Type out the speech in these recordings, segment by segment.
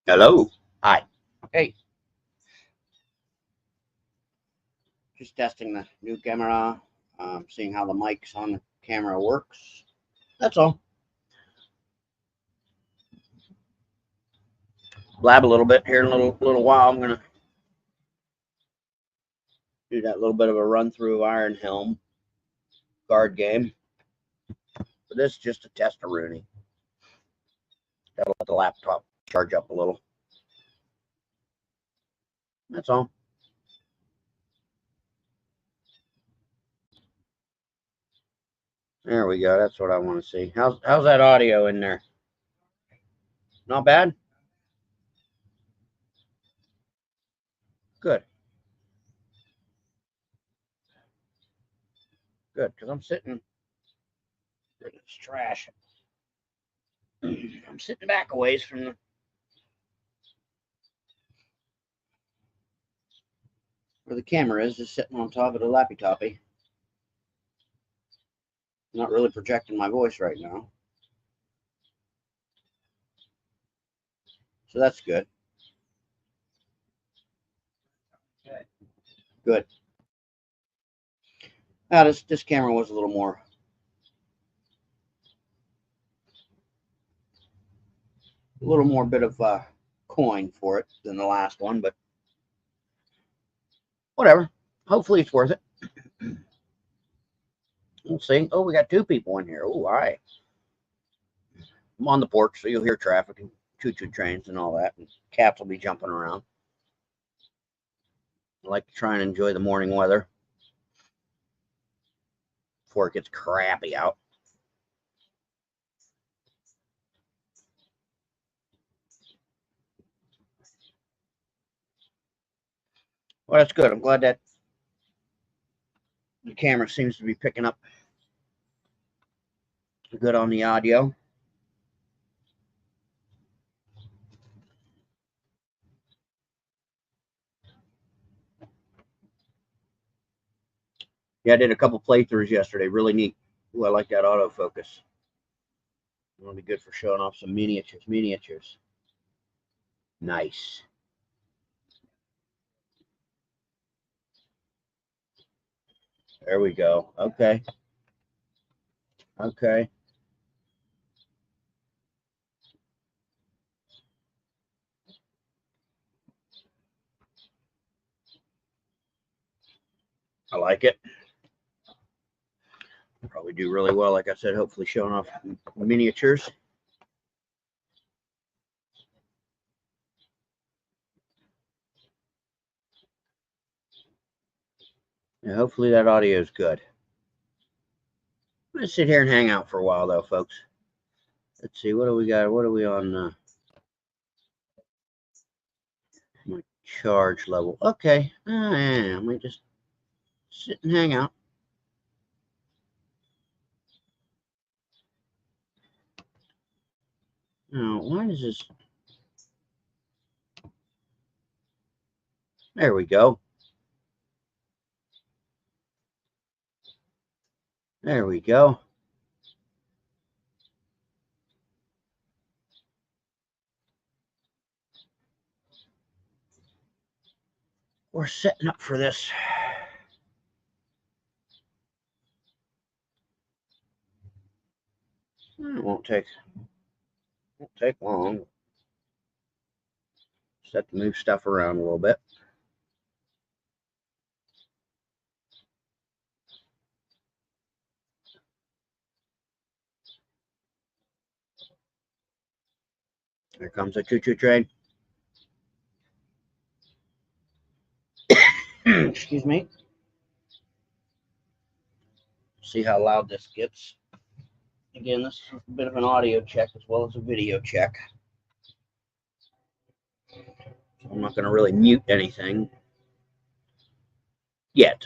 Hello. Hi. Hey, just testing the new camera, seeing how the mics on the camera works. That's all. Blab a little bit here in a little while. I'm gonna do that little bit of a run through Iron Helm card game. But this is just a test of Rooney. Gotta let the laptop charge up a little. That's all. There we go. That's what I want to see. How's that audio in there? Not bad? Good. Good, because I'm sitting. It's trash. I'm sitting back a ways from the where the camera is, just sitting on top of the lappy toppy. Not really projecting my voice right now. So that's good. Good. This camera was a little more bit of coin for it than the last one, but whatever. Hopefully it's worth it. We'll see. Oh, we got two people in here. Oh, all right. I'm on the porch, so you'll hear traffic and choo-choo trains and all that, and cats will be jumping around. I like to try and enjoy the morning weather before it gets crappy out. Well, that's good. I'm glad that the camera seems to be picking up good on the audio. Yeah, I did a couple playthroughs yesterday. Really neat. Ooh, I like that autofocus. It'll be good for showing off some miniatures. Nice. There we go. Okay. Okay. I like it. Probably do really well, like I said, hopefully showing off miniatures. Yeah, hopefully that audio is good. Let's sit here and hang out for a while, though, folks. Let's see, what do we got? What are we on? My charge level. Okay. Let me just sit and hang out. Now, why does this... There we go. There we go. We're setting up for this. It won't take long. Just have to move stuff around a little bit. Here comes a choo-choo train. Excuse me. See how loud this gets. Again, this is a bit of an audio check as well as a video check. I'm not going to really mute anything yet.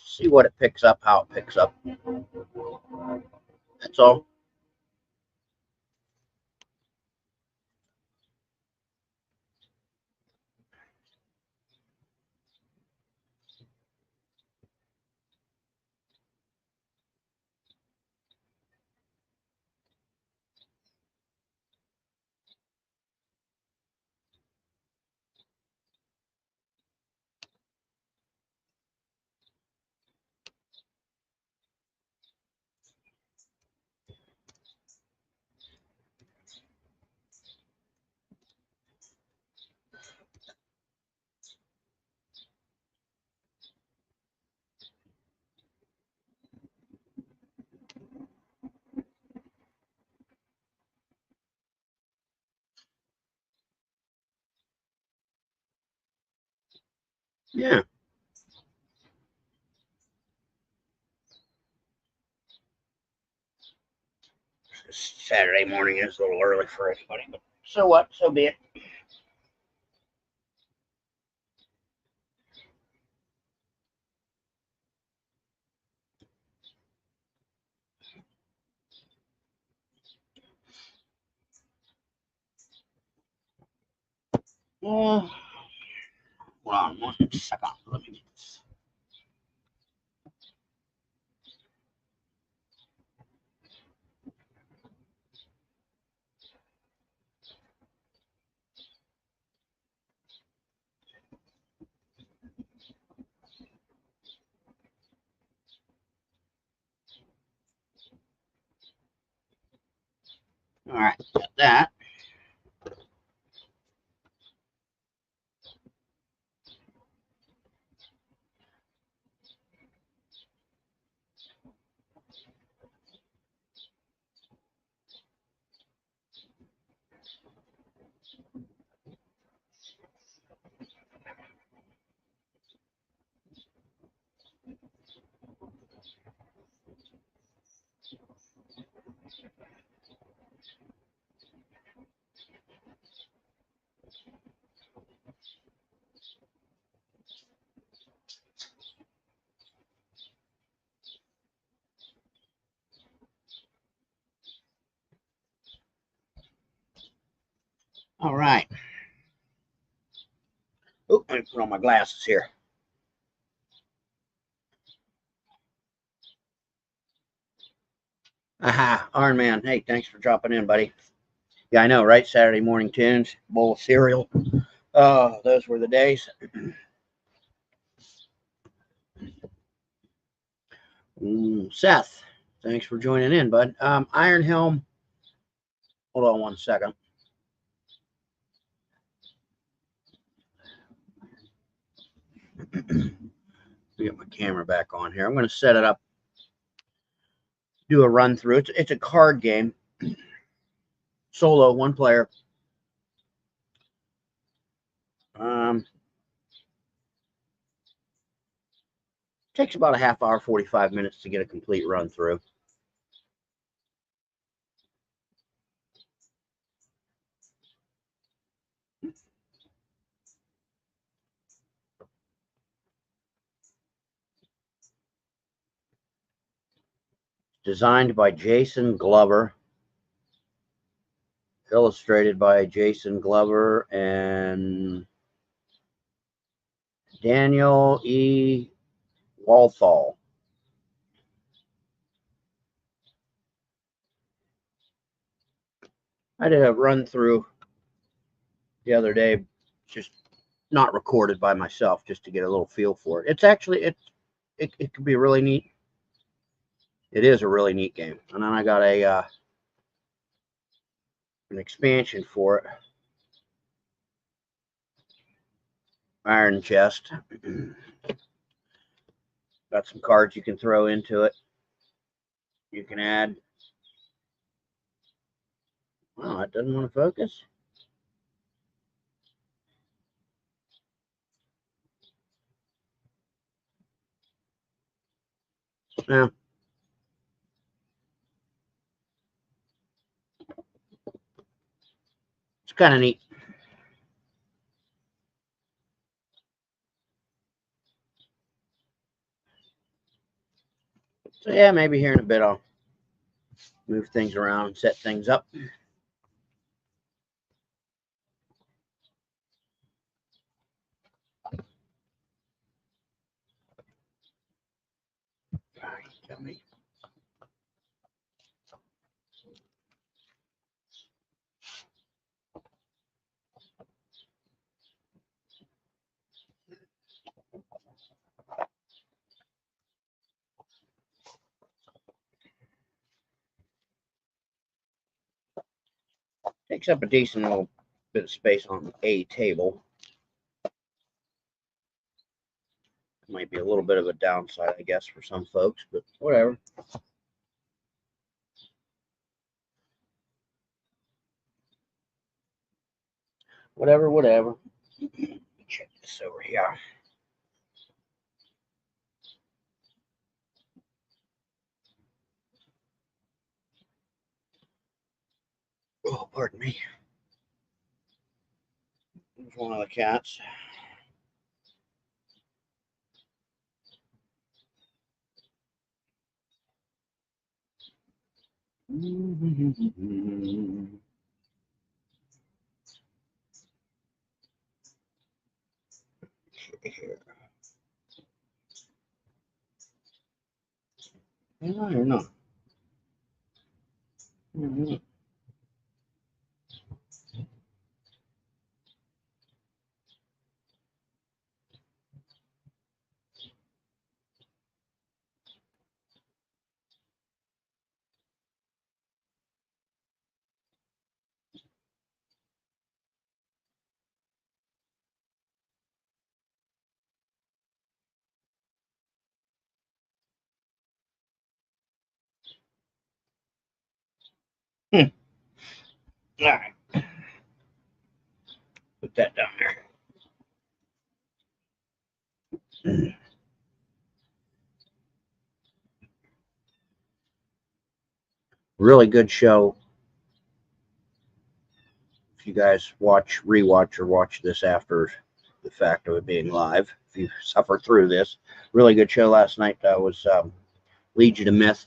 See what it picks up, how it picks up. That's all. Yeah. Saturday morning is a little early for everybody, but so what? So be it. Hold on 1 second. Let me get this. All right, got that. All right. Oh, let me put on my glasses here. Aha, Iron Man. Hey, thanks for dropping in, buddy. Yeah, I know, right? Saturday morning tunes, bowl of cereal. Oh, those were the days. Seth, thanks for joining in, bud. Iron Helm. Hold on 1 second. Get my camera back on here. I'm going to set it up, do a run through. It's a card game, solo, one player. Takes about a half hour, 45 minutes to get a complete run through. Designed by Jason Glover, illustrated by Jason Glover and Daniel E. Walthall. I did a run through the other day, just not recorded by myself, just to get a little feel for it. It's actually it could be really neat. It is a really neat game, and then I got a an expansion for it. Iron Chest. Got some cards you can throw into it. You can add. Oh, it doesn't want to focus. Yeah. It's kind of neat. So yeah, maybe here in a bit I'll move things around and set things up. Tell me. Takes up a decent little bit of space on a table. Might be a little bit of a downside, I guess, for some folks, but whatever. Whatever. Check this over here. pardon me. There's one of the cats. Here. No, you're not. All right. Put that down there. Really good show. If you guys rewatch, or watch this after the fact of it being live, if you suffer through this, really good show last night. That was Legion of Myth.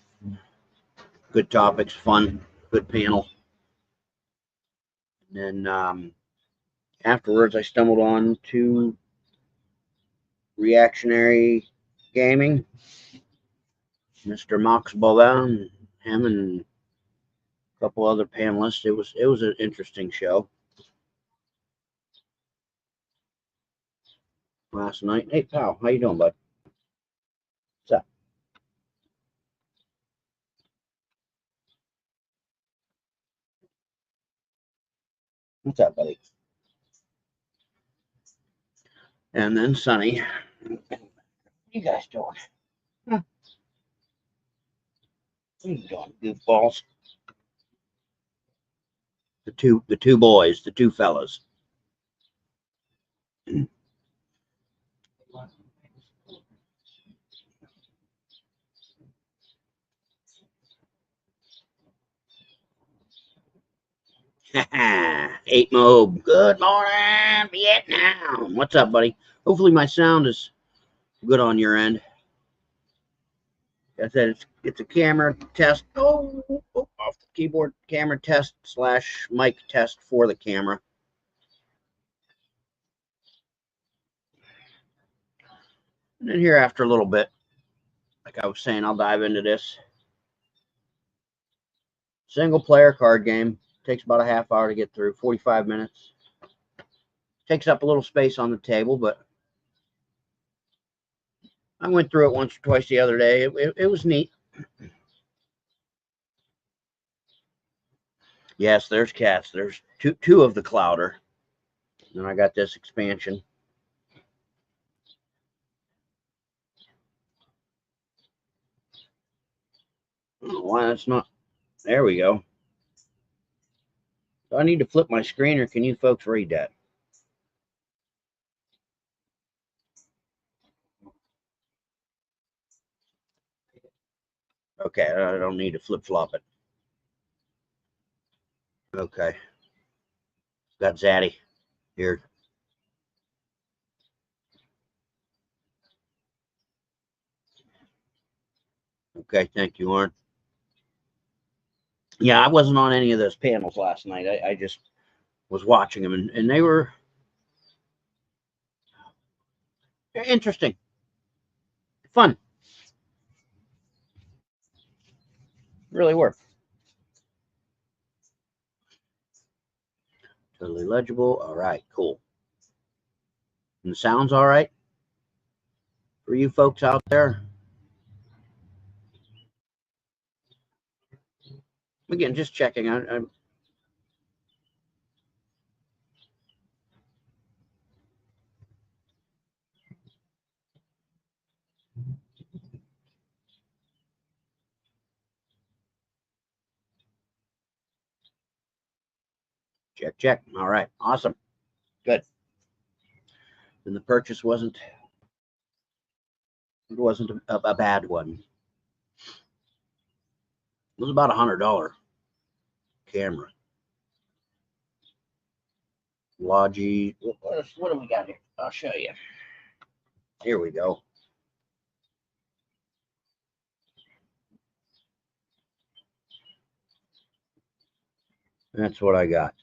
Good topics, fun, good panel. And then afterwards, I stumbled on to Reactionary Gaming. Mr. Max Bovin, him and a couple other panelists. It was an interesting show last night. Hey, pal, how you doing, bud? What's up? What's up, buddy? And then Sonny. What you guys doing? Huh? What are you doing, goofballs? The two boys, the two fellas. Eight Mob. Good morning, Vietnam. What's up, buddy? Hopefully my sound is good on your end. Like I said, it's a camera test. Oh, off the keyboard. Camera test / mic test for the camera. And then here after a little bit, like I was saying, I'll dive into this. Single player card game. Takes about a half hour to get through, 45 minutes. Takes up a little space on the table, but I went through it once or twice the other day. It was neat. Yes, there's cats. There's two of the Clouder. And I got this expansion. I don't know why that's not. There we go. Do I need to flip my screen, or can you folks read that? Okay, I don't need to flip-flop it. Okay. Got Zaddy here. Okay, thank you, Lauren. Yeah, I wasn't on any of those panels last night. I just was watching them, and they were interesting, fun. Really were. Totally legible. All right, cool. And the sound's all right for you folks out there? Again, just checking. I'm check. All right, awesome. Good. And the purchase wasn't a bad one. It was about $100 camera. Logi. What do we got here? I'll show you. Here we go. That's what I got.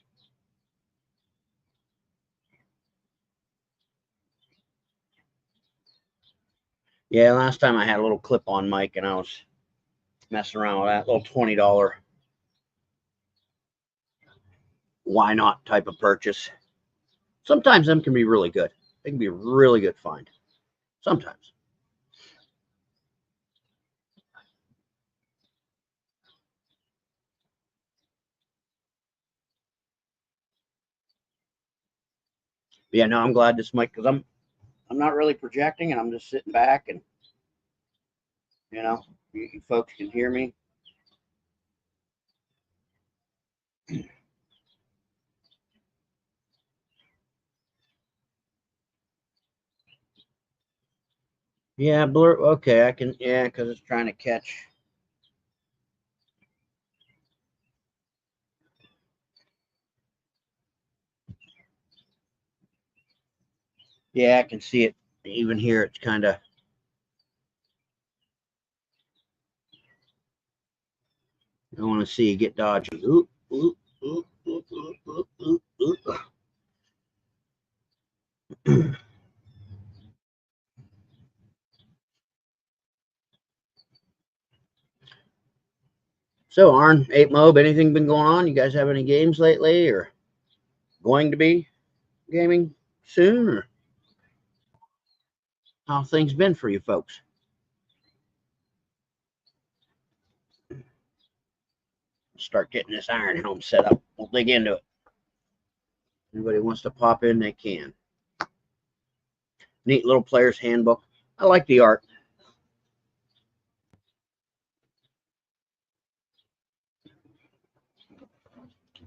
Yeah, last time I had a little clip-on mic and I was messing around with that little $20 why not type of purchase. Sometimes them can be really good. They can be a really good find. Sometimes. Yeah, no, I'm glad this mic, because I'm not really projecting and I'm just sitting back and you folks can hear me. Yeah, blur. Okay, I can. Yeah, because it's trying to catch. Yeah, I can see it. Even here, it's kind of. I want to see you get dodgy. Oop, oop, oop, oop, oop, oop, oop, oop. So, Arn, 8 Mob, anything been going on? You guys have any games lately, or going to be gaming soon, or how things been for you folks? Start getting this Iron Helm set up. We'll dig into it. Anybody wants to pop in, they can. Neat little player's handbook. I like the art.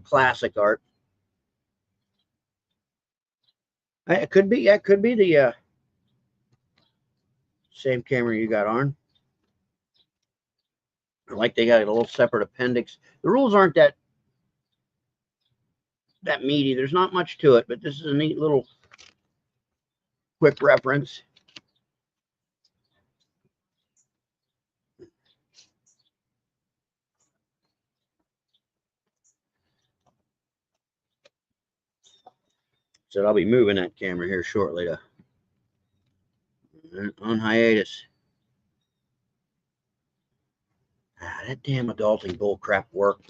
Classic art. It could be. Yeah, it could be the same camera you got, Arn. Like they got a little separate appendix. The rules aren't that meaty. There's not much to it, but this is a neat little quick reference. So I'll be moving that camera here shortly to on hiatus. That damn adulting bullcrap work.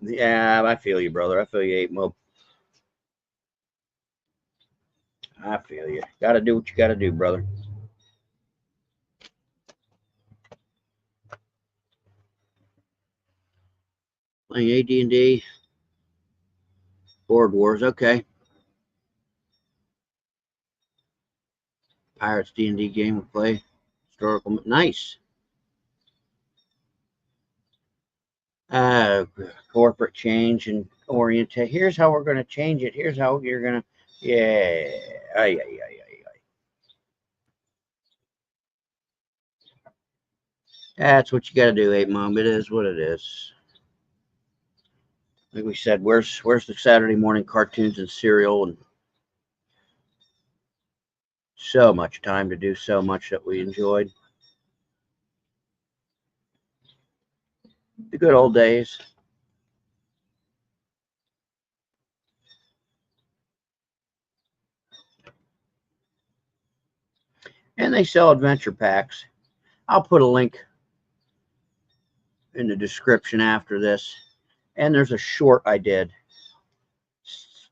Yeah, I feel you, brother. I feel you, 8 Mob. I feel you. Got to do what you got to do, brother. Playing AD&D, Board Wars. Okay. Pirates D&D game we play. Historical. Nice. Corporate change and orientate. Here's how we're going to change it. Here's how you're going to. Yeah. Ay, ay, ay, ay. That's what you got to do, 8 Mom. It is what it is. Like we said, where's the Saturday morning cartoons and cereal and so much time to do so much that we enjoyed. The good old days. And they sell adventure packs. I'll put a link in the description after this. And there's a short I did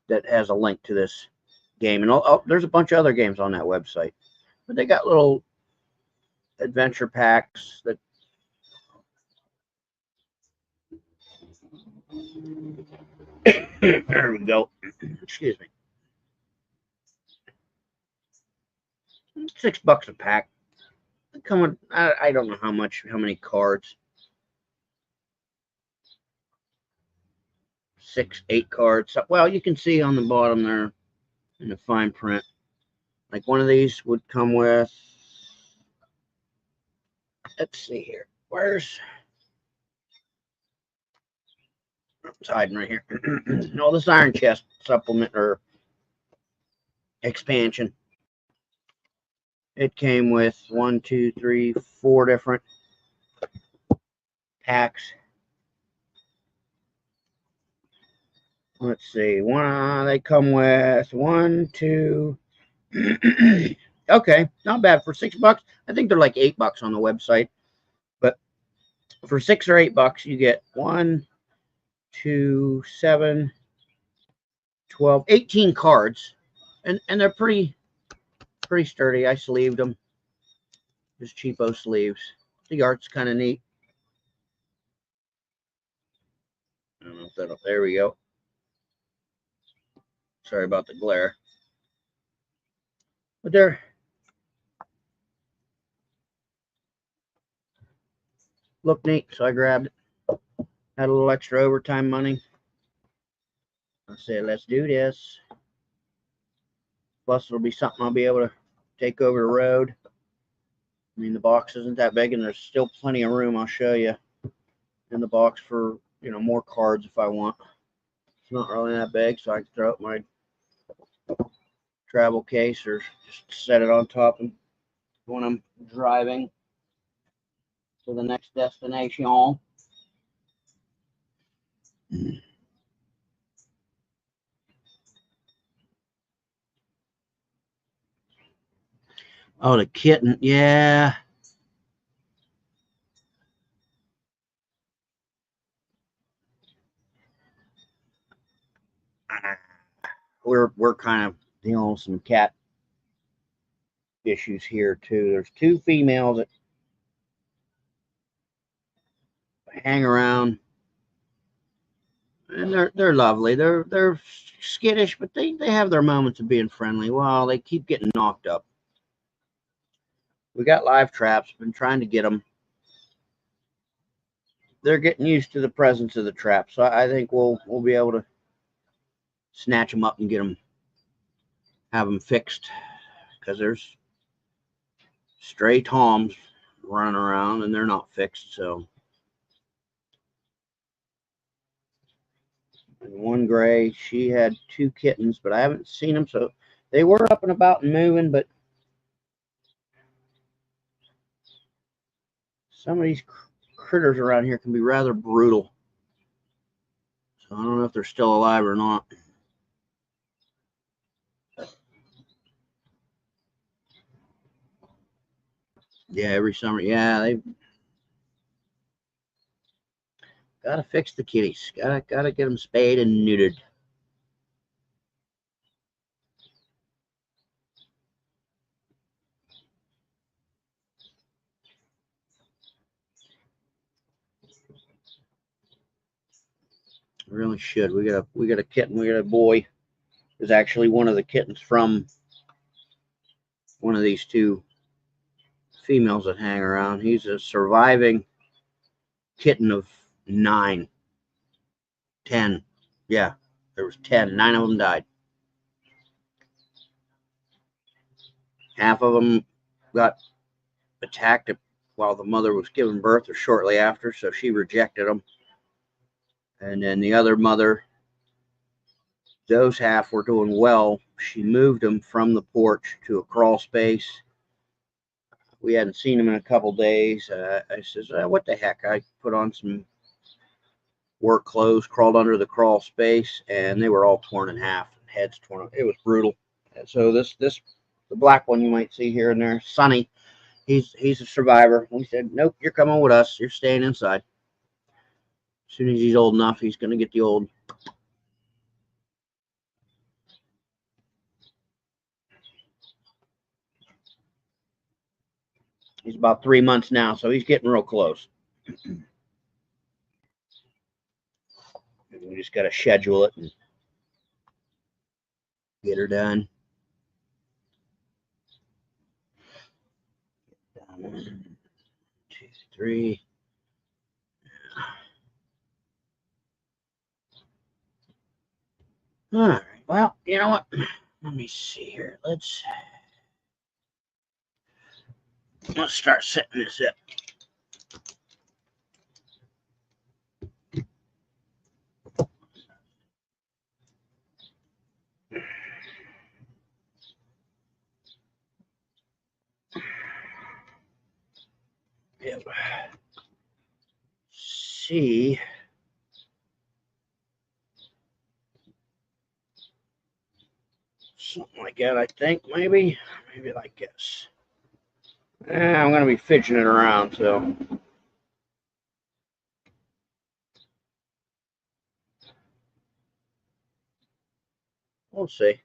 that has a link to this game. And there's a bunch of other games on that website. But they got little adventure packs that there we go. Excuse me. $6 a pack. Come on, I don't know how many cards. 6, 8 cards. Well, you can see on the bottom there in the fine print. Like one of these would come with. Let's see here. Where's it's hiding right here. No, this Iron Chest supplement or expansion. It came with 1, 2, 3, 4 different packs. Let's see. They come with 1, 2. Okay, not bad for $6. I think they're like $8 on the website, but for $6 or $8, you get 1, 2, 7, 12, 18 cards, and they're pretty sturdy. I sleeved them, just cheapo sleeves. The art's kind of neat. I don't know if that'll. There we go. Sorry about the glare, but they're look neat, so I grabbed it. Had a little extra overtime money. I said, let's do this. Plus, it'll be something I'll be able to take over the road. I mean, the box isn't that big, and there's still plenty of room. I'll show you in the box for, more cards if I want. It's not really that big, so I can throw it in my travel case or just set it on top and when I'm driving to the next destination. Oh, the kitten. Yeah. We're kind of dealing with some cat issues here too. There's 2 females that hang around, and they're lovely. They're skittish, but they have their moments of being friendly. Well, they keep getting knocked up. We got live traps. Been trying to get them. They're getting used to the presence of the trap, so I think we'll be able to snatch them up and have them fixed, because there's stray toms running around and they're not fixed. So, and one gray, she had 2 kittens, but I haven't seen them, so they were up and about and moving, but some of these critters around here can be rather brutal. So I don't know if they're still alive or not. Yeah, every summer. Yeah, they gotta fix the kitties. Gotta get them spayed and neutered. Really should. We got a kitten. We got a boy. Is actually one of the kittens from one of these 2 females that hang around. He's a surviving kitten of 9, 10. Yeah, there was 10. 9 of them died. Half of them got attacked while the mother was giving birth or shortly after, so she rejected them. And then the other mother, those half were doing well. She moved them from the porch to a crawl space. We hadn't seen them in a couple days. I says, what the heck? I put on some work clothes, crawled under the crawl space, and they were all torn in half. Heads torn. It was brutal. And so the black one you might see here and there, Sonny, he's a survivor. We said, nope, you're coming with us. You're staying inside. As soon as he's old enough, he's going to get the old. He's about 3 months now, so he's getting real close. We just got to schedule it and get her done. 1, 2, 3. All right. Well, you know what? Let me see here. Let's start setting this up. see. Something like that, I think, maybe like this. I'm going to be fidgeting around, so. We'll see.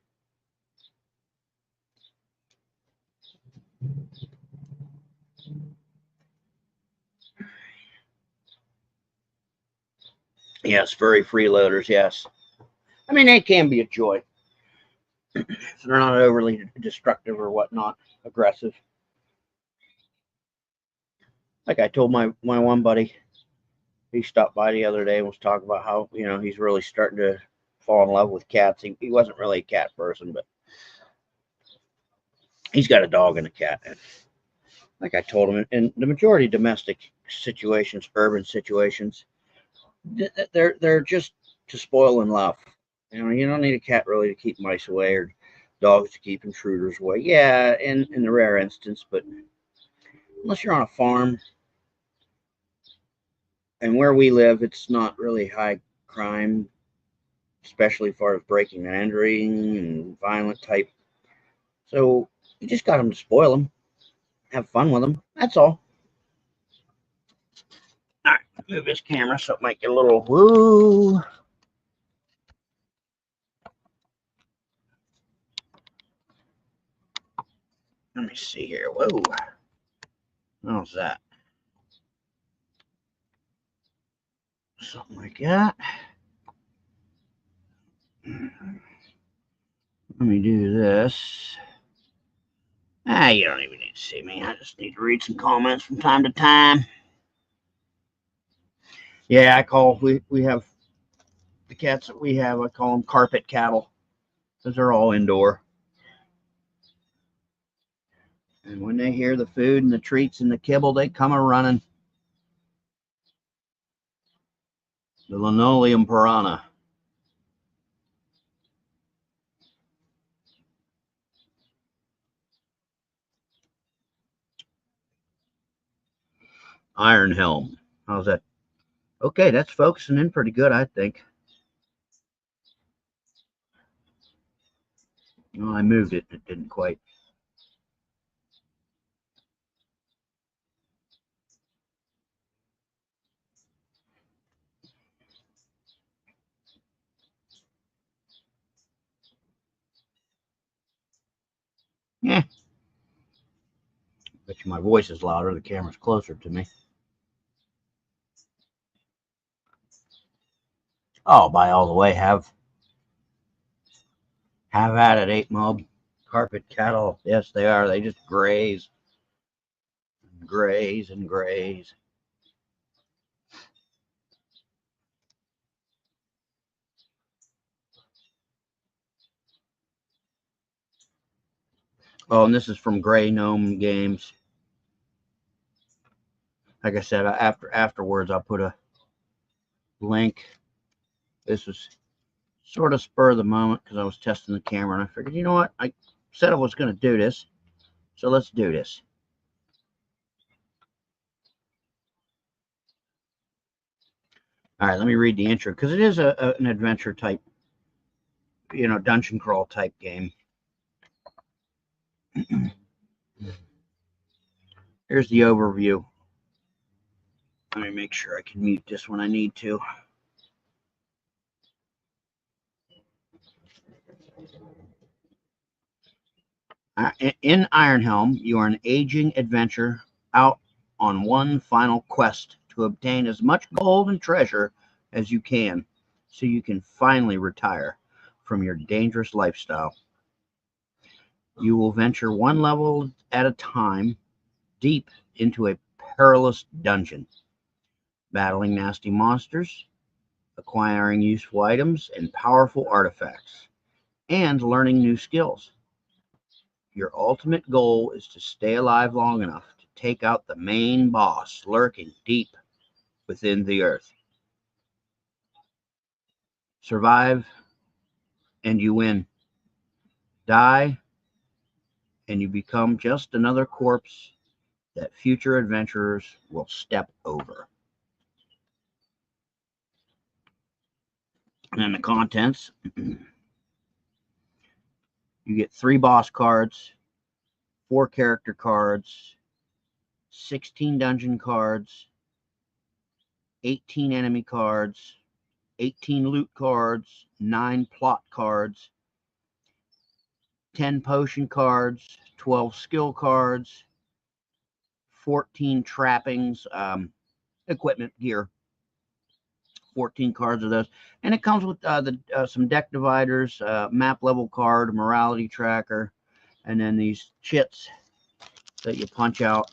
Yes, furry freeloaders, yes. I mean, they can be a joy. They're not overly destructive or whatnot, aggressive. Like I told my one buddy, he stopped by the other day and was talking about how, he's really starting to fall in love with cats. He wasn't really a cat person, but he's got a dog and a cat. And like I told him, in the majority of domestic situations, urban situations, they're just to spoil and love. You don't need a cat really to keep mice away or dogs to keep intruders away. Yeah, in the rare instance, but unless you're on a farm, and where we live, it's not really high crime, especially as far as breaking and entering and violent type. So you just got them to spoil them, have fun with them. That's all. All right, move this camera so it might get a little woo. Let me see here. Whoa. How's that? Something like that. Let me do this. You don't even need to see me. I just need to read some comments from time to time. Yeah, we have the cats that we have, I call them carpet cattle because they're all indoor. And when they hear the food and the treats and the kibble, they come a running. The linoleum piranha. Iron Helm. How's that? Okay, that's focusing in pretty good, I think. Well, I moved it. It didn't quite. Yeah. Bet you my voice is louder. The camera's closer to me. Oh, by all the way, have at it, 8 mob. Carpet cattle. Yes, they are. They just graze. Graze and graze. Oh, and this is from Gray Gnome Games. Like I said, afterwards I'll put a link. This was sort of spur of the moment because I was testing the camera and I figured, you know what? I said I was going to do this, so let's do this. All right, let me read the intro because it is an adventure type, dungeon crawl type game. Here's the overview. Let me make sure I can mute this when I need to. In Iron Helm, you are an aging adventurer out on one final quest to obtain as much gold and treasure as you can so you can finally retire from your dangerous lifestyle. You will venture one level at a time deep into a perilous dungeon, battling nasty monsters, acquiring useful items and powerful artifacts, and learning new skills. Your ultimate goal is to stay alive long enough to take out the main boss lurking deep within the earth. Survive and you win. Die and you become just another corpse that future adventurers will step over. And then the contents. You get 3 boss cards, 4 character cards, 16 dungeon cards, 18 enemy cards, 18 loot cards, 9 plot cards, 10 potion cards, 12 skill cards, 14 trappings, equipment, gear, 14 cards of those. And it comes with some deck dividers, map level card, morality tracker, and then these chits that you punch out,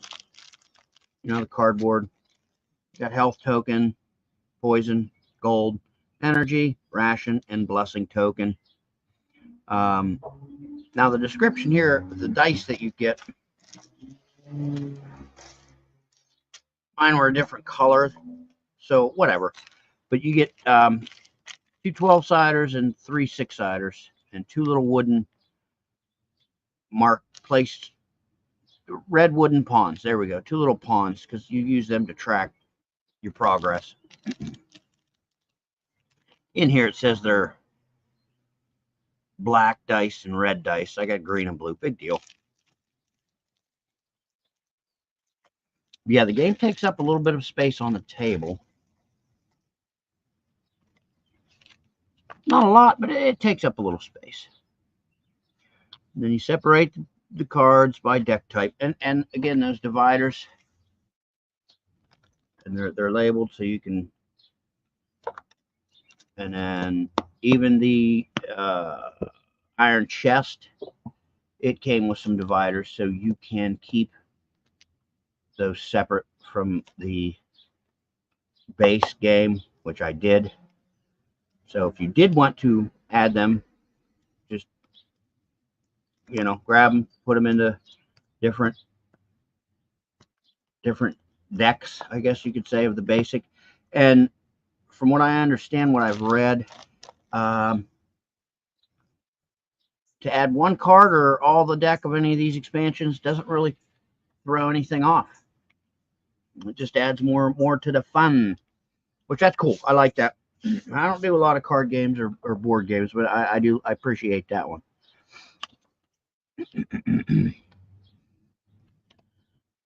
the cardboard. You got health token, poison, gold, energy, ration, and blessing token. Now the description here, the dice that you get, mine were a different color, so whatever. But you get 2 12-siders and 3 6-siders, and 2 little wooden placed red wooden pawns. There we go, 2 little pawns, because you use them to track your progress. In here it says they're black dice and red dice. I got green and blue. Big deal. Yeah, the game takes up a little bit of space on the table. Not a lot, but it takes up a little space. And then you separate the cards by deck type. And again, those dividers, and they're labeled so you can. And then even the iron chest, it came with some dividers, so you can keep those separate from the base game, which I did. So if you did want to add them, just grab them, put them into different decks, I guess you could say, of the basic. And from what I understand, what I've read, to add 1 card or all the deck of any of these expansions doesn't really throw anything off. It just adds more to the fun, which that's cool. I like that. I don't do a lot of card games or board games, but I appreciate that one.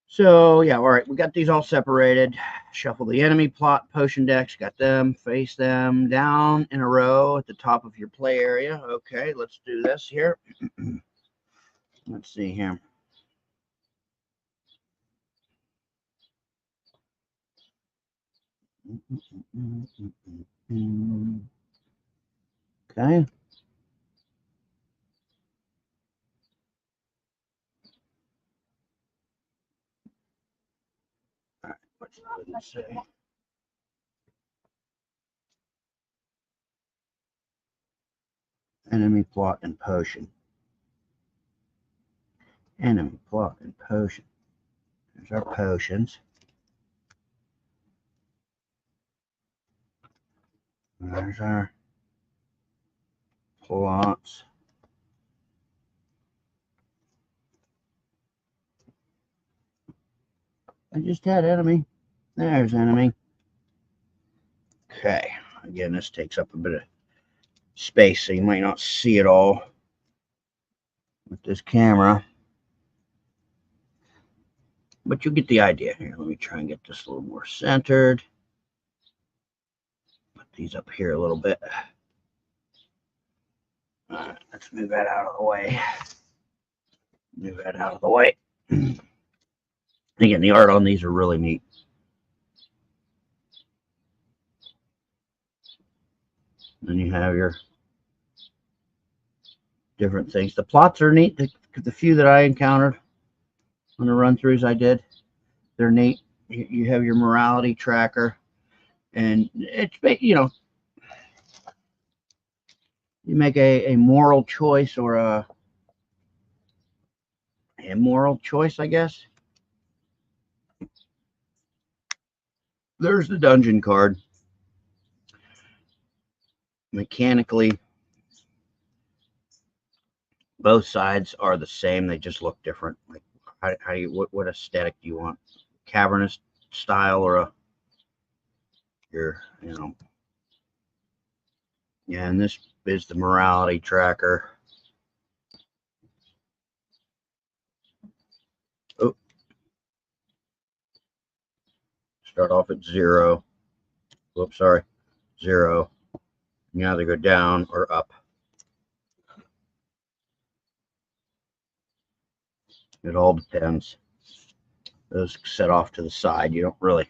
So yeah, all right, we got these all separated. Shuffle the enemy, plot, potion decks. Got them. Face them down in a row at the top of your play area. Okay, let's do this here. Let's see here. Okay. All right, what's it say? Enemy, plot, and potion. Enemy, plot, and potion. There's our potions. There's our plots. I just had enemy. There's enemy. Okay. Again, this takes up a bit of space, so you might not see it all with this camera. But you'll get the idea here. Let me try and get this a little more centered. Put these up here a little bit. All right, let's move that out of the way. Move that out of the way. Again, the art on these are really neat. Then you have your different things. The plots are neat. The few that I encountered on the run-throughs I did, they're neat. You have your morality tracker, and it's, you make a moral choice or a moral choice, I guess. There's the dungeon card. Mechanically, both sides are the same. They just look different. Like, how do you, what aesthetic do you want? Cavernous style or your And this is the morality tracker. Oh, start off at 0. Whoops, sorry, 0. You either go down or up. It all depends. Those set off to the side. You don't really.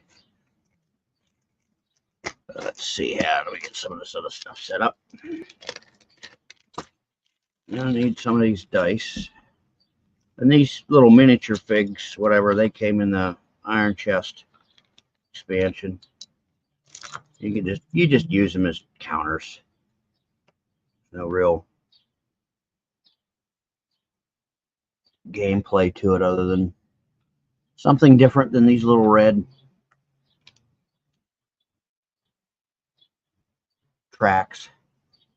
Let's see, how do we get some of this other stuff set up? I need some of these dice. And these little miniature figs, whatever, they came in the Iron Chest expansion. You just use them as counters. No real gameplay to it other than something different than these little red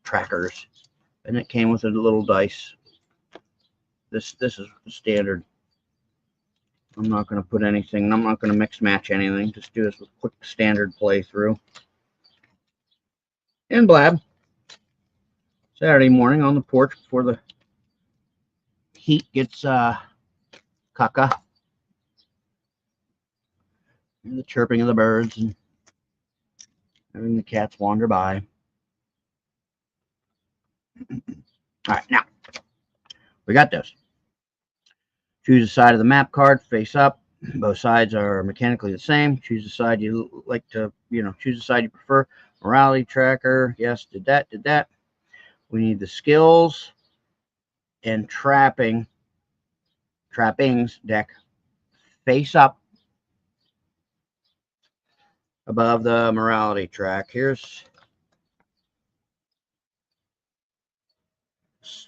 trackers. And it came with a little dice. This is standard. I'm not going to put anything. I'm not going to mix match anything. Just do this with quick standard playthrough. And blab. Saturday morning on the porch before the heat gets caca. And the chirping of the birds and having the cats wander by. All right, now we got this. Choose a side of the map card, face up. Both sides are mechanically the same. Choose the side you like to, choose the side you prefer. Morality tracker, yes, did that. We need the skills and trappings deck face up above the morality track. Here's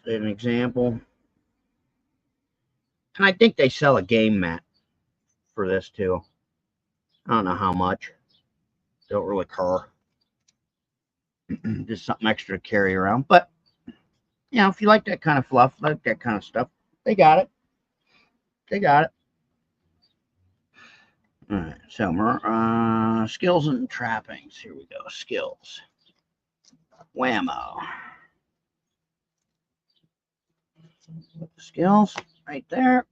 an example. And I think they sell a game mat for this too. I don't know how much. Don't really care. Just something extra to carry around. But, if you like that kind of fluff, like that kind of stuff, they got it. They got it. All right, so skills and trappings. Here we go. Skills. Whammo. Skills right there.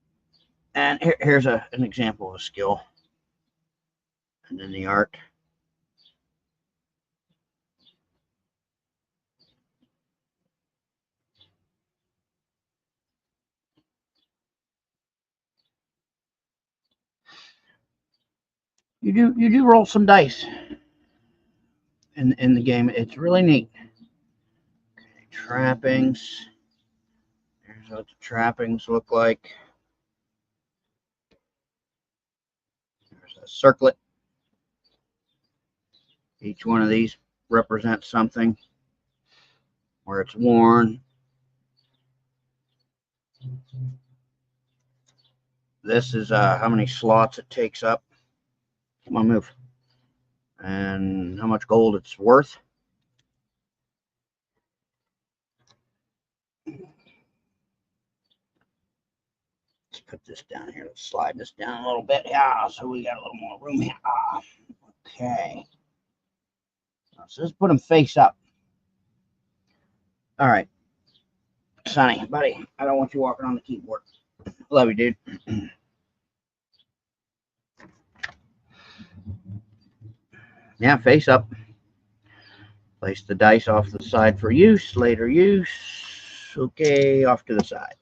And here's an example of a skill. And then the art. You do roll some dice in the game. It's really neat. Okay, trappings. Here's what the trappings look like. There's a circlet. Each one of these represents something where it's worn. This is how many slots it takes up. Come on, move. And how much gold it's worth. Let's put this down here. Let's slide this down a little bit. Yeah, so we got a little more room here. Okay. So let's put them face up. All right. Sonny, buddy, I don't want you walking on the keyboard. Love you, dude. Yeah, face up. Place the dice off to the side for use, later use. Okay, off to the side.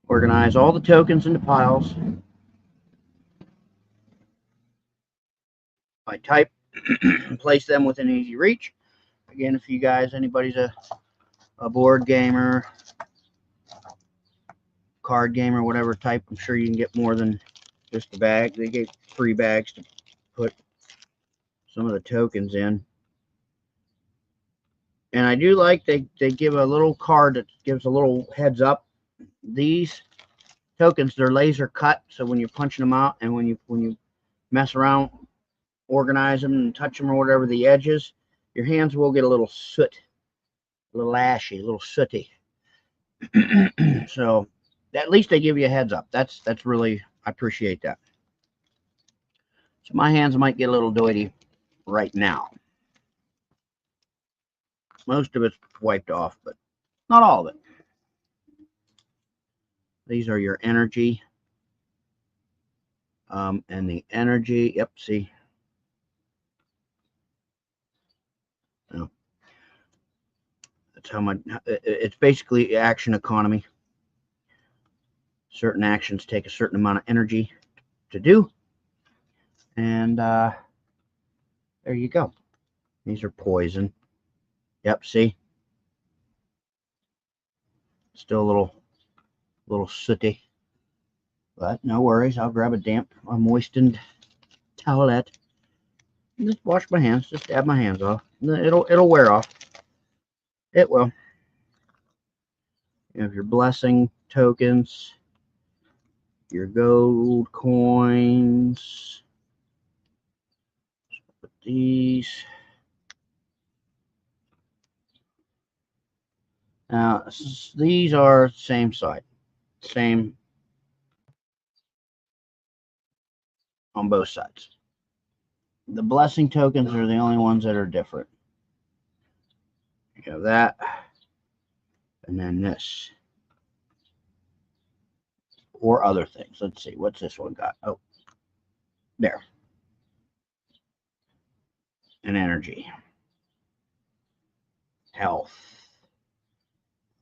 Organize all the tokens into piles by type. Place them within easy reach. Again, if you guys, anybody's a board gamer, card gamer, whatever type, I'm sure you can get more than just a bag. They gave 3 bags to put some of the tokens in. And I do like they give a little card that gives a little heads up. These tokens, they're laser cut, so when you're punching them out and when you mess around, organize them and touch them or whatever, the edges, your hands will get a little soot, a little ashy, a little sooty. So at least they give you a heads up. That's really, I appreciate that. So my hands might get a little doity right now. Most of it's wiped off, but not all of it. These are your energy. And the energy, yep, see. Oh. That's how much, it's basically action economy. Certain actions take a certain amount of energy to do. And there you go. These are poison. Yep, see? Still a little sooty. But no worries. I'll grab a moistened towelette. Just wash my hands. Just dab my hands off. It'll wear off. It will. You have your blessing tokens, your gold coins. Put these. Now, these are same side. Same on both sides. The blessing tokens are the only ones that are different. You have that, and then this, or other things. Let's see, what's this one got? Oh, there. And energy, health,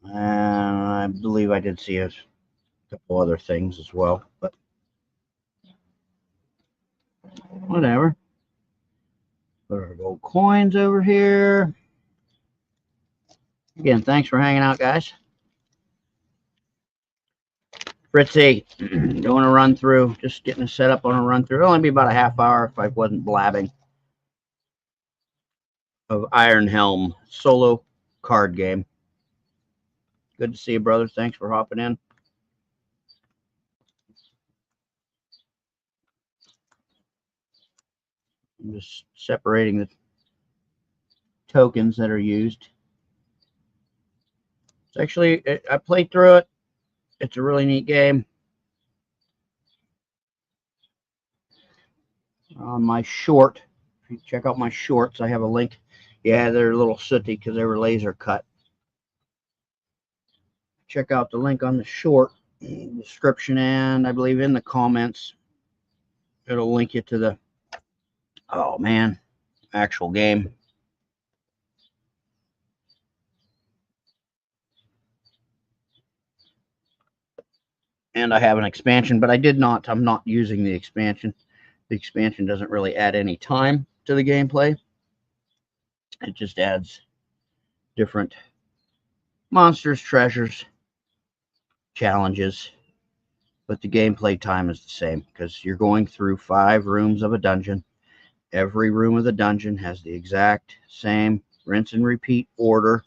and I believe I did see a couple other things as well, but whatever. Put our gold coins over here. Again, thanks for hanging out, guys. Fritzy, doing a run through, just getting a setup on a run through. It'll only be about a half hour if I wasn't blabbing. Of Iron Helm solo card game. Good to see you, brother. Thanks for hopping in. I'm just separating the tokens that are used. It's actually, I played through it. It's a really neat game. On my short, if you check out my shorts, I have a link. Yeah, they're a little sooty because they were laser cut. Check out the link on the short description, and I believe in the comments it'll link you to the, oh man, actual game. And I have an expansion, but I'm not using the expansion. The expansion doesn't really add any time to the gameplay. It just adds different monsters, treasures, challenges, but the gameplay time is the same because you're going through 5 rooms of a dungeon. Every room of the dungeon has the exact same rinse and repeat order,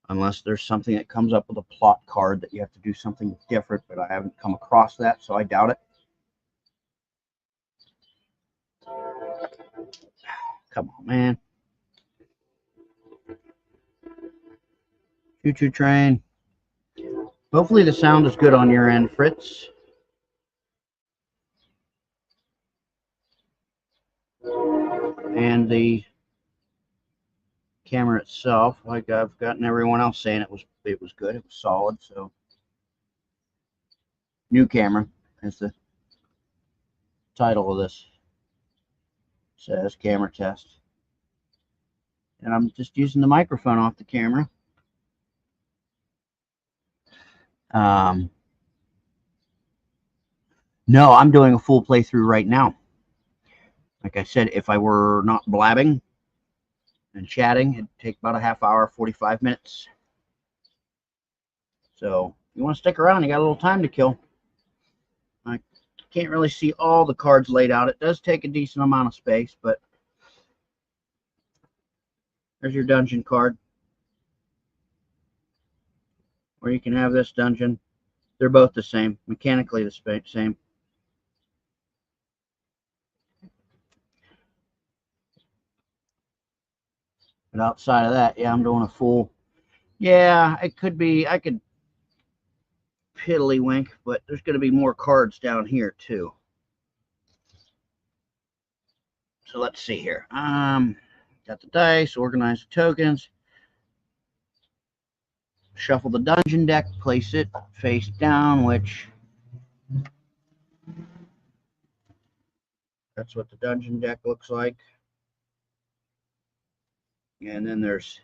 unless there's something that comes up with a plot card that you have to do something different, but I haven't come across that, so I doubt it. Come on, man. Choo-choo train. Hopefully the sound is good on your end, Fritz. And the camera itself, like I've gotten everyone else saying it was good, it was solid. So new camera is the title of this. It says camera test. And I'm just using the microphone off the camera. No, I'm doing a full playthrough right now. Like I said, if I were not blabbing and chatting, it'd take about a half hour, 45 minutes. So if you want to stick around, you got a little time to kill. I can't really see all the cards laid out. It does take a decent amount of space, but there's your dungeon card. Or you can have this dungeon. They're both the same, mechanically the same. But outside of that, yeah, I'm doing a full. Yeah, it could be, I could piddlywink, but there's going to be more cards down here too. So let's see here. Got the dice, organize the tokens, shuffle the dungeon deck, place it face down, which that's what the dungeon deck looks like. And then there's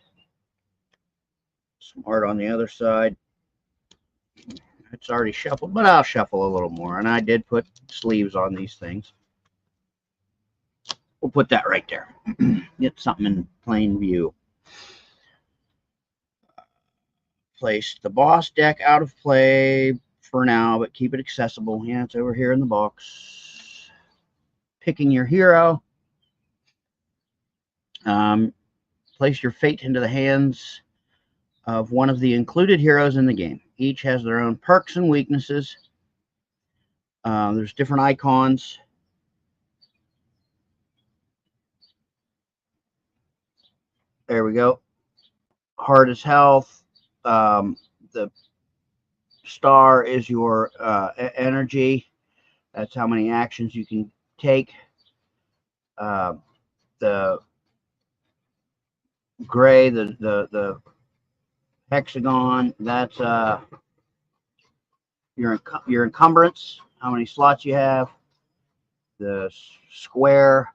some art on the other side. It's already shuffled, but I'll shuffle a little more. And I did put sleeves on these things. We'll put that right there. Get something in plain view. Place the boss deck out of play for now, but keep it accessible. Yeah, it's over here in the box. Picking your hero. Place your fate into the hands of one of the included heroes in the game. Each has their own perks and weaknesses. There's different icons. There we go. Heart is health. The star is your energy. That's how many actions you can take. The gray, the hexagon, that's your encumbrance, how many slots you have. The square,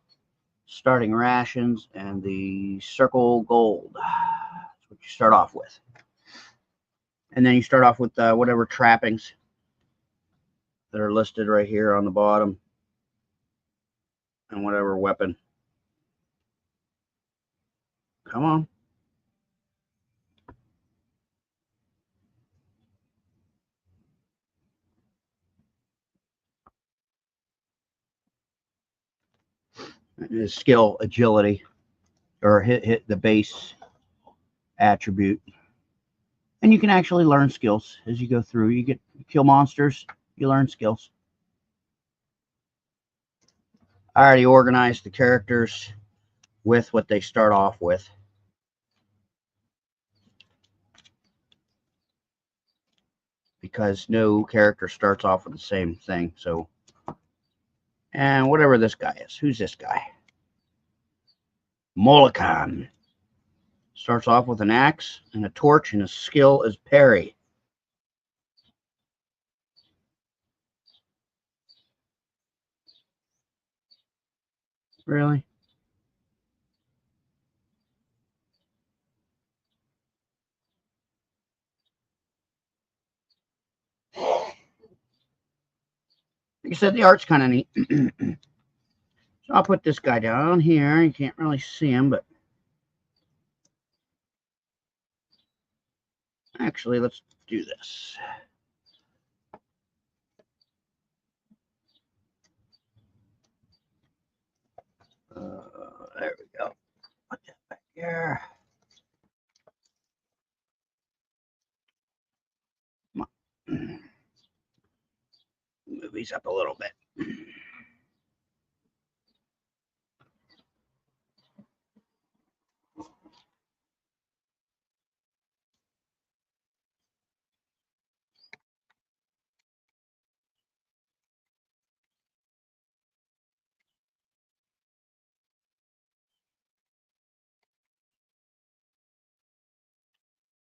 starting rations, and the circle gold. That's what you start off with. And then you start off with whatever trappings that are listed right here on the bottom, and whatever weapon. Come on. His skill, agility, or hit the base attribute. And you can actually learn skills as you go through. You kill monsters, you learn skills. I already organized the characters with what they start off with. Because no character starts off with the same thing. So, and whatever this guy is. Who's this guy? Molokan. Starts off with an axe and a torch, and his skill is parry. Really? Like I said, the art's kind of neat. So I'll put this guy down here. You can't really see him, but actually, let's do this. There we go. Put that back here. Come on. Move these up a little bit.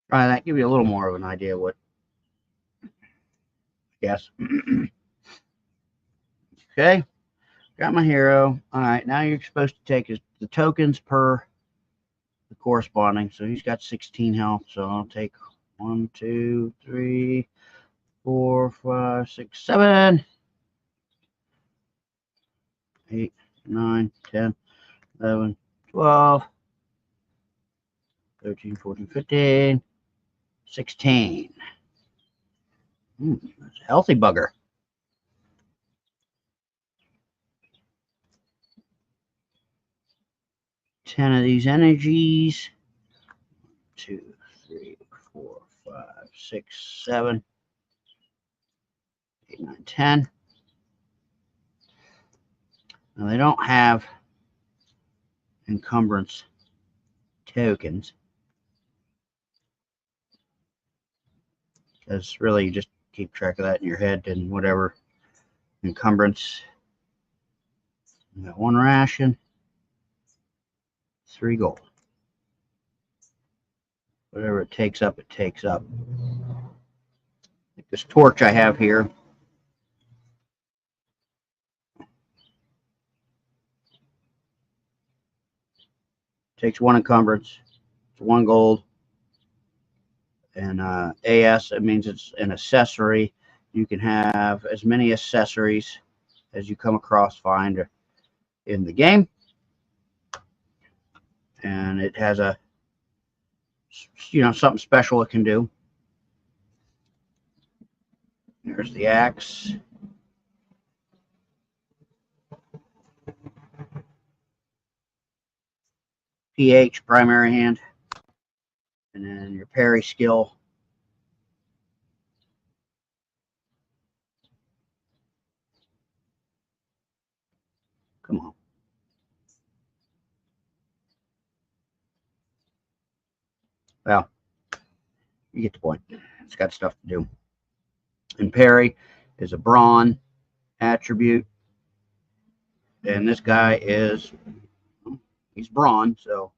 Try that. Give you a little more of an idea of what. Yes. Okay. Got my hero. All right. Now you're supposed to take the tokens per the corresponding. So he's got 16 health. So I'll take 1, 2, 3, 4, 5, 6, 7, 8, 9, 10, 11, 12, 13, 14, 15, 16. That's a healthy bugger. Ten of these energies. 2, 3, 4, 5, 6, 7, 8, 9, 10. Now they don't have encumbrance tokens, because really you just keep track of that in your head and whatever encumbrance. You got one ration. 3 gold. Whatever it takes up, it takes up. Like this torch I have here. Takes 1 encumbrance. It's 1 gold. And AS, it means it's an accessory. You can have as many accessories as you come across find in the game. And it has a, something special it can do. There's the axe. PH, primary hand. And then your parry skill. Come on. Well, you get the point. It's got stuff to do. And parry is a brawn attribute. And this guy is, he's brawn, so.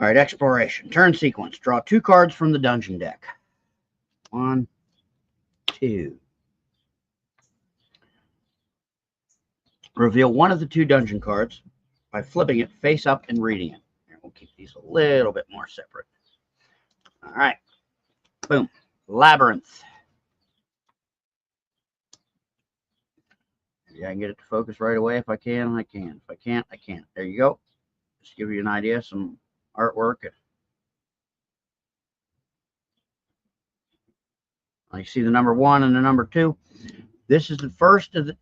All right, exploration. Turn sequence. Draw 2 cards from the dungeon deck. 1, 2. Reveal one of the 2 dungeon cards by flipping it face up and reading it. Here, we'll keep these a little bit more separate. All right. Boom. Labyrinth. Yeah, I can get it to focus right away. If I can, I can. If I can't, I can't. There you go. Just give you an idea, some artwork. I see the number 1 and the number 2. This is the first of the.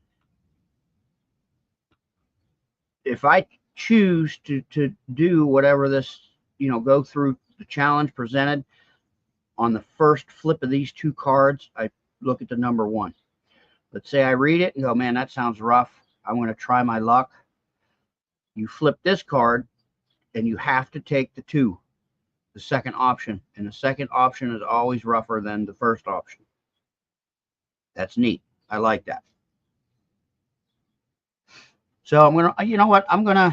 If I choose to do whatever this, go through the challenge presented on the first flip of these 2 cards, I look at the number 1. Let's say I read it and go, man, that sounds rough. I'm going to try my luck. You flip this card and you have to take the 2, the second option. And the second option is always rougher than the first option. That's neat. I like that. So I'm going to, you know what? I'm going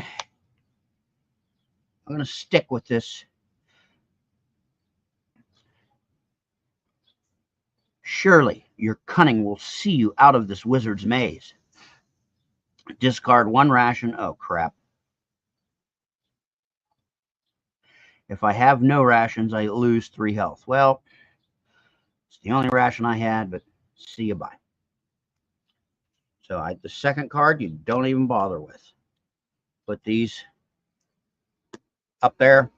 to stick with this. Surely your cunning will see you out of this wizard's maze. Discard 1 ration. Oh, crap. If I have no rations, I lose 3 health. Well, it's the only ration I had, but see you bye. So the second card, you don't even bother with. Put these up there.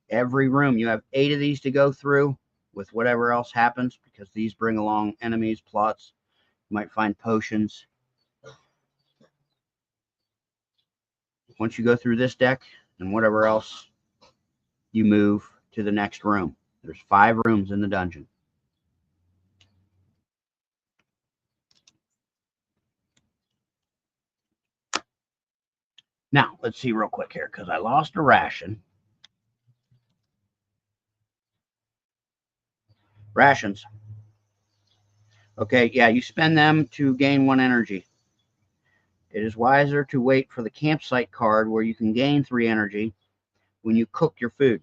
Every room, you have 8 of these to go through with whatever else happens, because these bring along enemies, plots. You might find potions. Once you go through this deck and whatever else, you move to the next room. There's 5 rooms in the dungeon. Now, let's see real quick here, because I lost a ration. Rations. Okay, yeah, you spend them to gain 1 energy. It is wiser to wait for the campsite card where you can gain 3 energy when you cook your food.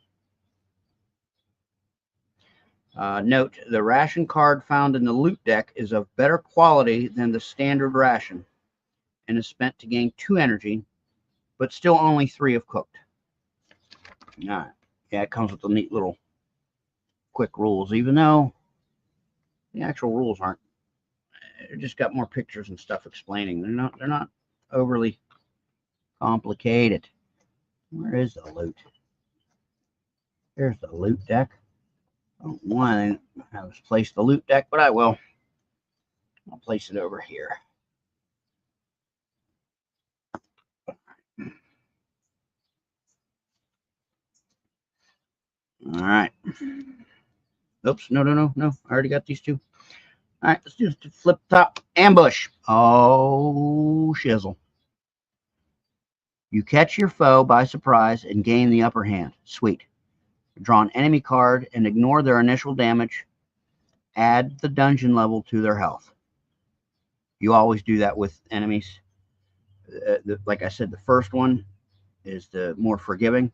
Note, the ration card found in the loot deck is of better quality than the standard ration and is spent to gain 2 energy, but still only 3 if cooked. All right. Yeah, it comes with the neat little quick rules, even though the actual rules aren't. They're just got more pictures and stuff explaining. They're not overly complicated. Where is the loot? There's the loot deck. I don't want to have place the loot deck, but I will. I'll place it over here. All right. Oops, no. I already got these 2. All right, let's just flip top. Ambush. Oh, shizzle. You catch your foe by surprise and gain the upper hand. Sweet. Draw an enemy card and ignore their initial damage. Add the dungeon level to their health. You always do that with enemies. Like I said, the first one is the more forgiving.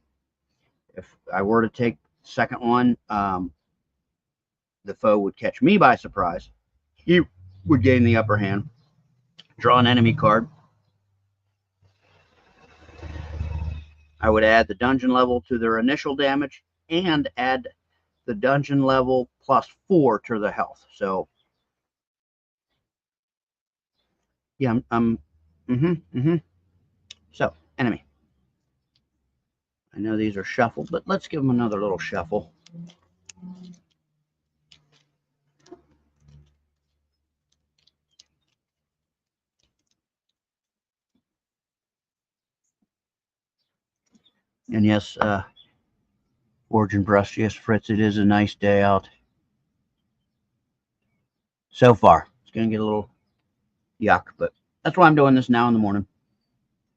If I were to take the second one, the foe would catch me by surprise. He would gain the upper hand. Draw an enemy card. I would add the dungeon level to their initial damage and add the dungeon level +4 to the health. So, yeah, So, enemy. I know these are shuffled, but let's give them another little shuffle. And yes, Origin Brush, yes, Fritz, it is a nice day out. So far. It's going to get a little yuck, but that's why I'm doing this now in the morning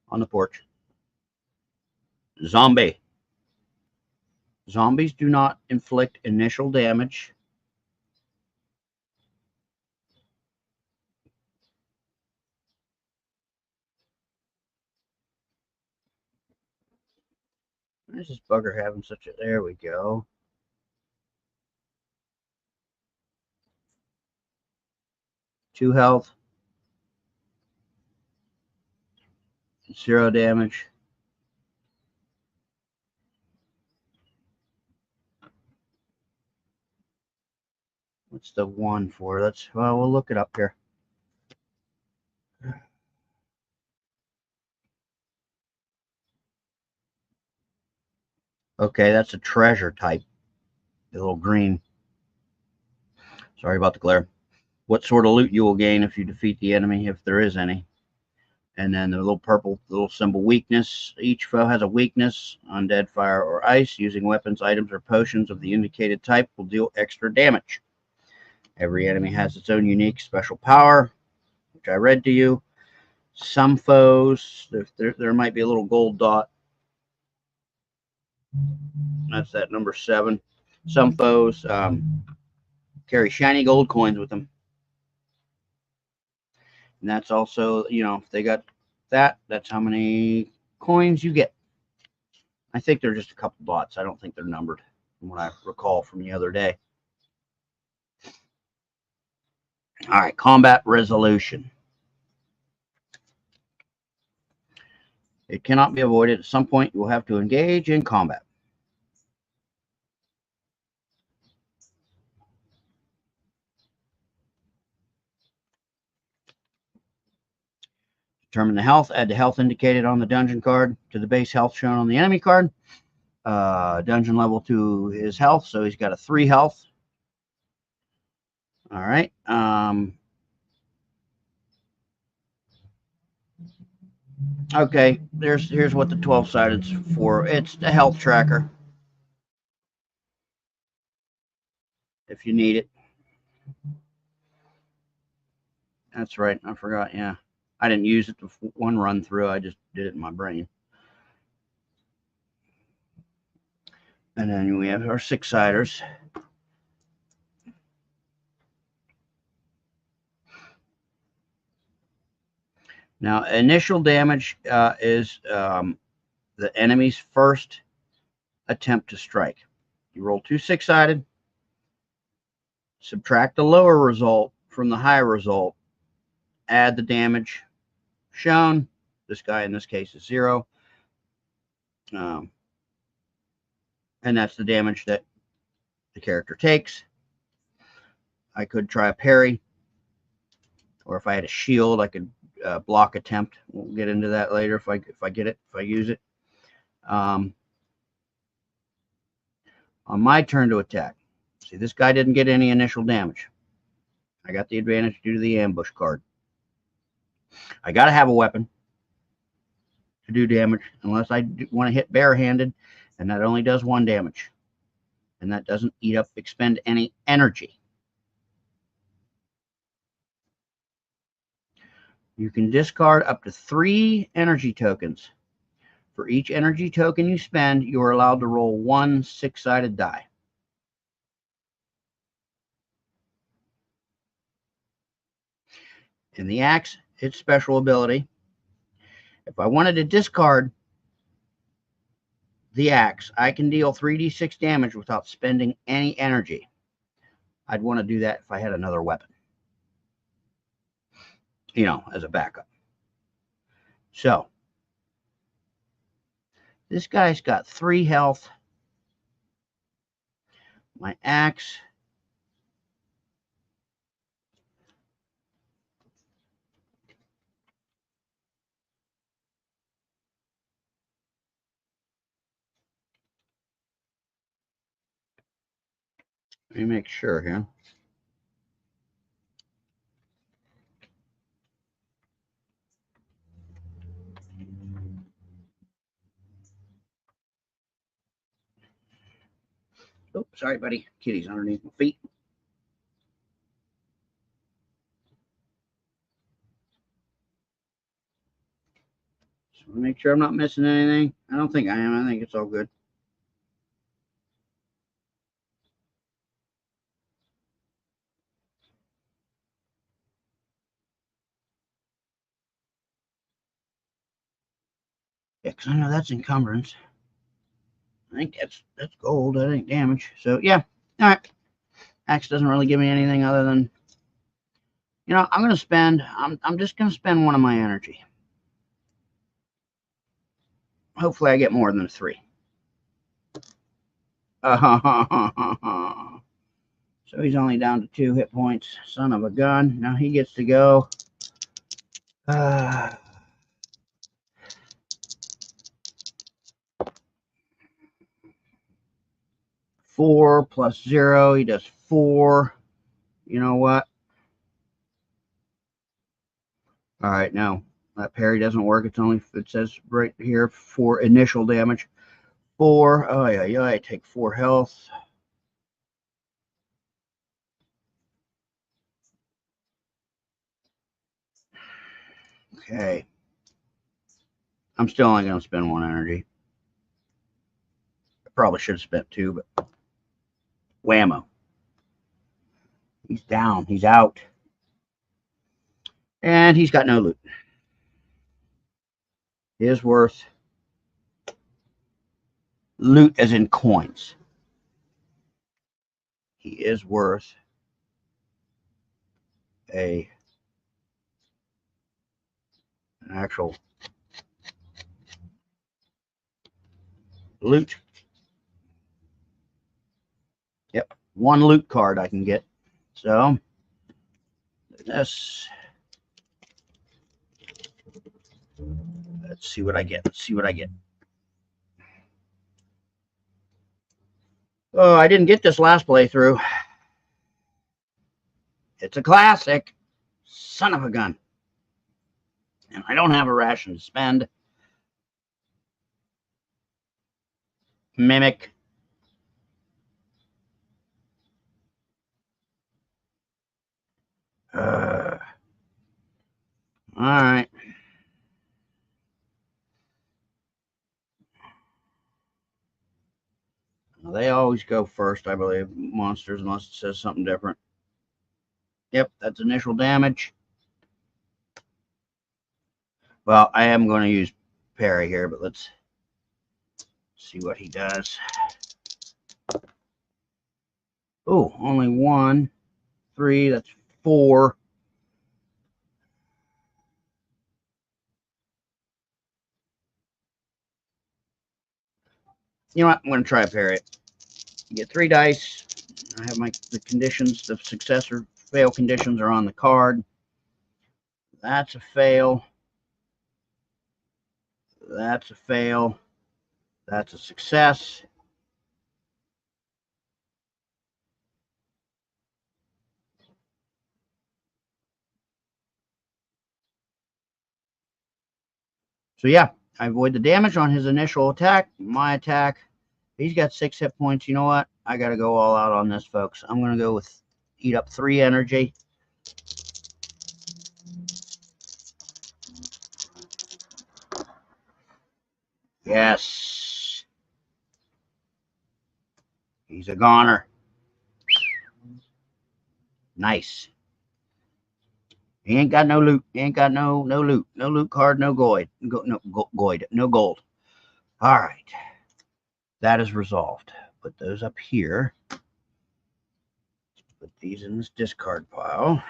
on the porch. Zombie. Zombies do not inflict initial damage. Where's this bugger having such a... There we go. Two health. 0 damage. What's the 1 for? Well, we'll look it up here. Okay, that's a treasure type. The little green. Sorry about the glare. What sort of loot you will gain if you defeat the enemy, if there is any. And then the little purple little symbol weakness. Each foe has a weakness. Undead, fire, or ice. Using weapons, items, or potions of the indicated type will deal extra damage. Every enemy has its own unique special power, which I read to you. Some foes, there might be a little gold dot. That's that number 7. Some foes carry shiny gold coins with them. And that's also, if they got that, that's how many coins you get. I think they're just a couple dots. I don't think they're numbered, from what I recall from the other day. All right, combat resolution. It cannot be avoided. At some point, you will have to engage in combat. Determine the health. Add the health indicated on the dungeon card to the base health shown on the enemy card. Dungeon level to his health, so he's got a 3 health. All right. Okay, here's what the 12-sided's for. It's the health tracker, if you need it. That's right, I forgot, yeah. I didn't use it the one run through, I just did it in my brain. And then we have our 6-siders. Now, initial damage is the enemy's first attempt to strike. You roll 2 6-sided, subtract the lower result from the higher result, add the damage shown. This guy in this case is 0. And that's the damage that the character takes. I could try a parry, or if I had a shield, I could block attempt. We'll get into that later if I get it, if I use it. On my turn to attack, see, this guy didn't get any initial damage. I got the advantage due to the ambush card. I got to have a weapon to do damage, unless I want to hit barehanded, and that only does 1 damage, and that doesn't expend any energy. You can discard up to 3 energy tokens. For each energy token you spend, you are allowed to roll 1 6-sided die. In the axe, its special ability, if I wanted to discard the axe, I can deal 3d6 damage without spending any energy. I'd want to do that if I had another weapon, you know, as a backup. So, this guy's got 3 health. My axe, let me make sure here. Oh, sorry, buddy. Kitty's underneath my feet. Just want to make sure I'm not missing anything. I don't think I am. I think it's all good. Yeah, because I know that's encumbrance. I think that's gold. That ain't damage. So, yeah. All right. Axe doesn't really give me anything other than, you know, I'm just going to spend one of my energy. Hopefully I get more than 3. So he's only down to 2 hit points. Son of a gun. Now he gets to go. 4 plus 0. He does 4. You know what? All right, no. That parry doesn't work. It's only, it says right here, 4 initial damage. 4. Oh, yeah, I take 4 health. Okay. I'm still only going to spend 1 energy. I probably should have spent 2, but whammo. He's down. He's out. And he's got no loot. His worth. Loot as in coins. He is worth an actual loot. Yep. 1 loot card I can get. So, this. Let's see what I get. Let's see what I get. Oh, I didn't get this last playthrough. It's a classic. Son of a gun. And I don't have a ration to spend. Mimic. All right. Well, they always go first, I believe. Monsters, unless it says something different. Yep, that's initial damage. Well, I am going to use parry here, but let's see what he does. Oh, only 1, 3, that's 4. You know what? I'm going to try a parry it. You get 3 dice. I have the conditions, the success or fail conditions are on the card. That's a fail. That's a fail. That's a success. So yeah, I avoid the damage on his initial attack. My attack, he's got 6 hit points. You know what? I got to go all out on this, folks. I'm going to go with eat up 3 energy. Yes. He's a goner. Nice. He ain't got no loot. He ain't got no loot. No loot card, no gold. No gold. All right. That is resolved. Put those up here. Put these in this discard pile.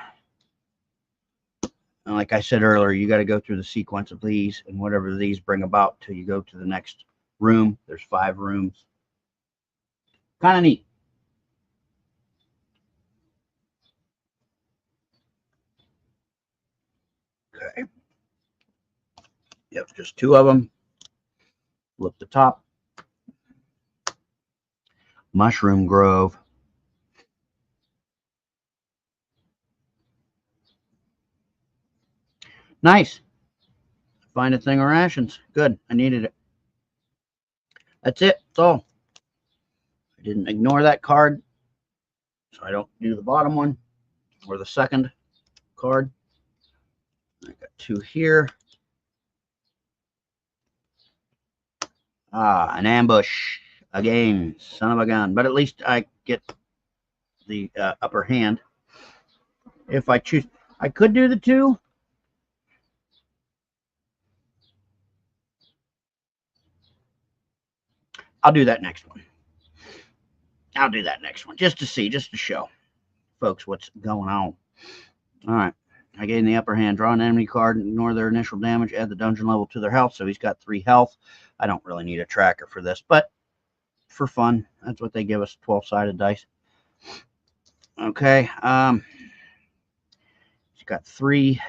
And like I said earlier, you got to go through the sequence of these and whatever these bring about till you go to the next room. There's 5 rooms. Kind of neat. Okay. Yep, just 2 of them. Flip the top. Mushroom Grove. Nice. Find a thing of rations. Good. I needed it. That's it. That's all. I didn't ignore that card, so I don't do the bottom one or the second card. I got 2 here. Ah, an ambush. Again, son of a gun. But at least I get the upper hand. If I choose, I could do the 2. I'll do that next one. I'll do that next one just to see, just to show folks what's going on. All right. I gain the upper hand. Draw an enemy card and ignore their initial damage. Add the dungeon level to their health. So he's got 3 health. I don't really need a tracker for this, but for fun, that's what they give us, 12-sided dice. Okay. He's got 3.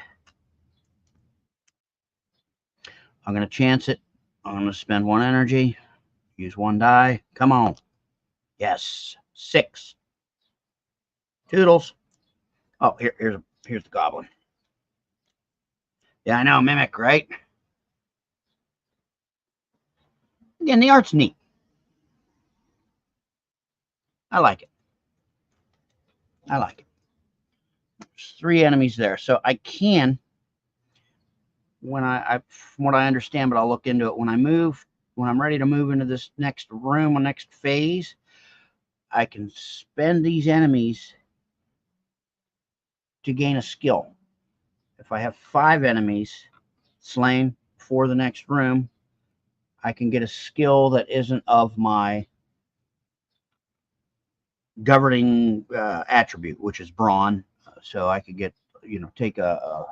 I'm going to chance it. I'm going to spend 1 energy. Use 1 die. Come on. Yes. 6. Toodles. Oh, here's the goblin. Yeah, I know, mimic, right? Again, the art's neat. I like it. I like it. There's 3 enemies there, so I can, when from what I understand, but I'll look into it. When I'm ready to move into this next room or next phase, I can spend these enemies to gain a skill. If I have 5 enemies slain for the next room, I can get a skill that isn't of my governing attribute, which is brawn. So I could get, take a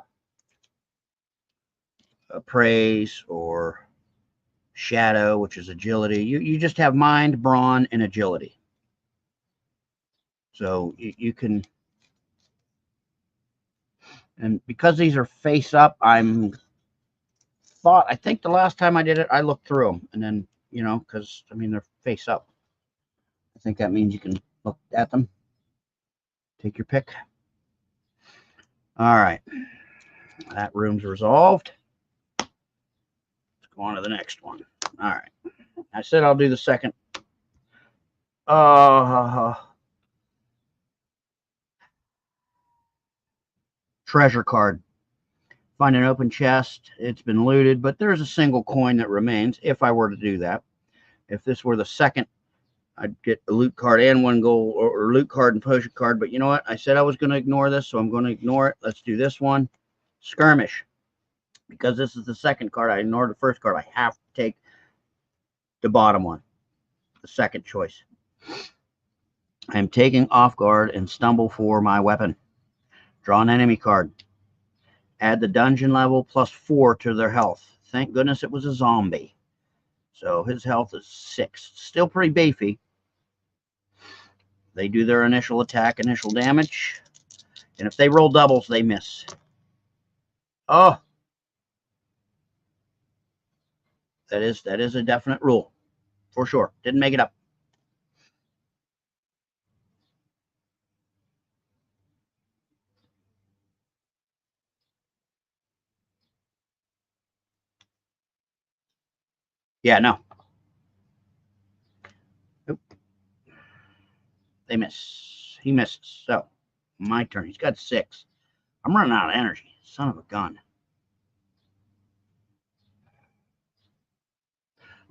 praise or shadow, which is agility. You just have mind, brawn, and agility. So you can, and because these are face up, I think the last time I did it, I looked through them, and then, because, I mean, they're face up. I think that means you can look at them. Take your pick. All right. That room's resolved. Let's go on to the next one. All right. I said I'll do the second. Treasure card. Find an open chest. It's been looted, but there's a single coin that remains if I were to do that. If this were the second, I'd get a loot card and 1 gold, or loot card and potion card. But you know what? I said I was going to ignore this, so I'm going to ignore it. Let's do this one. Skirmish. Because this is the second card, I ignored the first card. I have to take the bottom one, the second choice. I'm taking off guard and stumble for my weapon. Draw an enemy card. Add the dungeon level plus 4 to their health. Thank goodness it was a zombie. So his health is 6. Still pretty beefy. They do their initial attack, initial damage. And if they roll doubles, they miss. Oh. That is a definite rule. For sure. Didn't make it up. Yeah, no. Nope. They miss. He missed. So, my turn. He's got 6. I'm running out of energy. Son of a gun.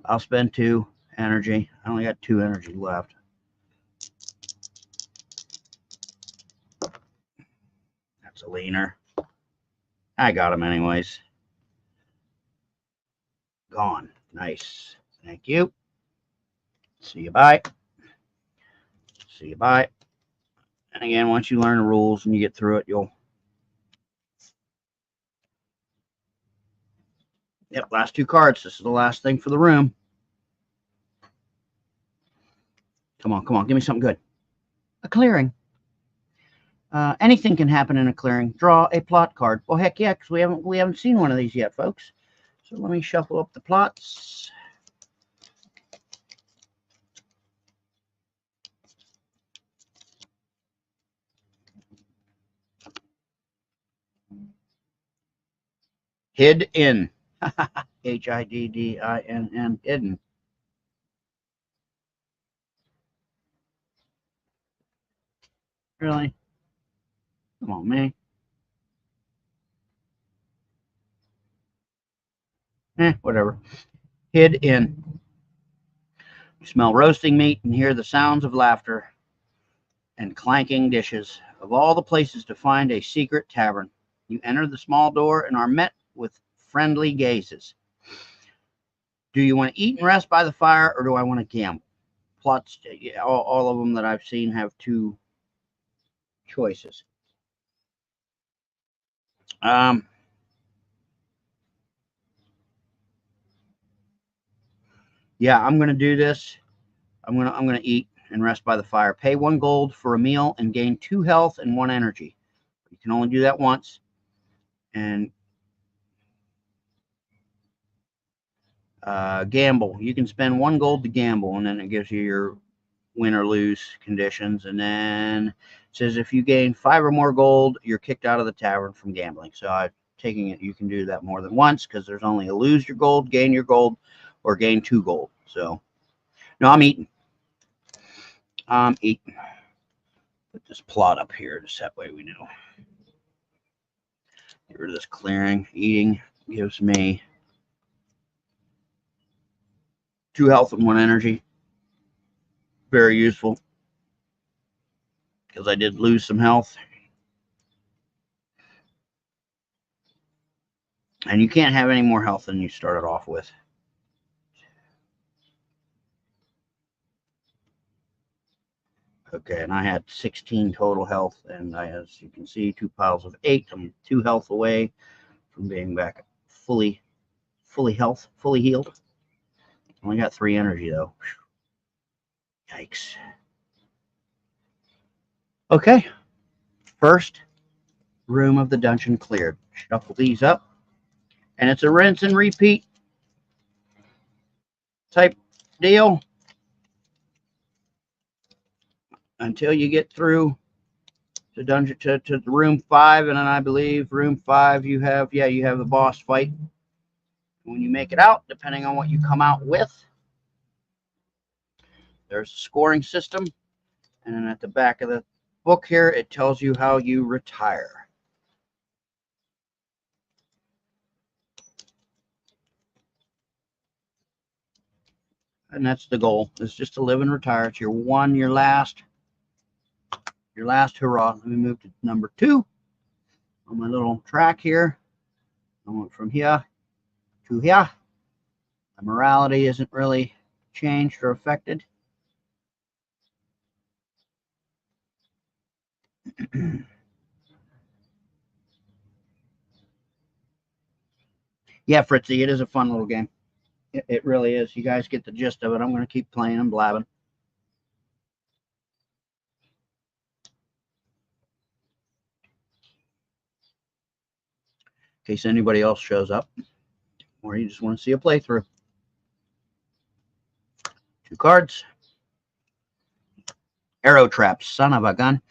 I'll spend 2 energy. I only got 2 energy left. That's a leaner. I got him anyways. Gone. Nice. Thank you. See you, bye. See you, bye. And again, once you learn the rules and you get through it, you'll... Yep, last 2 cards. This is the last thing for the room. Come on, come on. Give me something good. A clearing. Anything can happen in a clearing. Draw a plot card. Well, heck yeah, because we haven't seen one of these yet, folks. So let me shuffle up the plots. Hid in. Hiddinn. Hidden. Really? Come on, man. Whatever. Hid in. You smell roasting meat and hear the sounds of laughter and clanking dishes. Of all the places to find a secret tavern, you enter the small door and are met with friendly gazes. Do you want to eat and rest by the fire, or do I want to gamble? Plots, all of them that I've seen have 2 choices. Yeah, I'm gonna do this. I'm gonna eat and rest by the fire. Pay 1 gold for a meal and gain 2 health and 1 energy. You can only do that once. And gamble. You can spend 1 gold to gamble, and then it gives you your win or lose conditions. And then it says if you gain 5 or more gold, you're kicked out of the tavern from gambling. So I'm taking it you can do that more than once, because there's only a lose your gold, gain your gold, or gain 2 gold. So no, I'm eating. I'm eating. Put this plot up here just that way we know. Get rid of this clearing. Eating gives me 2 health and 1 energy. Very useful, because I did lose some health. And you can't have any more health than you started off with. Okay, and I had 16 total health, and as you can see, 2 piles of 8. I'm 2 health away from being back fully healed. Only got 3 energy though. Yikes. Okay, first room of the dungeon cleared. Shuffle these up, and it's a rinse and repeat type deal until you get through to dungeon to room 5. And then I believe room 5 you have the boss fight. When you make it out, depending on what you come out with, there's a scoring system, and then at the back of the book here it tells you how you retire. And that's the goal, is just to live and retire. It's your last hurrah. Let me move to number 2 on my little track here. I went from here to here. The morality isn't really changed or affected. Yeah, Fritzy, it is a fun little game. It really is. You guys get the gist of it. I'm going to keep playing and blabbing. In case anybody else shows up, or you just want to see a playthrough. 2 cards. Arrow traps, son of a gun.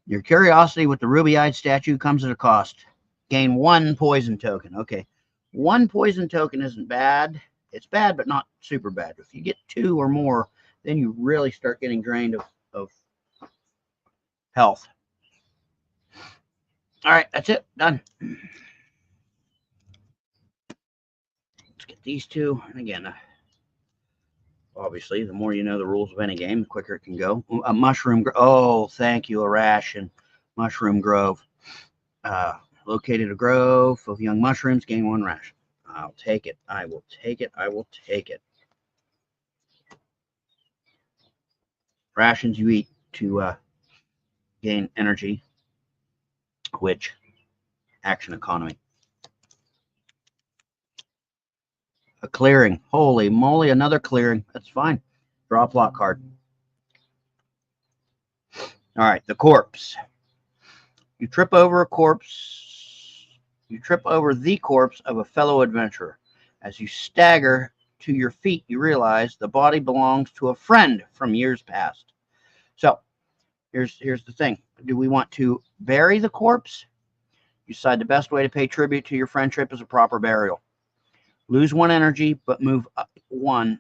Your curiosity with the ruby-eyed statue comes at a cost. Gain 1 poison token. Okay, 1 poison token isn't bad. It's bad, but not super bad. If you get 2 or more, then you really start getting drained of health. All right, that's it. Done. Let's get these 2. And again, obviously, the more you know the rules of any game, the quicker it can go. A mushroom. Oh, thank you, Arash and Mushroom Grove. Located a grove of young mushrooms, gain 1 ration. I'll take it. I will take it. I will take it. Rations you eat to gain energy, which action economy. A clearing. Holy moly, another clearing. That's fine. Draw a plot card. All right, the corpse. You trip over a corpse. You trip over the corpse of a fellow adventurer. As you stagger to your feet, you realize the body belongs to a friend from years past. So, here's the thing. Do we want to bury the corpse? You decide the best way to pay tribute to your friendship is a proper burial. Lose 1 energy, but move up 1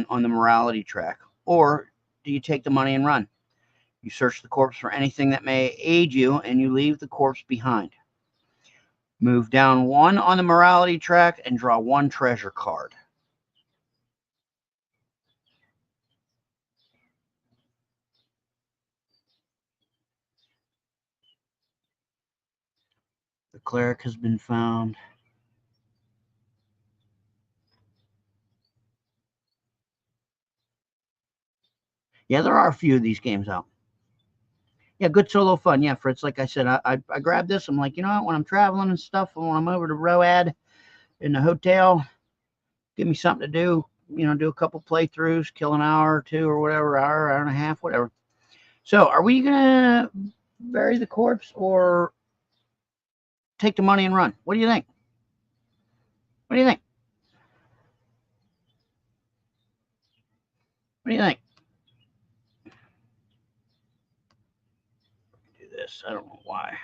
on the morality track. Or do you take the money and run? You search the corpse for anything that may aid you, and you leave the corpse behind. Move down 1 on the morality track and draw 1 treasure card. The cleric has been found. Yeah, there are a few of these games out. Yeah, good solo fun. Yeah, Fritz, like I said, I grabbed this. I'm like, you know what? When I'm traveling and stuff, when I'm over to Road in the hotel, give me something to do. You know, do a couple playthroughs, kill an hour or 2 or whatever, hour and a half, whatever. So, are we gonna bury the corpse or take the money and run? What do you think? What do you think? What do you think? Do this. I don't know why.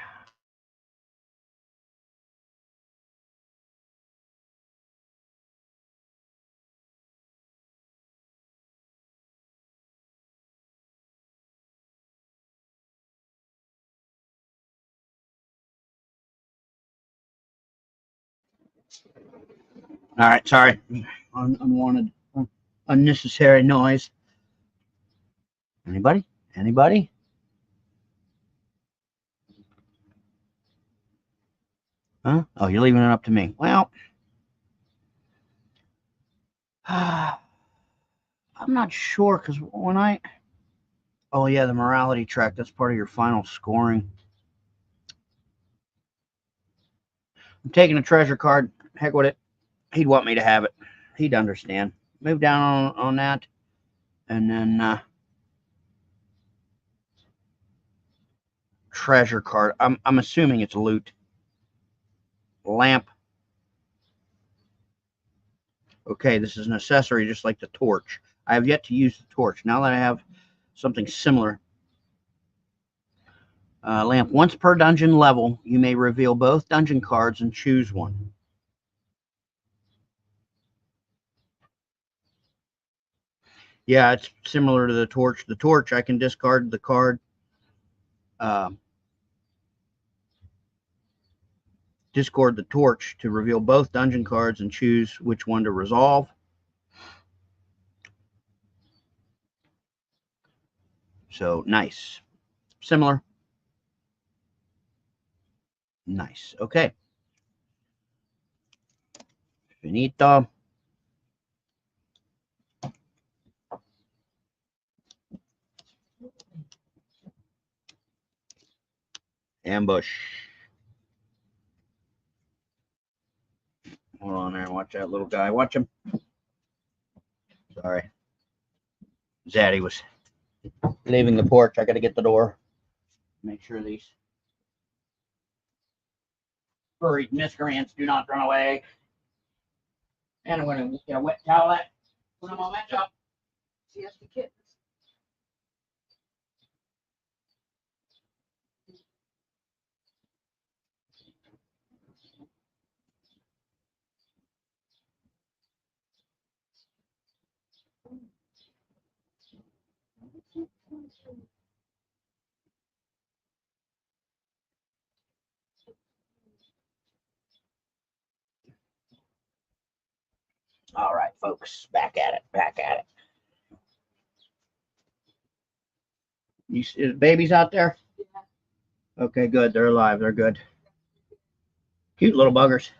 All right, sorry. Unwanted, unnecessary noise. Anybody? Anybody? Huh? Oh, you're leaving it up to me. Well, I'm not sure because when I. Oh, yeah, the morality track. That's part of your final scoring. I'm taking a treasure card. Heck with it. He'd want me to have it. He'd understand. Move down on that. And then treasure card. I'm assuming it's loot. Lamp. Okay, this is an accessory just like the torch. I have yet to use the torch. Now that I have something similar. Lamp. Once per dungeon level, you may reveal both dungeon cards and choose one. Yeah, it's similar to the torch. The torch, I can discard the card. Discard the torch to reveal both dungeon cards and choose which one to resolve. So nice. Similar. Nice. Okay. Finito. Ambush. Hold on there. Watch that little guy. Watch him. Sorry. Zaddy was leaving the porch. I got to get the door. Make sure these furry miscreants do not run away. And I'm going to get a wet towelette. Put them on that job. See, that's the kittens. All right, folks. Back at it. Back at it. You see the babies out there? Yeah. Okay, good. They're alive. They're good. Cute little buggers.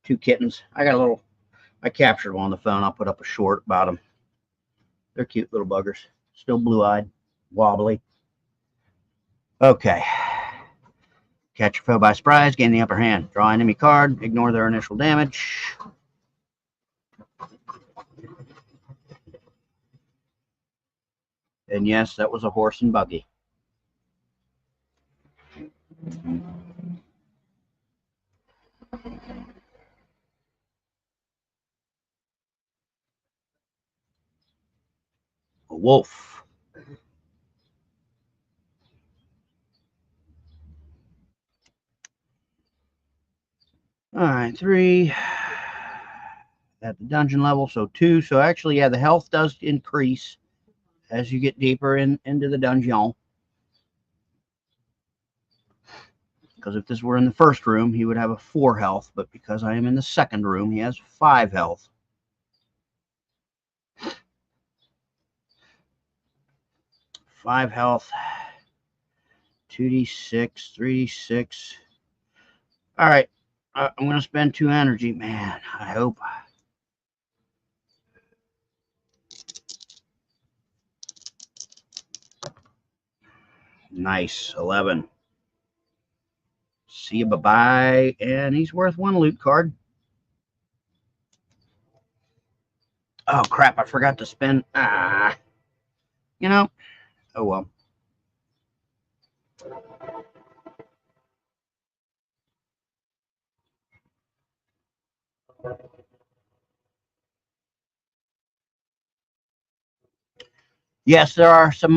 2 kittens. I captured one on the phone. I'll put up a short about them. They're cute little buggers. Still blue-eyed, wobbly. Okay. Catch your foe by surprise, gain the upper hand. Draw an enemy card, ignore their initial damage. And yes, that was a horse and buggy. A wolf. All right, 3 at the dungeon level, so 2. So actually, yeah, the health does increase as you get deeper into the dungeon. Because if this were in the first room, he would have a 4 health, but because I am in the second room, he has 5 health. Five health, 2d6, 3d6. All right, I'm going to spend 2 energy. Man, I hope. Nice, 11. See you, bye-bye. And he's worth 1 loot card. Oh, crap, I forgot to spend. You know, oh well. Yes, there are some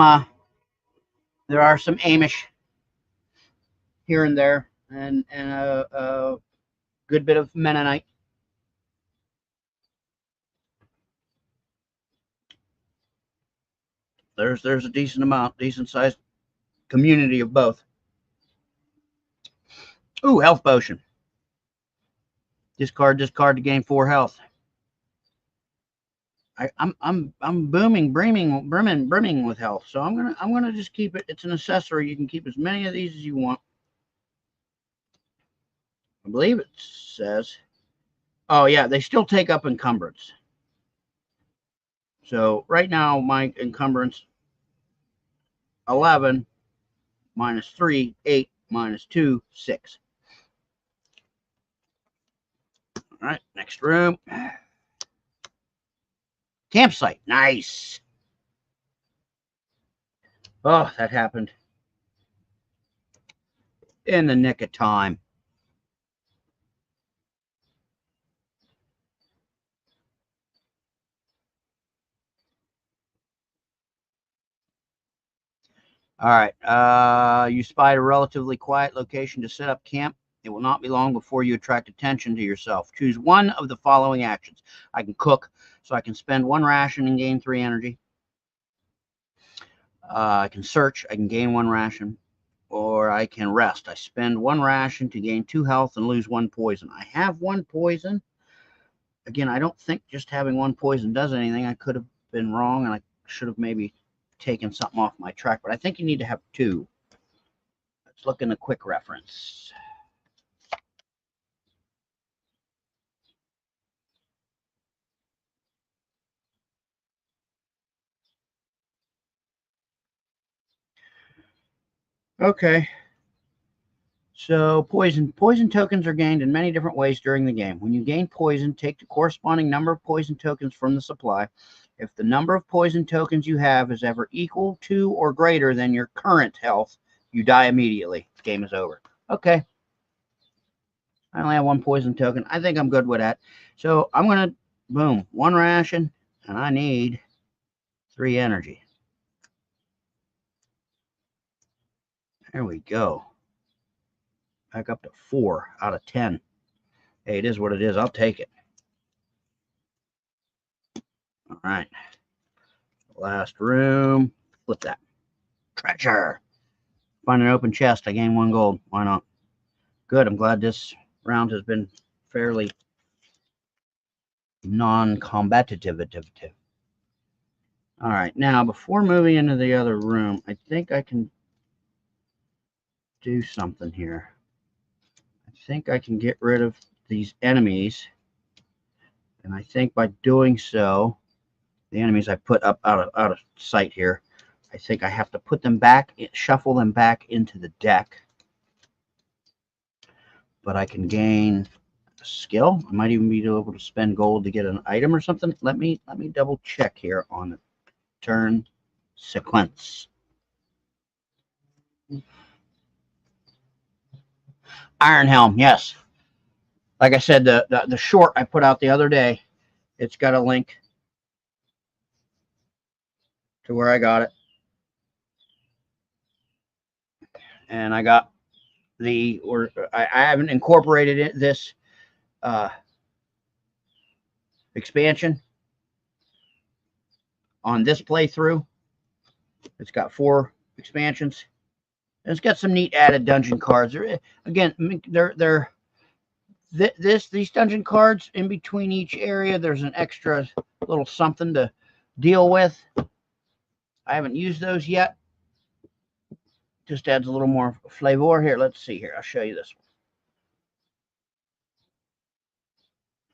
Amish here and there, and a good bit of Mennonite. There's a decent sized community of both. Ooh, health potion. Discard to gain 4 health. I'm brimming with health, so I'm gonna just keep it. It's an accessory. You can keep as many of these as you want. I believe it says. Oh yeah, they still take up encumbrance. So right now my encumbrance 11 minus 3, 8 minus 2, 6. All right, next room. Campsite. Nice. Oh, that happened in the nick of time. All right. You spied a relatively quiet location to set up camp. It will not be long before you attract attention to yourself. Choose one of the following actions. I can cook, so I can spend 1 ration and gain 3 energy. I can search. I can gain 1 ration. Or I can rest. I spend 1 ration to gain 2 health and lose 1 poison. I have 1 poison. Again, I don't think just having 1 poison does anything. I could have been wrong, and I should have maybe taken something off my track, but I think you need to have 2. Let's look in the quick reference. Okay. So poison tokens are gained in many different ways during the game. When you gain poison, take the corresponding number of poison tokens from the supply. If the number of poison tokens you have is ever equal to or greater than your current health, you die immediately. Game is over. Okay. I only have 1 poison token. I think I'm good with that. So I'm going to, boom, 1 ration, and I need 3 energy. There we go. Back up to 4 out of 10. Hey, it is what it is. I'll take it. All right. Last room. Flip that. Treasure. Find an open chest. I gain 1 gold. Why not? Good. I'm glad this round has been fairly non-combative. All right. Now, before moving into the other room, I think I can do something here. I think I can get rid of these enemies, and I think by doing so, the enemies I put up out of sight here, I think I have to put them back, shuffle them back into the deck. But I can gain a skill. I might even be able to spend gold to get an item or something. Let me double check here on the turn sequence. Iron Helm, yes. Like I said, the short I put out the other day, it's got a link to where I got it. And I got I haven't incorporated this expansion on this playthrough. It's got 4 expansions. And it's got some neat added dungeon cards. Again, these dungeon cards in between each area, there's an extra little something to deal with. I haven't used those yet. Just adds a little more flavor here. Let's see here. I'll show you this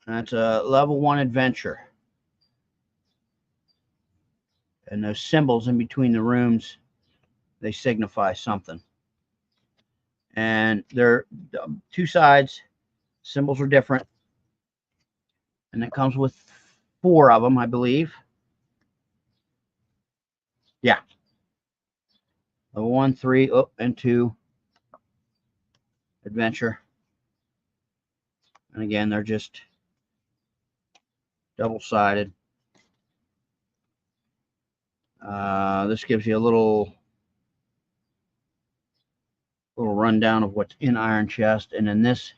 one. That's a level 1 adventure. And those symbols in between the rooms, they signify something. And they're 2 sides. Symbols are different. And it comes with 4 of them, I believe. Yeah. Level 1, 3, and 2 adventure. And again, they're just double-sided. This gives you a little rundown of what's in Iron Chest, and then this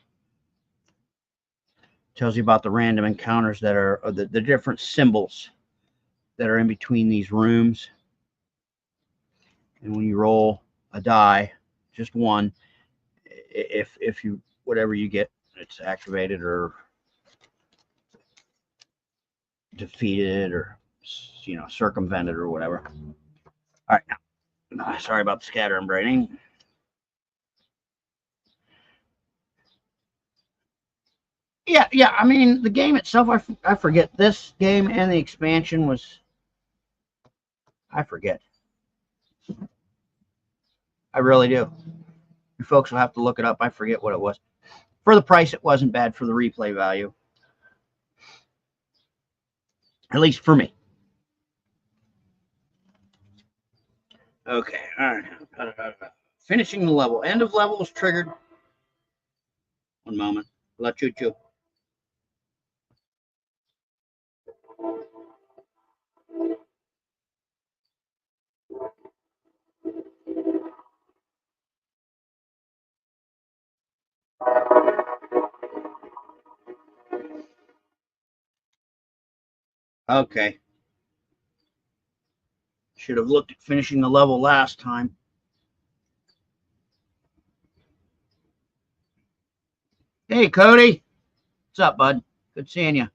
tells you about the random encounters that are the different symbols that are in between these rooms. And when you roll a die, just one, if you whatever you get, it's activated or defeated or circumvented or whatever. All right, now sorry about the scatter and braiding. Yeah. I mean, the game itself, I forget. This game and the expansion was, I forget. I really do. You folks will have to look it up. I forget what it was. For the price, it wasn't bad for the replay value. At least for me. Okay, all right. Finishing the level. End of level is triggered. One moment. La choo-choo. Okay. Should have looked at finishing the level last time. Hey, Cody. What's up, bud? Good seeing you. It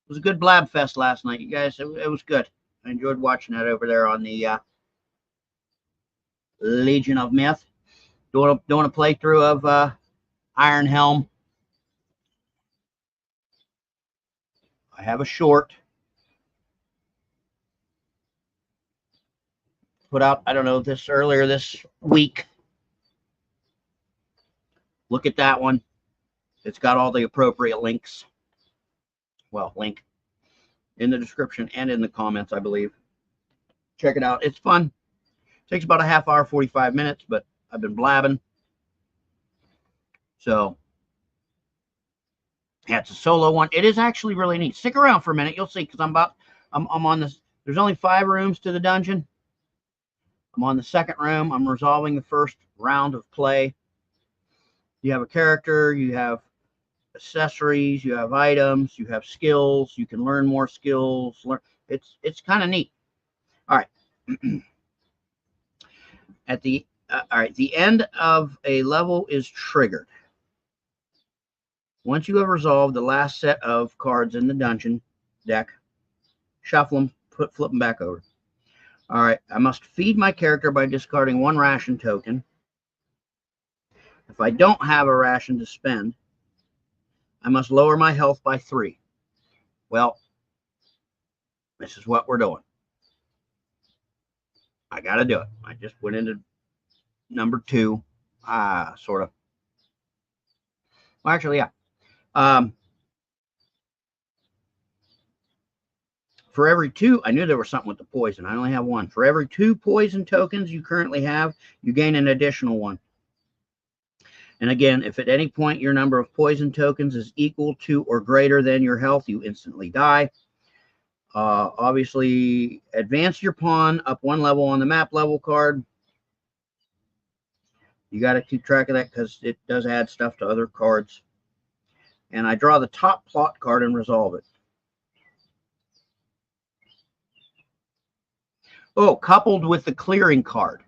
was a good blab fest last night, you guys. It was good. I enjoyed watching that over there on the Legion of Myth. Doing a playthrough of Iron Helm. I have a short. Put out, I don't know, earlier this week. Look at that one. It's got all the appropriate links. Well, link in the description and in the comments, I believe. Check it out. It's fun. Takes about a half hour, 45 minutes, but I've been blabbing. So, yeah, it's a solo one. It is actually really neat. Stick around for a minute. You'll see, because I'm on this. There's only 5 rooms to the dungeon. I'm on the 2nd room. I'm resolving the first round of play. You have a character. You have accessories. You have items. You have skills. You can learn more skills. It's kind of neat. All right. All right. The end of a level is triggered. Once you have resolved the last set of cards in the dungeon deck, shuffle them, flip them back over. All right, I must feed my character by discarding 1 ration token. If I don't have a ration to spend, I must lower my health by 3. Well, this is what we're doing. I got to do it. I just went into number 2. Sort of. Well, actually, yeah. For every 2, I knew there was something with the poison. I only have 1. For every 2 poison tokens you currently have, you gain an additional 1. And again, if at any point your number of poison tokens is equal to or greater than your health, you instantly die. Obviously, advance your pawn up 1 level on the map level card. You got to keep track of that because it does add stuff to other cards. And I draw the top plot card and resolve it. Oh, coupled with the clearing card.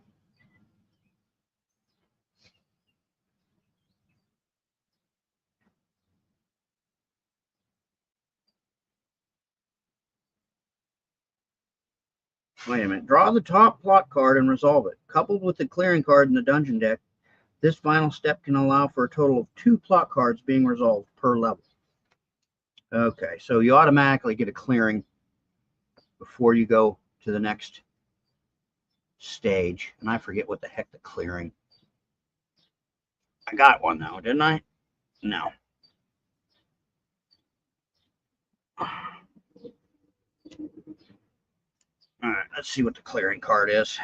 Wait a minute. Draw the top plot card and resolve it. Coupled with the clearing card in the dungeon deck, this final step can allow for a total of 2 plot cards being resolved per level. Okay, so you automatically get a clearing before you go to the next stage. And I forget what the heck the clearing. I got one though, didn't I? No. All right, let's see what the clearing card is.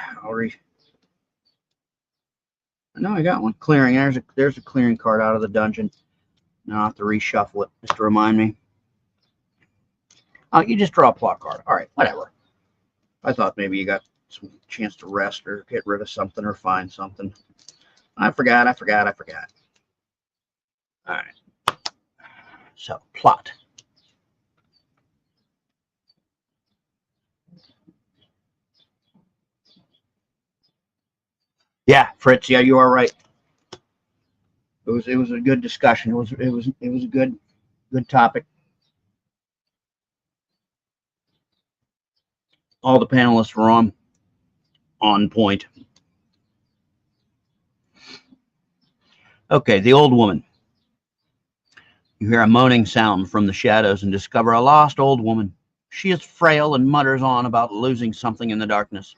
No, I got one. Clearing. There's a clearing card out of the dungeon. Now I have to reshuffle it just to remind me. Oh, you just draw a plot card. All right, whatever. I thought maybe you got some chance to rest or get rid of something or find something. I forgot. All right. So, plot. Yeah, Fritz. Yeah, you are right. It was a good discussion. It was a good topic. All the panelists were on point. Okay, the old woman. You hear a moaning sound from the shadows and discover a lost old woman. She is frail and mutters on about losing something in the darkness.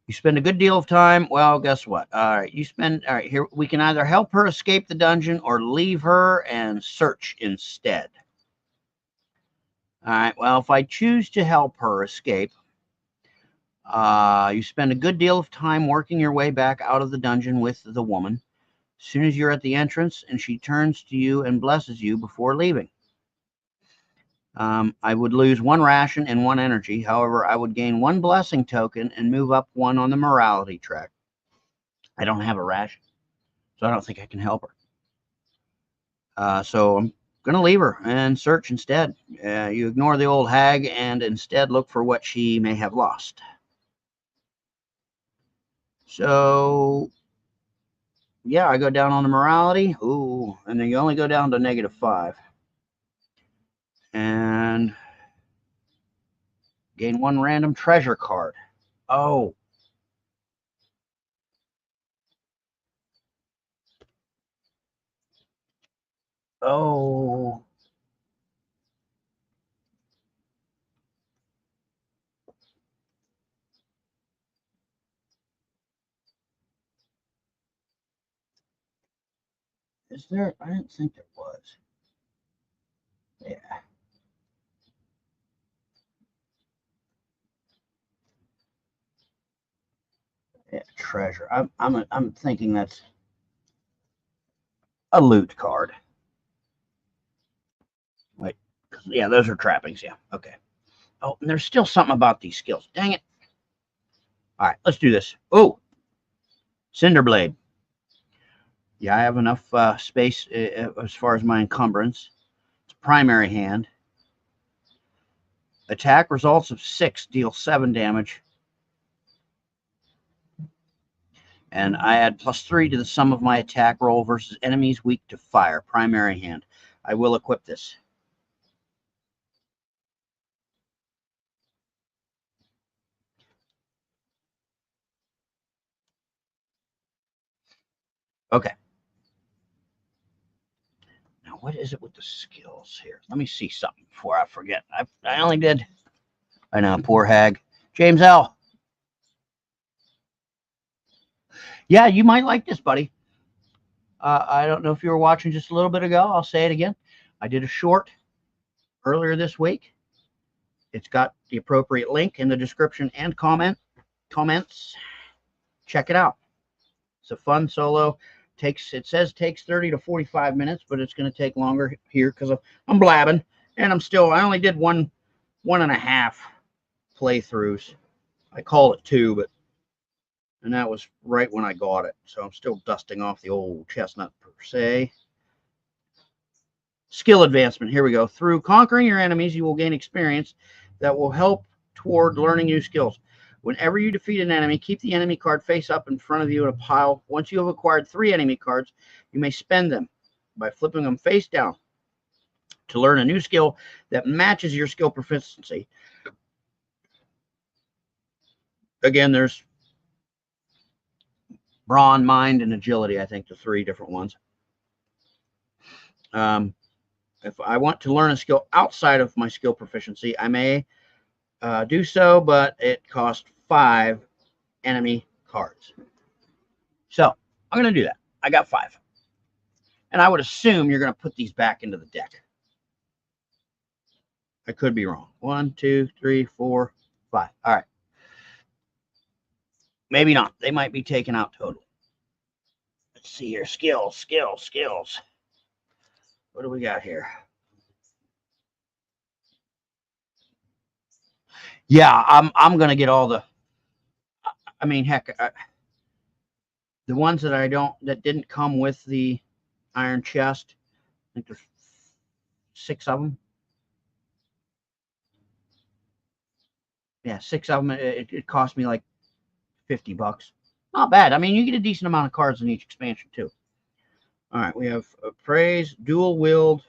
You spend a good deal of time. Well, guess what? All right, all right, here we can either help her escape the dungeon or leave her and search instead. All right, well, if I choose to help her escape, you spend a good deal of time working your way back out of the dungeon with the woman. As soon as you're at the entrance and she turns to you and blesses you before leaving. I would lose 1 ration and 1 energy. However, I would gain 1 blessing token and move up 1 on the morality track. I don't have a ration, so I don't think I can help her. So I'm going to leave her and search instead. You ignore the old hag and instead look for what she may have lost. So, yeah, I go down on the morality. Ooh, and then you only go down to -5. And gain 1 random treasure card. Oh. Oh. Is there? I didn't think there was. Yeah. Yeah, treasure. I'm thinking that's a loot card. Wait, yeah, those are trappings. Yeah, okay. Oh, and there's still something about these skills. Dang it. All right, let's do this. Oh, Cinderblade. Yeah, I have enough space as far as my encumbrance. It's primary hand. Attack results of 6 deal 7 damage. And I add +3 to the sum of my attack roll versus enemies weak to fire. Primary hand. I will equip this. Okay. Now, what is it with the skills here? Let me see something before I forget. I only did. I know, poor hag. James L. Yeah, you might like this, buddy. I don't know if you were watching just a little bit ago. I'll say it again. I did a short earlier this week. It's got the appropriate link in the description and comments. Check it out. It's a fun solo. It says takes 30 to 45 minutes, but it's going to take longer here because I'm blabbing, and I only did one and a half playthroughs. I call it two, and that was right when I got it. So I'm still dusting off the old chestnut per se. Skill advancement. Here we go. Through conquering your enemies, you will gain experience that will help toward learning new skills. Whenever you defeat an enemy, keep the enemy card face up in front of you in a pile. Once you have acquired 3 enemy cards, you may spend them by flipping them face down to learn a new skill that matches your skill proficiency. Again, there's brawn, mind, and agility. I think the 3 different ones. If I want to learn a skill outside of my skill proficiency, I may do so, but it costs 5 enemy cards. So I'm going to do that. I got 5. And I would assume you're going to put these back into the deck. I could be wrong. 1, 2, 3, 4, 5. All right. Maybe not. They might be taken out total. Let's see here. Skills. What do we got here? Yeah, I'm going to get all the, I mean, heck, the ones that didn't come with the iron chest, I think there's 6 of them. Yeah, 6 of them. It cost me like $50. Not bad. I mean, you get a decent amount of cards in each expansion too. All right, we have praise, dual wield.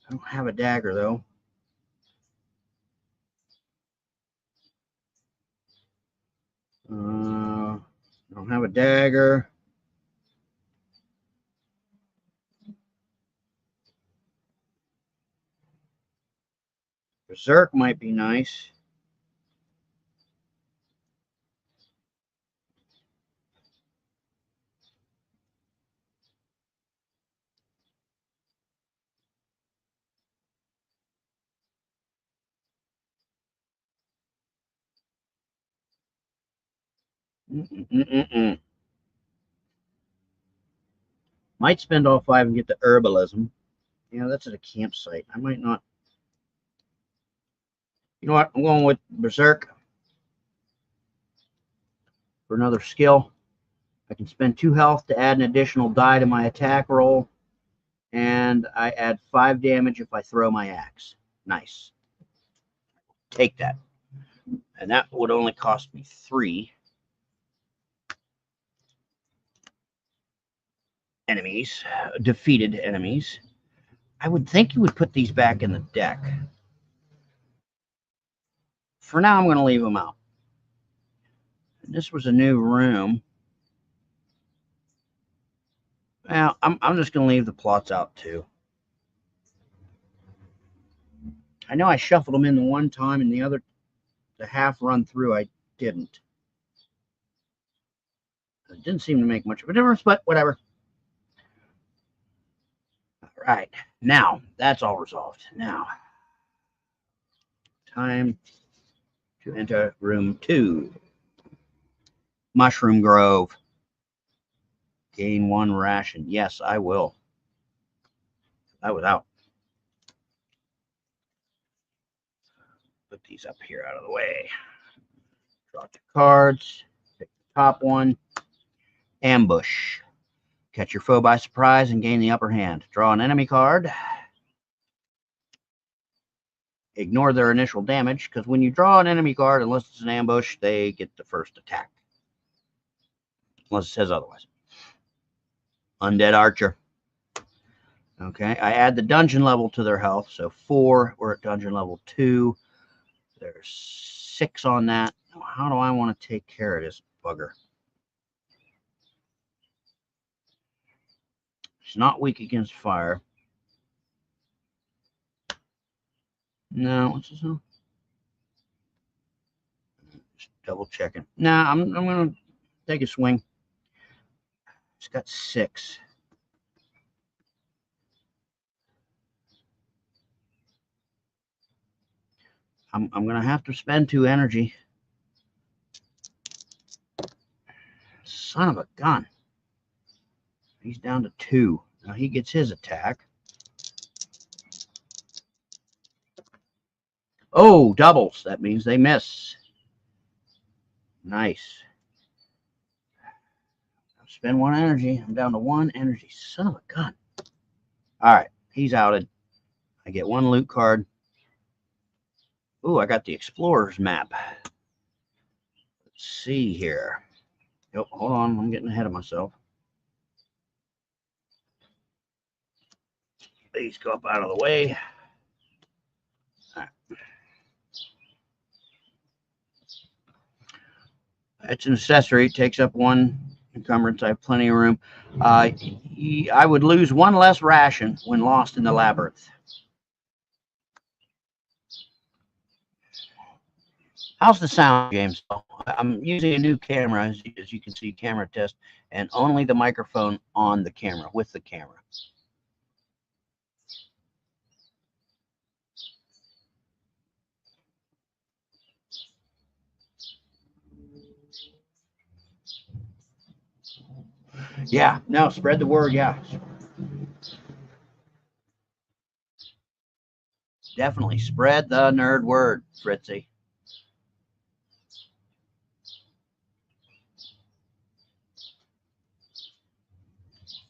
I don't have a dagger though. I don't have a dagger. Berserk might be nice. Might spend all 5 and get the herbalism. Yeah, that's at a campsite. I might not. You know what? I'm going with Berserk for another skill. I can spend 2 health to add an additional die to my attack roll. And I add 5 damage if I throw my axe. Nice. Take that. And that would only cost me 3 enemies, defeated enemies. I would think you would put these back in the deck. For now, I'm going to leave them out. This was a new room. Well, I'm just going to leave the plots out too. I know I shuffled them in the one time, and the half run through, I didn't. It didn't seem to make much of a difference, but whatever. All right. Now, that's all resolved. Now, time to enter room 2. Mushroom Grove. Gain 1 ration. Yes, I will. I was out. Put these up here out of the way. Draw 2 cards. Pick the top one. Ambush. Catch your foe by surprise and gain the upper hand. Draw an enemy card. Ignore their initial damage, because when you draw an enemy card, unless it's an ambush, they get the first attack. Unless it says otherwise. Undead Archer. Okay, I add the dungeon level to their health, so 4. We're at dungeon level 2. There's 6 on that. How do I want to take care of this bugger? He's not weak against fire. No, what's this one? Just double checking. Nah, I'm gonna take a swing. It's got 6. I'm gonna have to spend 2 energy. Son of a gun. He's down to 2. Now he gets his attack. Oh, doubles. That means they miss. Nice. I'll spend 1 energy. I'm down to 1 energy. Son of a gun. All right, he's outed. I get 1 loot card. Ooh, I got the Explorer's map. Let's see here. Oh, hold on. I'm getting ahead of myself. These go up out of the way. All right. It's an accessory. It takes up 1 encumbrance. I have plenty of room. I would lose 1 less ration when lost in the labyrinth. How's the sound, James? I'm using a new camera, as you can see, camera test, and only the microphone on the camera, with the camera. Yeah, no, spread the word, yeah. Definitely spread the nerd word, Fritzy.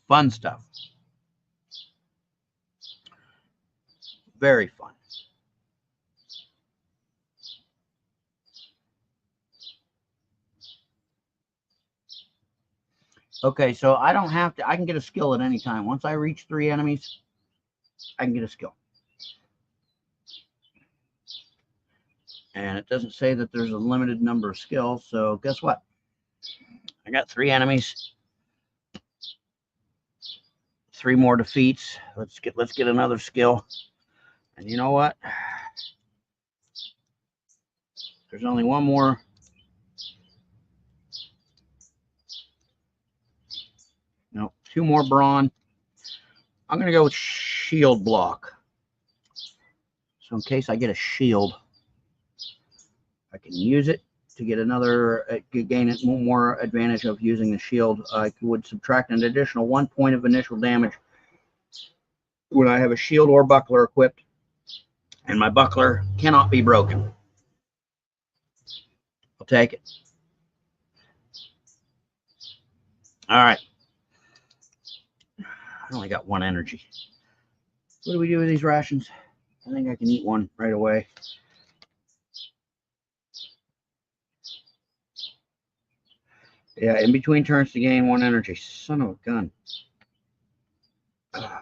Fun stuff. Very fun. Okay, so I don't have to, I can get a skill at any time. Once I reach 3 enemies, I can get a skill. And it doesn't say that there's a limited number of skills, so guess what? I got 3 enemies. 3 more defeats. Let's get another skill. And you know what? There's only 1 more. No, 2 more brawn. I'm going to go with shield block. So in case I get a shield, I can use it to get another, gain more advantage of using the shield. I would subtract an additional 1 point of initial damage when I have a shield or buckler equipped, and my buckler cannot be broken. I'll take it. All right. I only got 1 energy. What do we do with these rations? I think I can eat 1 right away. Yeah, in between turns to gain 1 energy. Son of a gun. I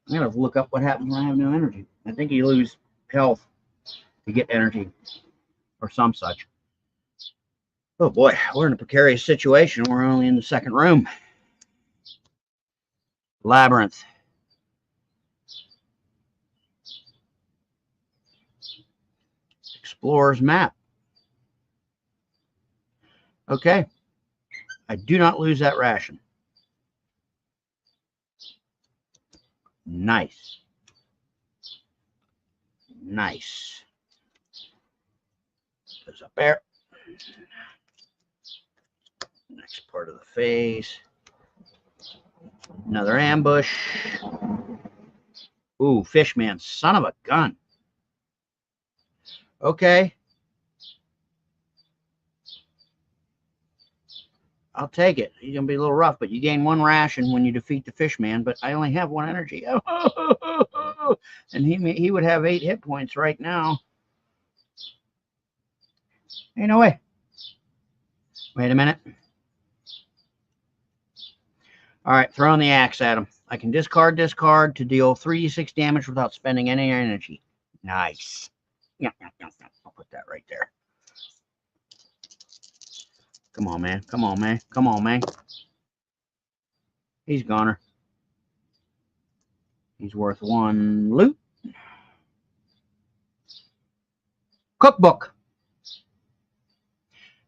gotta look up what happens when I have no energy. I think you lose health to get energy or some such. Oh boy, we're in a precarious situation. We're only in the 2nd room. Labyrinth. Explorer's map. Okay. I do not lose that ration. Nice. Nice. Goes up there. Next part of the phase. Another ambush. Ooh, Fishman, son of a gun. Okay. I'll take it. He's going to be a little rough, but you gain 1 ration when you defeat the Fishman, but I only have 1 energy. And he would have 8 hit points right now. Ain't no way. Wait a minute. All right, throwing the axe at him. I can discard to deal 3d6 damage without spending any energy. Nice. Yeah, I'll put that right there. Come on, man. Come on, man. Come on, man. He's goner. He's worth 1 loot. Cookbook.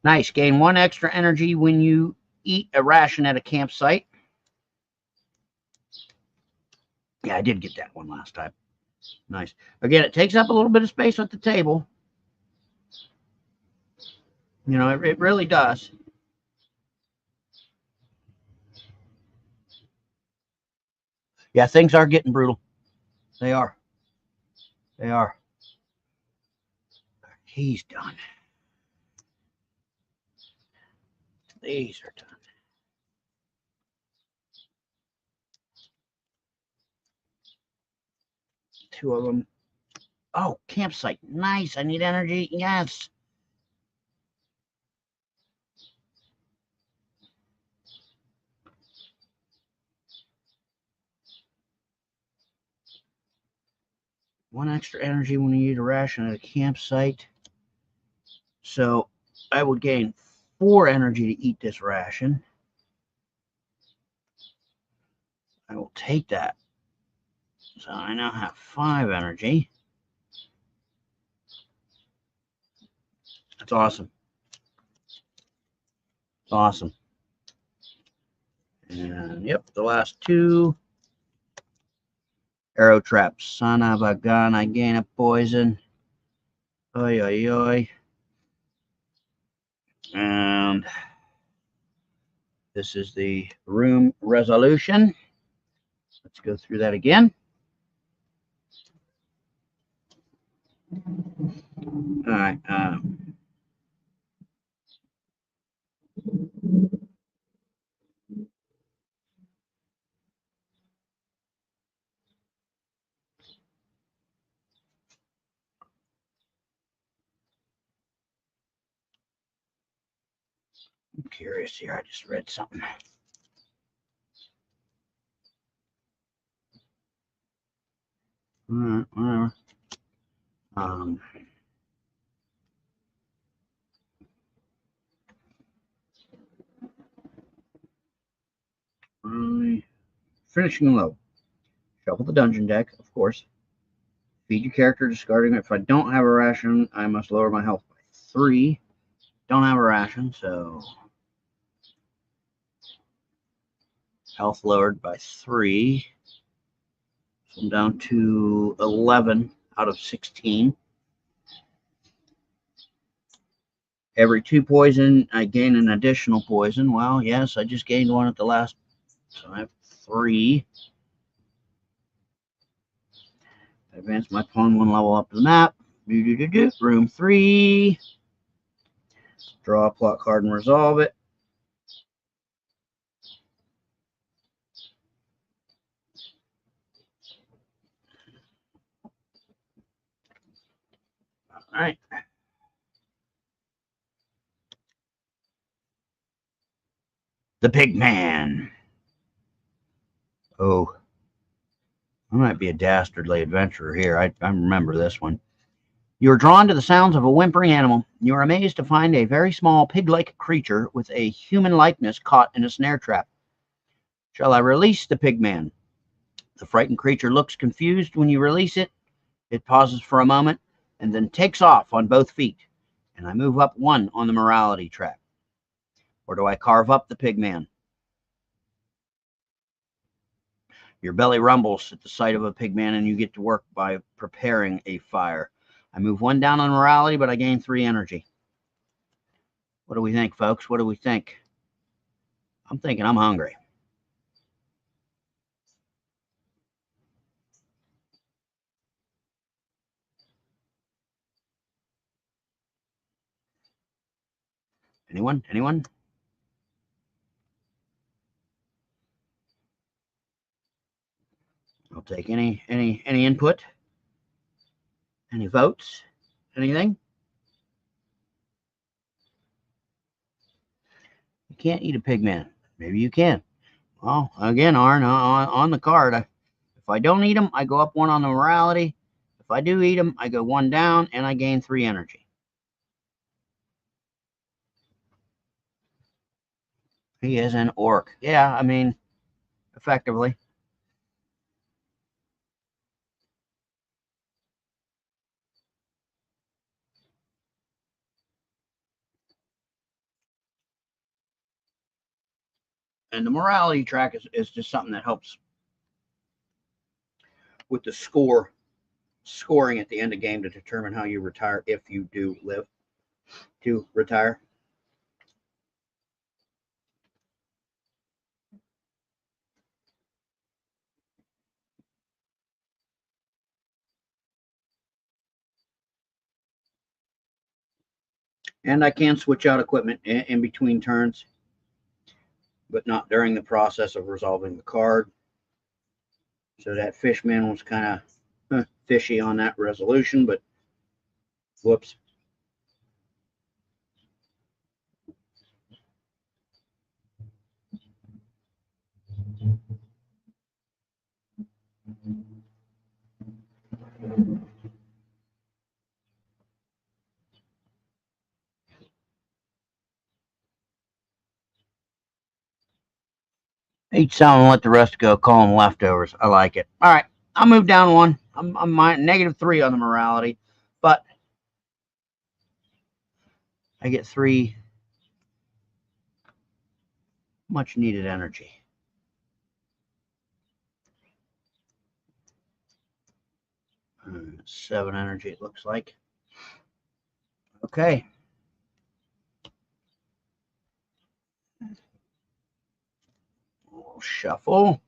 Nice. Gain 1 extra energy when you eat a ration at a campsite. Yeah, I did get that one last time. Nice. Again, it takes up a little bit of space at the table. You know, it really does. Yeah, things are getting brutal. They are. They are. He's done. These are done. Two of them. Oh, campsite. Nice. I need energy. Yes. One extra energy when you eat a ration at a campsite. So I would gain 4 energy to eat this ration. I will take that. So I now have 5 energy. That's awesome. It's awesome. And yep, the last 2. Arrow traps. Son of a gun. I gain a poison. Oi, oi, oi. And this is the room resolution. Let's go through that again. All right. I'm curious here. I just read something. All right, whatever. Finishing low. Shuffle the dungeon deck, of course. Feed your character, discarding it. If I don't have a ration, I must lower my health by 3. Don't have a ration, so health lowered by 3. So I'm down to 11 out of 16. Every 2 poison, I gain an additional poison. Well, yes, I just gained 1 at the last, so I have 3. Advance my pawn 1 level up the map. Room 3. Draw a plot card and resolve it. All right. The Pig Man. Oh, I might be a dastardly adventurer here. I remember this one. You are drawn to the sounds of a whimpering animal. You are amazed to find a very small pig-like creature with a human likeness caught in a snare trap. Shall I release the Pig Man? The frightened creature looks confused when you release it. It pauses for a moment and then takes off on both feet. And I move up 1 on the morality track. Or do I carve up the Pig Man? Your belly rumbles at the sight of a pig man, and you get to work by preparing a fire. I move 1 down on morality, but I gain 3 energy. What do we think, folks? What do we think? I'm thinking I'm hungry. Anyone? Anyone? I'll take any input. Any votes? Anything? You can't eat a pig man. Maybe you can. Well, again, Arn, on the card, if I don't eat them, I go up 1 on the morality. If I do eat them, I go 1 down, and I gain 3 energy. He is an orc. Yeah, I mean, effectively. And the morality track is just something that helps with the scoring at the end of game to determine how you retire if you do live to retire. And I can switch out equipment in between turns, but not during the process of resolving the card. So that Fishman was kind of fishy on that resolution, but whoops. Eat some and let the rest go. Call them leftovers. I like it. All right, I'll move down one. I'm -3 on the morality, but I get 3 much needed energy. And 7 energy, it looks like. Okay. We'll shuffle.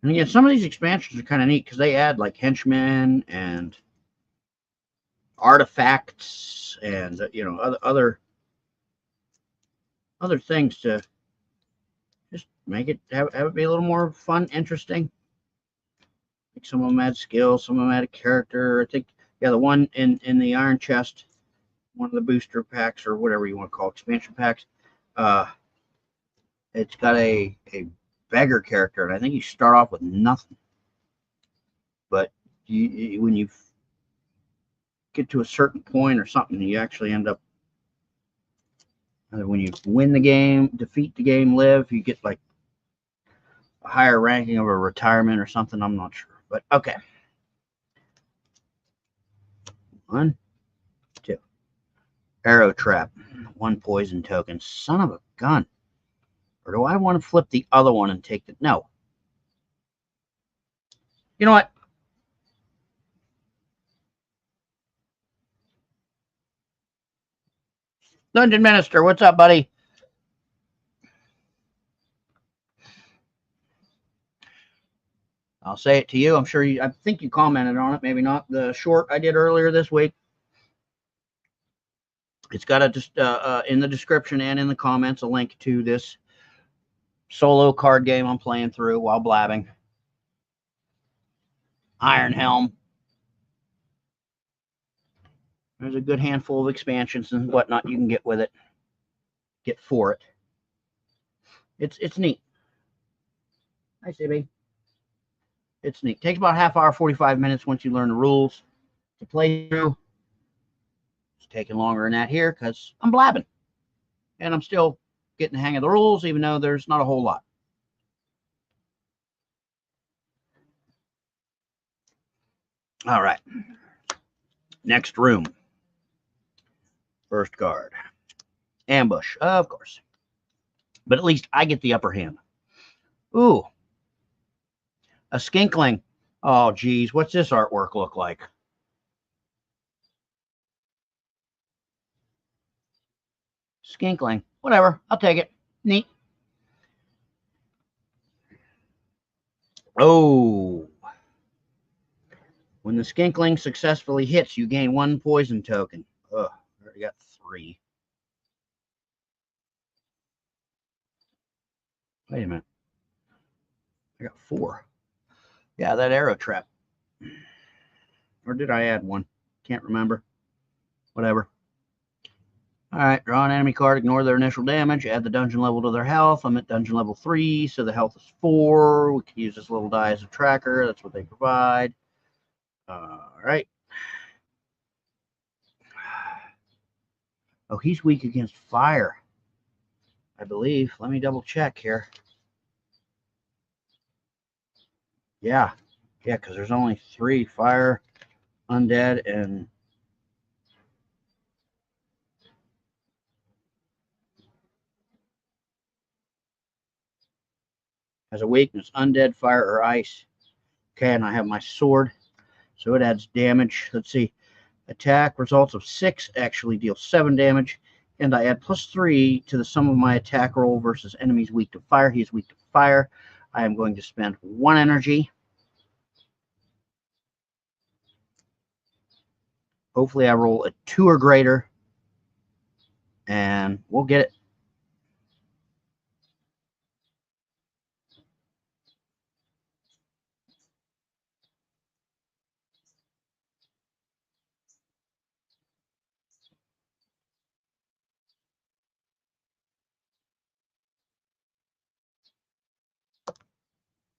And again, some of these expansions are kind of neat because they add like henchmen and artifacts and other things to just make it have it be a little more fun, interesting. Like some of them add skill, some of them add a character. I think the one in the Iron Chest, one of the booster packs or whatever you want to call it, expansion packs. It's got a beggar character, and I think you start off with nothing. But when you get to a certain point or something, you actually end up, when you win the game, defeat the game, live, you get like a higher ranking of a retirement or something. I'm not sure, but okay. 1, 2. Arrow trap. 1 poison token. Son of a gun. Or do I want to flip the other one and take the... No. You know what? Dungeon Minister, what's up, buddy? I'll say it to you. I'm sure I think you commented on it. Maybe not. The short I did earlier this week. It's got just in the description and in the comments a link to this solo card game I'm playing through while blabbing. Iron Helm. There's a good handful of expansions and whatnot you can get with it. Get for it. It's neat. Hi, CB. It's neat. Takes about half hour, 45 minutes once you learn the rules to play through. It's taking longer than that here because I'm blabbing. And I'm still getting the hang of the rules, even though there's not a whole lot. All right. Next room. First card. Ambush, of course. But at least I get the upper hand. Ooh. A skinkling. Oh, geez. What's this artwork look like? Skinkling. Whatever. I'll take it. Neat. Oh. When the skinkling successfully hits, you gain 1 poison token. Ugh. I already got 3. Wait a minute. I got 4. Yeah, that arrow trap. Or did I add 1? Can't remember. Whatever. All right, draw an enemy card, ignore their initial damage, add the dungeon level to their health. I'm at dungeon level 3, so the health is 4. We can use this little die as a tracker. That's what they provide. All right. Oh, he's weak against fire, I believe. Let me double check here. Yeah, because there's only 3 fire, undead, and has a weakness, undead, fire, or ice. Okay, and I have my sword, so it adds damage. Let's see. Attack results of 6 actually deals 7 damage, and I add +3 to the sum of my attack roll versus enemies weak to fire. He is weak to fire. I am going to spend 1 energy. Hopefully I roll a 2 or greater, and we'll get it.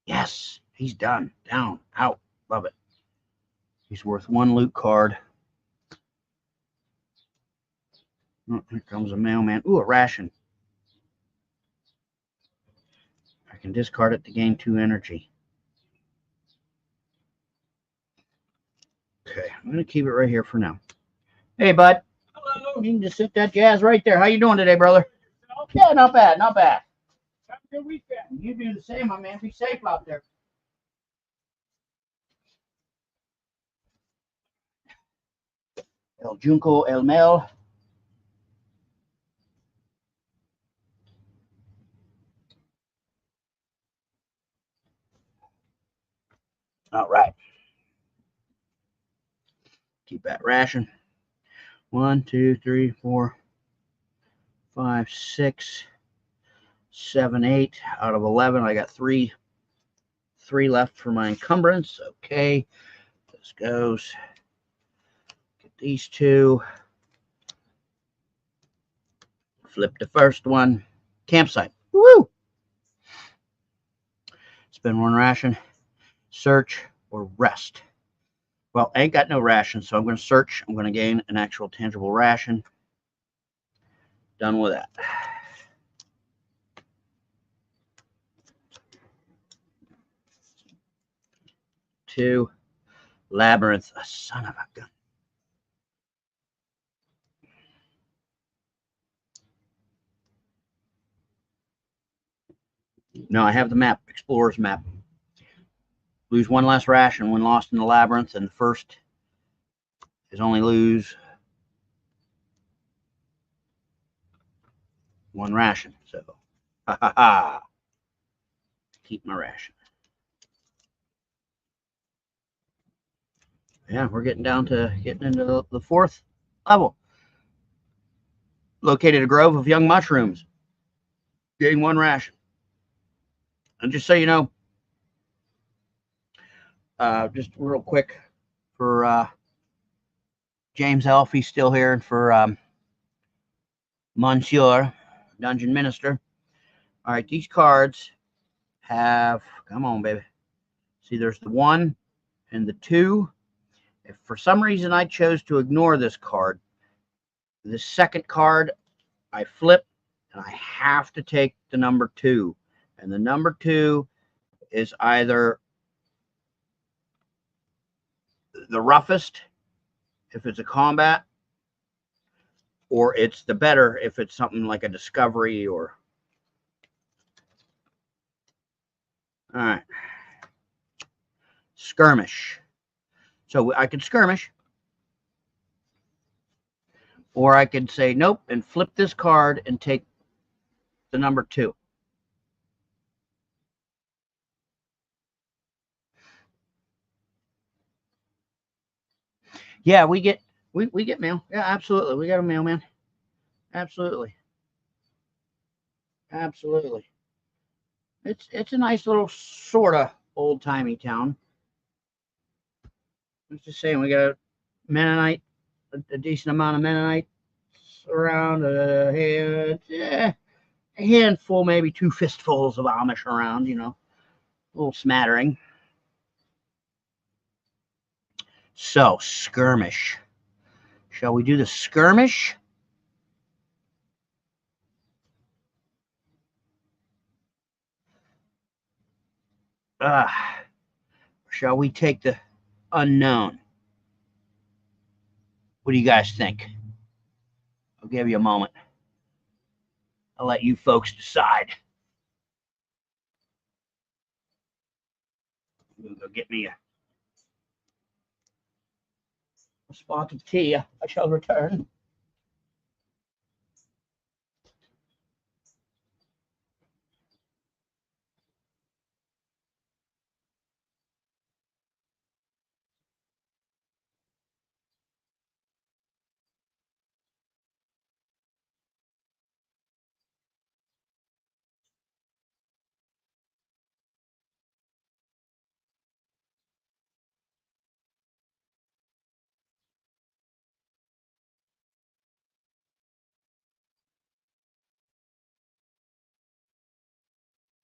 Yes, he's done. Down, out. Love it. He's worth 1 loot card. Oh, here comes a mailman. Ooh, a ration. I can discard it to gain 2 energy. Okay, I'm going to keep it right here for now. Hey, bud. Hello. You can just sit that jazz right there. How you doing today, brother? Yeah, not bad, not bad. Have a good weekend. You do the same, my man. Be safe out there. El Junco, El Mel. All right. Keep that ration. 1, 2, 3, 4, 5, 6, 7, 8. Out of 11, I got 3 left for my encumbrance. Okay. This goes. Get these 2. Flip the first one. Campsite. Woo! Spend 1 ration. Search or rest. Well, I ain't got no ration, so I'm going to search. I'm going to gain an actual tangible ration. Done with that. Two. Labyrinth. A son of a gun. No, I have the map. Explorer's map. Lose 1 less ration when lost in the labyrinth, and the first is only lose 1 ration. So, ha ha ha. Keep my ration. Yeah, we're getting into the 4th level. Located a grove of young mushrooms. Getting 1 ration. And just so you know, just real quick for James Elf, he's still here, and for Monsieur, Dungeon Minister. All right, these cards have, come on, baby. See, there's the 1 and the 2. If for some reason I chose to ignore this card, the second card I flip, and I have to take the number 2. And the number 2 is either the roughest, if it's a combat, or it's the better if it's something like a discovery or... All right. Skirmish. So I could skirmish, or I could say nope and flip this card and take the number 2. Yeah, we get mail. Yeah, absolutely. We got a mailman. Absolutely. Absolutely. It's a nice little sort of old-timey town. I'm just saying, we got a Mennonite, a decent amount of Mennonites around, a handful, maybe 2 fistfuls of Amish around, you know, a little smattering. So, skirmish. Shall we do the skirmish? Shall we take the unknown? What do you guys think? I'll give you a moment. I'll let you folks decide. I'm gonna go get me a spot of tea. I shall return.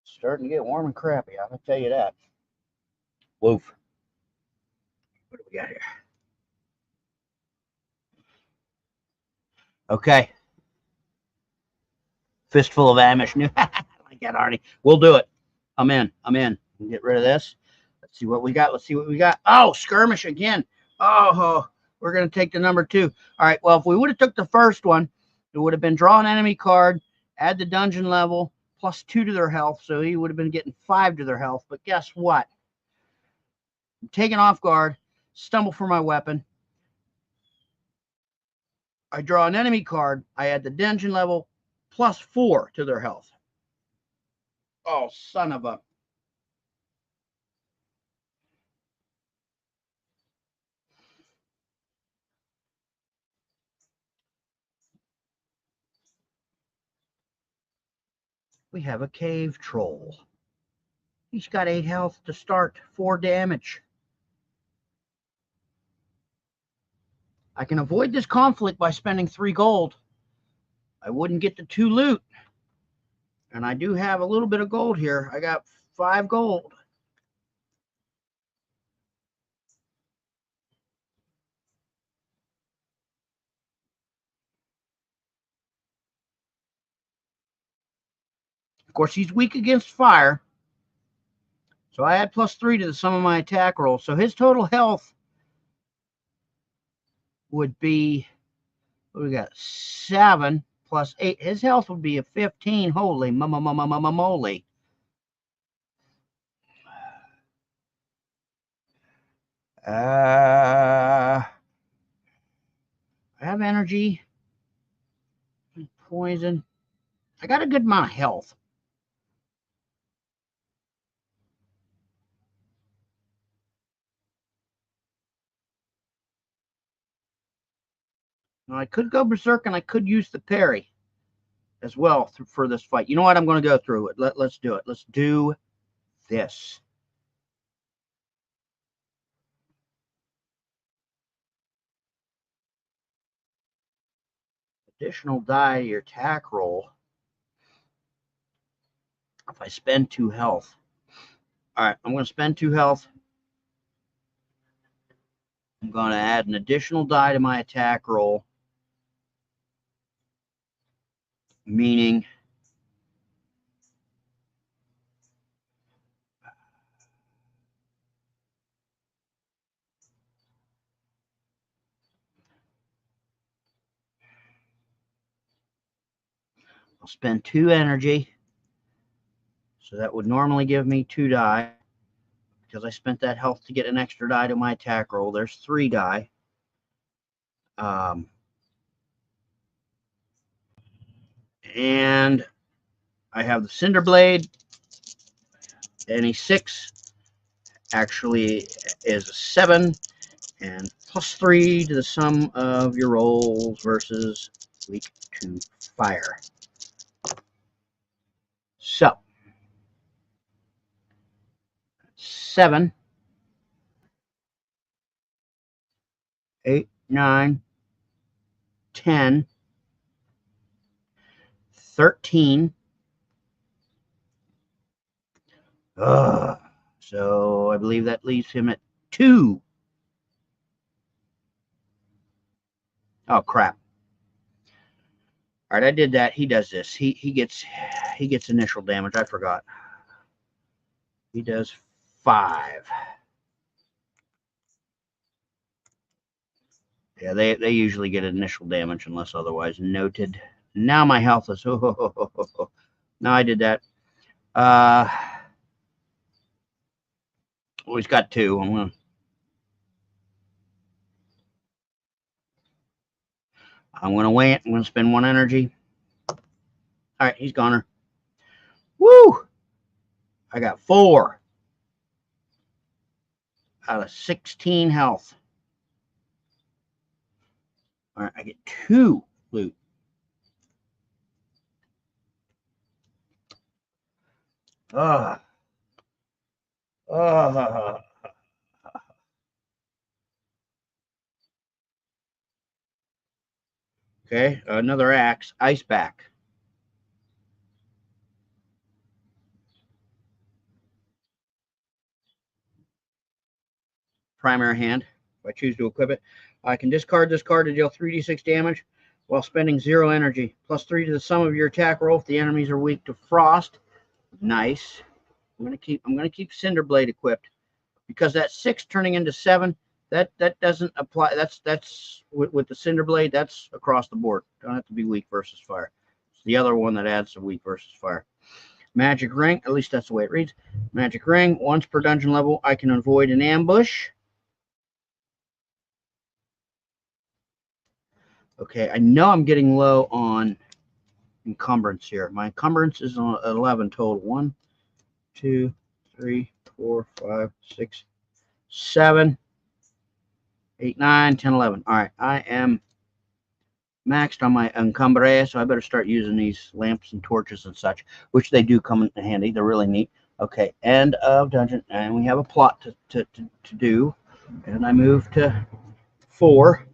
Starting to get warm and crappy, I'm gonna tell you that. Woof. What do we got here? Okay. Fistful of ammunition. Like that, Arnie. We'll do it. I'm in. Get rid of this. Let's see what we got. Oh, skirmish again. Oh, we're gonna take the number 2. All right. Well, if we would have took the first one, it would have been draw an enemy card, add the dungeon level, +2 to their health. So he would have been getting 5 to their health. But guess what? I'm taken off guard, stumble for my weapon. I draw an enemy card. I add the dungeon level, +4 to their health. Oh, son of a. We have a cave troll. He's got 8 health to start, 4 damage. I can avoid this conflict by spending 3 gold. I wouldn't get the 2 loot. And I do have a little bit of gold here. I got 5 gold. Of course, he's weak against fire. So I add +3 to the sum of my attack roll. So his total health would be, what do we got? 7 + 8. His health would be a 15. Holy moly. I have energy, poison. I got a good amount of health. Now, I could go berserk and I could use the parry as well for this fight. You know what? I'm going to go through it. Let's do it. Let's do this. Additional die to your attack roll. If I spend 2 health. All right, I'm going to spend 2 health. I'm going to add an additional die to my attack roll. Meaning I'll spend 2 energy. So that would normally give me 2 die. Because I spent that health to get an extra die to my attack roll. There's 3 die. And I have the Cinder Blade. Any 6 actually is a 7. And +3 to the sum of your rolls versus weak to fire. So 7, 8, 9, 10, 13. So I believe that leaves him at 2. Oh crap. All right, I did that. He does this. He gets initial damage. I forgot. He does 5. Yeah, they usually get initial damage unless otherwise noted. Now my health is Now I did that. Oh, he's got 2. I'm gonna wait. I'm gonna spend 1 energy. All right, he's goner. Woo! I got 4 out of 16 health. All right, I get 2 loot. Ugh. Ugh. Okay, another axe, ice back. Primary hand. If I choose to equip it, I can discard this card to deal 3d6 damage while spending 0 energy, plus 3 to the sum of your attack roll if the enemies are weak to frost. Nice. I'm gonna keep Cinderblade equipped because that 6 turning into 7, that doesn't apply. That's with the Cinderblade. That's across the board. Don't have to be weak versus fire. It's the other one that adds the weak versus fire. Magic ring. At least that's the way it reads. Magic ring. Once per dungeon level, I can avoid an ambush. Okay, I know I'm getting low on encumbrance here. My encumbrance is on 11 total. 1, 2, 3, 4, 5, 6, 7, 8, 9, 10, 11. All right, I am maxed on my encumbrance, so I better start using these lamps and torches and such, which they do come in handy. They're really neat. Okay, end of dungeon, and we have a plot to do. And I move to 4.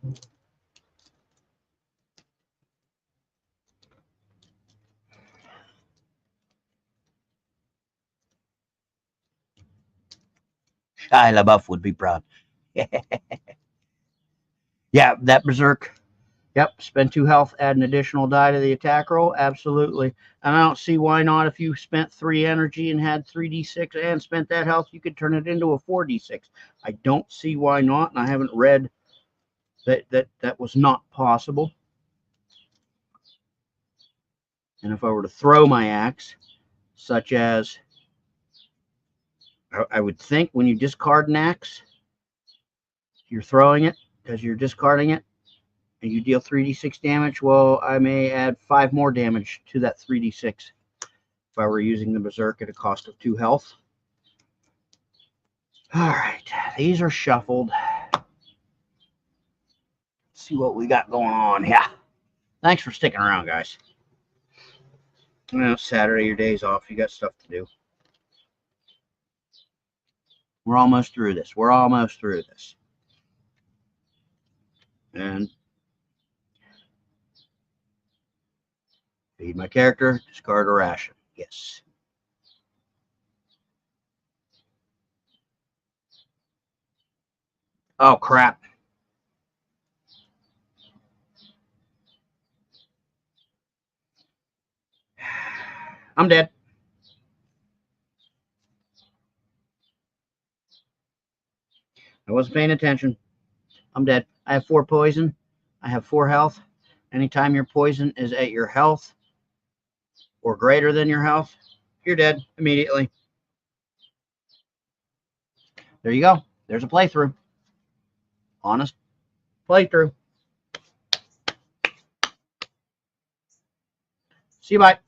Shia LaBeouf would be proud. Yeah, that berserk. Yep, spend 2 health, add an additional die to the attack roll. Absolutely. And I don't see why not. If you spent 3 energy and had 3d6 and spent that health, you could turn it into a 4d6. I don't see why not, and I haven't read that was not possible. And if I were to throw my axe, such as I would think when you discard an axe, you're throwing it because you're discarding it, and you deal 3d6 damage. Well, I may add 5 more damage to that 3d6 if I were using the berserk at a cost of 2 health. All right, these are shuffled. Let's see what we got going on here. Thanks for sticking around, guys. You know, Saturday, your day's off. You got stuff to do. We're almost through this. And feed my character, discard a ration. Yes. Oh, crap. I'm dead. I wasn't paying attention. I'm dead. I have 4 poison. I have 4 health. Anytime your poison is at your health or greater than your health, you're dead immediately. There you go. There's a playthrough. Honest playthrough. See you, bye.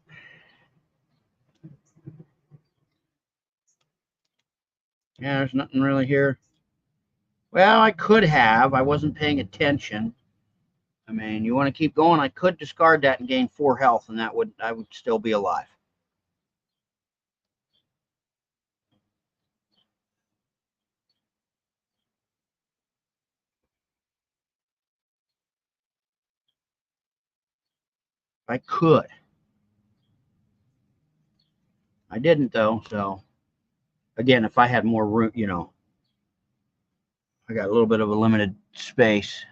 Yeah, there's nothing really here. Well, I could have. I wasn't paying attention. I mean, you want to keep going? I could discard that and gain 4 health, and I would still be alive. I could. I didn't though. So again, if I had more room, you know, I got a little bit of a limited space.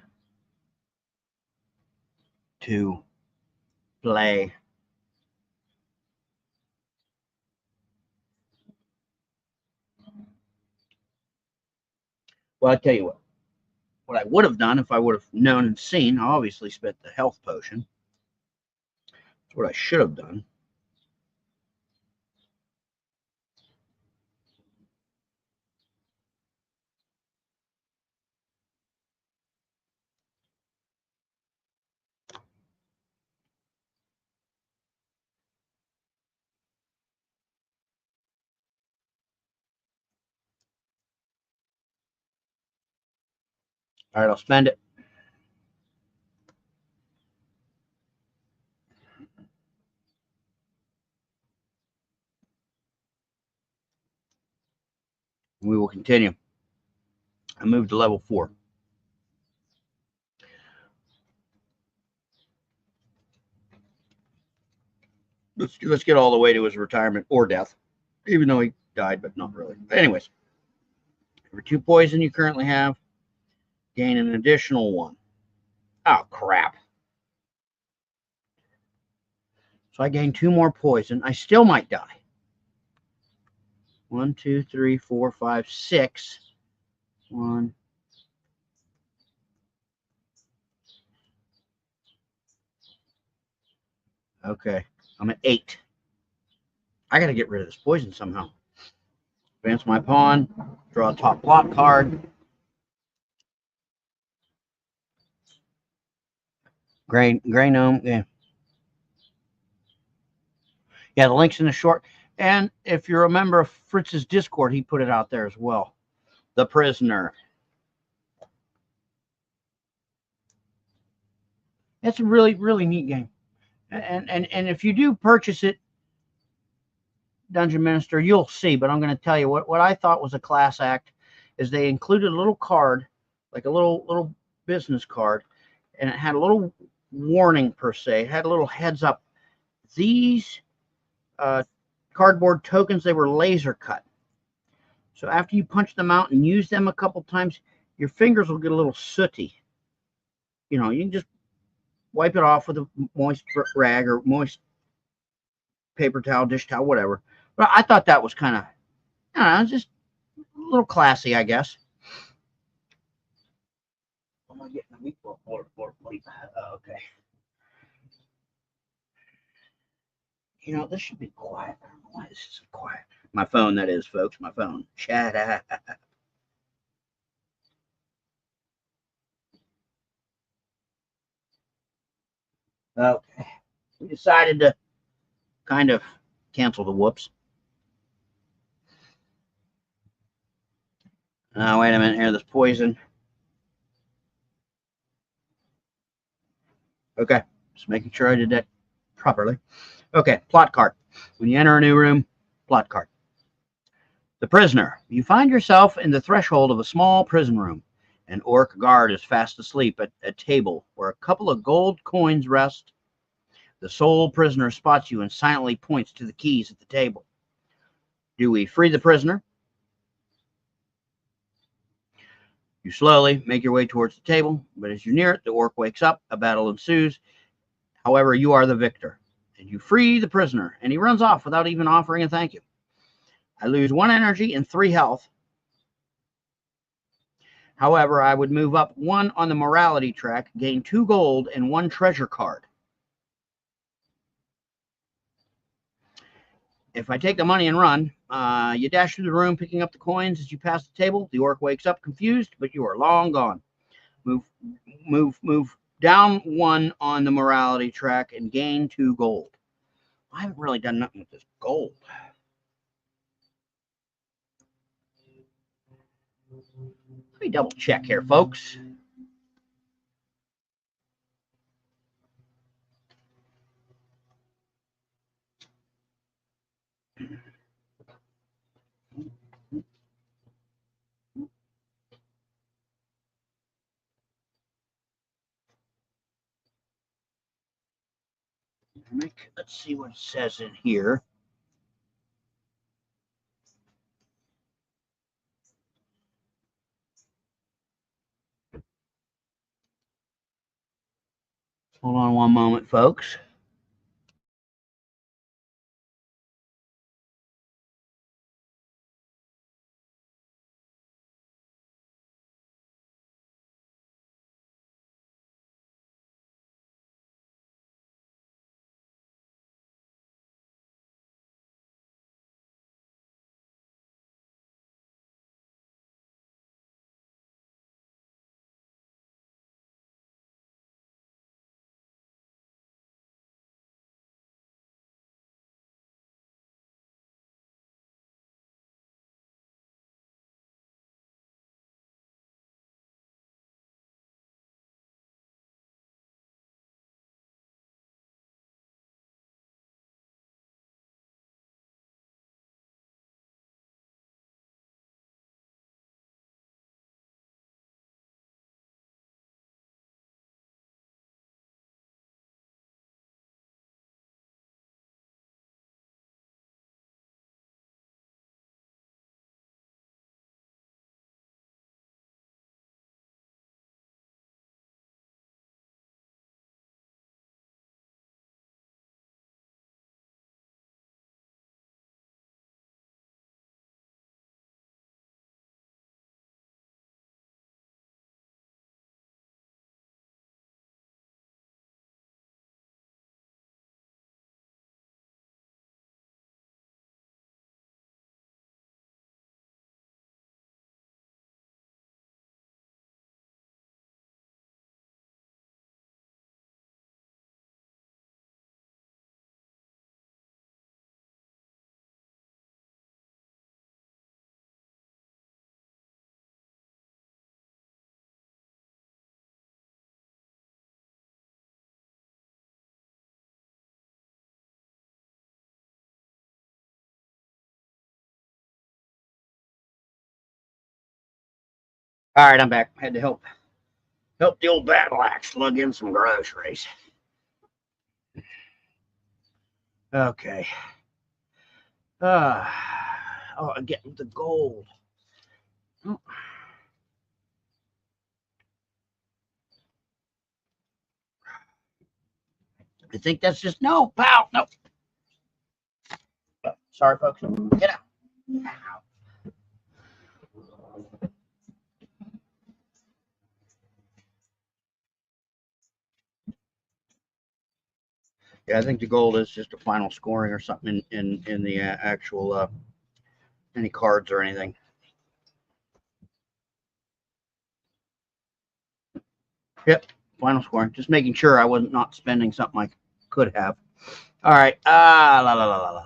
to play. Well, I tell you what I would have done if I would have known and seen, I obviously spent the health potion. That's what I should have done. All right, I'll spend it. We will continue. I moved to level 4. Let's get all the way to his retirement or death, even though he died, but not really. Anyways, for 2 poison you currently have, gain an additional 1. Oh, crap. So I gain 2 more poison. I still might die. 1, 2, 3, 4, 5, 6. 1. Okay, I'm at 8. I got to get rid of this poison somehow. Advance my pawn. Draw a top plot card. Gray gnome. Yeah. Yeah, the link's in the short. And if you're a member of Fritz's Discord, he put it out there as well. The Prisoner. It's a really, really neat game. And if you do purchase it, Dungeon Minister, you'll see. But I'm going to tell you what I thought was a class act is they included a little card, like a little business card, and it had a little warning per se. It had a little heads up. These cardboard tokens, they were laser cut. So after you punch them out and use them a couple times, your fingers will get a little sooty. You know, you can just wipe it off with a moist rag or moist paper towel, dish towel, whatever. But I thought that was kind of, I don't know, just a little classy, I guess. Am I getting a meatball plate? Okay. You know, this should be quiet. I don't know why this isn't quiet. My phone, that is, folks. My phone. Shut up. Okay. We decided to kind of cancel the whoops. Wait a minute here. This poison. Okay. Just making sure I did that properly. Okay. Plot card. When you enter a new room, plot card. The Prisoner. You find yourself in the threshold of a small prison room. An orc guard is fast asleep at a table where a couple of gold coins rest. The sole prisoner spots you and silently points to the keys at the table. Do we free the prisoner? You slowly make your way towards the table, but as you near it, the orc wakes up. A battle ensues. However, you are the victor, and you free the prisoner, and he runs off without even offering a thank you. I lose 1 energy and 3 health. However, I would move up 1 on the morality track, gain 2 gold, and 1 treasure card. If I take the money and run, you dash through the room, picking up the coins as you pass the table. The orc wakes up confused, but you are long gone. Move down 1 on the morality track and gain 2 gold. I haven't really done nothing with this gold. Let me double check here, folks. Let's see what it says in here. Hold on one moment, folks. All right, I'm back. Had to help the old battle axe lug in some groceries. Okay. Oh, I'm getting the gold. Oh. I think that's just no, pal. No. Sorry, folks. Get out. Yeah, I think the gold is just a final scoring or something in the actual any cards or anything. Yep, final scoring. Just making sure I wasn't not spending something I could have. All right. La la la la la.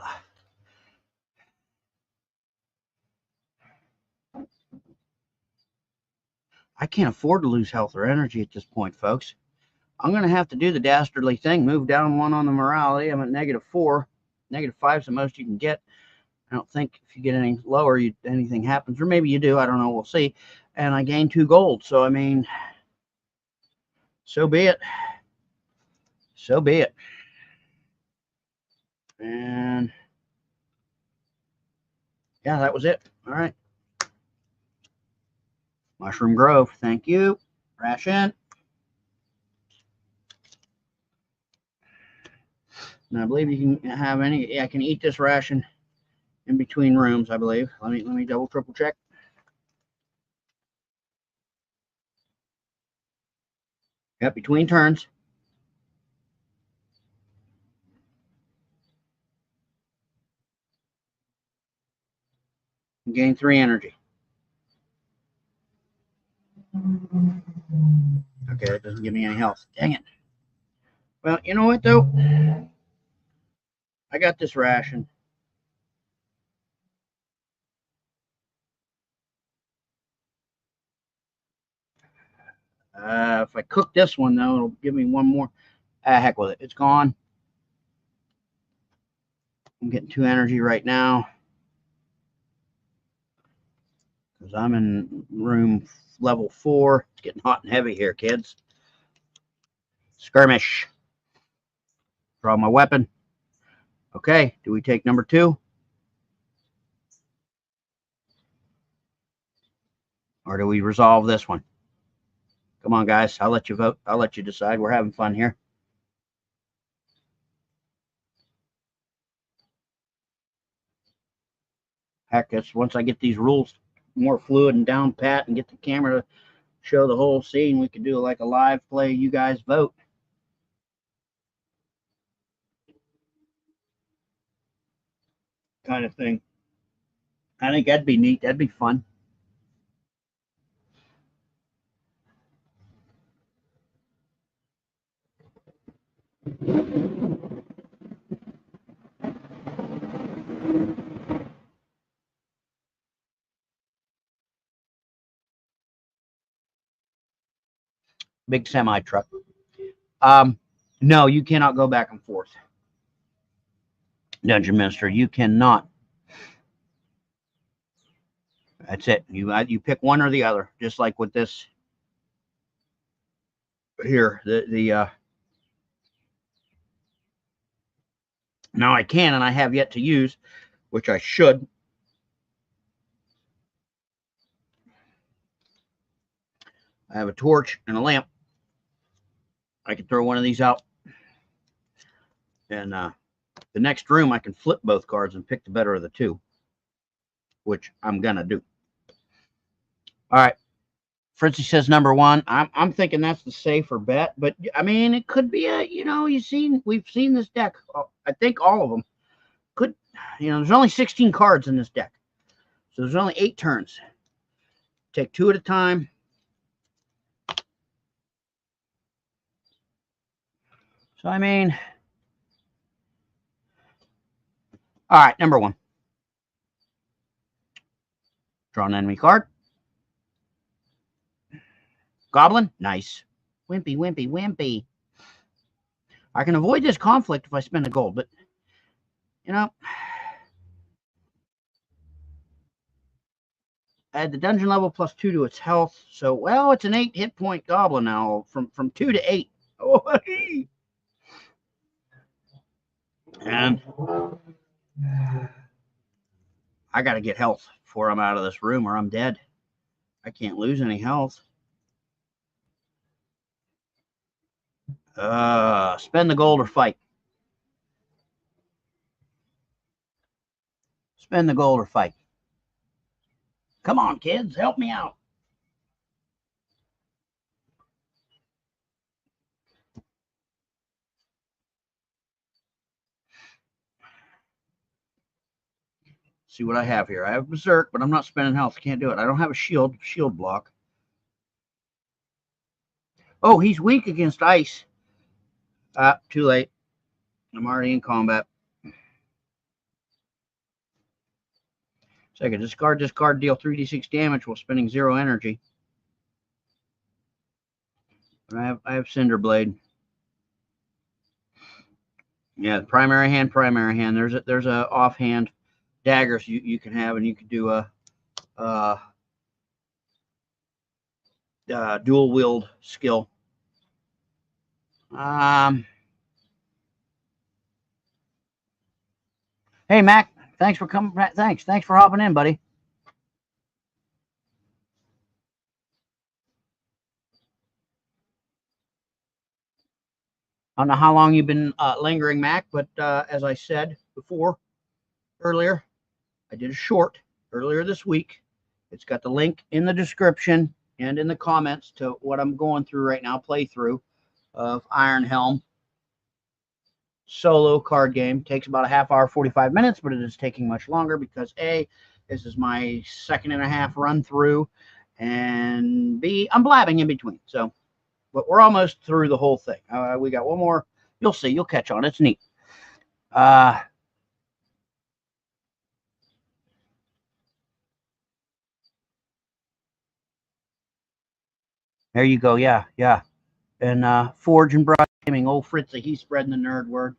I can't afford to lose health or energy at this point, folks. I'm going to have to do the dastardly thing, move down one on the morality. I'm at -4. -5 is the most you can get. I don't think if you get any lower, anything happens. Or maybe you do. I don't know. We'll see. And I gained 2 gold. So, I mean, so be it. So be it. And, yeah, that was it. All right. Mushroom Grove. Thank you. Ration. And I believe you can have any. I can eat this ration in between rooms, I believe. Let me double, triple check. Yep, between turns. Gain 3 energy. Okay, that doesn't give me any health. Dang it. Well, you know what, though? I got this ration. If I cook this one, though, it'll give me 1 more. Heck with it. It's gone. I'm getting 2 energy right now. Because I'm in room level 4. It's getting hot and heavy here, kids. Skirmish. Draw my weapon. Okay, do we take number 2? Or do we resolve this one? Come on, guys. I'll let you vote. I'll let you decide. We're having fun here. Heck, that's once I get these rules more fluid and down pat and get the camera to show the whole scene, we could do like a live play. You guys vote. Kind of thing. I think that'd be neat. That'd be fun. Big semi truck. No, you cannot go back and forth. Dungeon Minister, you cannot. That's it. You pick one or the other, just like with this here. Now I can, and I have yet to use, which I should. I have a torch and a lamp. I can throw one of these out, and the next room I can flip both cards and pick the better of the two, which I'm gonna do. All right, Fritzy says number one. I'm thinking that's the safer bet, but I mean it could be a we've seen this deck. I think all of them could. There's only 16 cards in this deck, so there's only 8 turns. Take 2 at a time. So I mean, all right, number one. Draw an enemy card. Goblin, nice. Wimpy, wimpy, wimpy. I can avoid this conflict if I spend a gold, but add the dungeon level plus 2 to its health. So, well, it's an 8 hit point goblin now from 2 to 8. Oh, and I got to get health before I'm out of this room or I'm dead. I can't lose any health. Spend the gold or fight. Spend the gold or fight. Come on, kids, help me out. See what I have here. I have Berserk, but I'm not spending health. Can't do it. I don't have a shield block. Oh, he's weak against ice. Too late. I'm already in combat. Second, discard this card, deal 3d6 damage while spending 0 energy. I have Cinder Blade. Yeah, primary hand. There's a offhand daggers you can have, and you can do a dual wield skill. Hey Mac, thanks for coming. Thanks for hopping in, buddy. I don't know how long you've been lingering, Mac, but as I said earlier, I did a short earlier this week. It's got the link in the description and in the comments to what I'm going through right now, playthrough of Iron Helm. Solo card game. Takes about a half hour, 45 minutes, but it is taking much longer because A, this is my 2.5 run through, and B, I'm blabbing in between. So, but we're almost through the whole thing. We got one more. You'll see. You'll catch on. It's neat. There you go. Yeah. And Forge and Broad Gaming, old Fritzy, he's spreading the nerd word.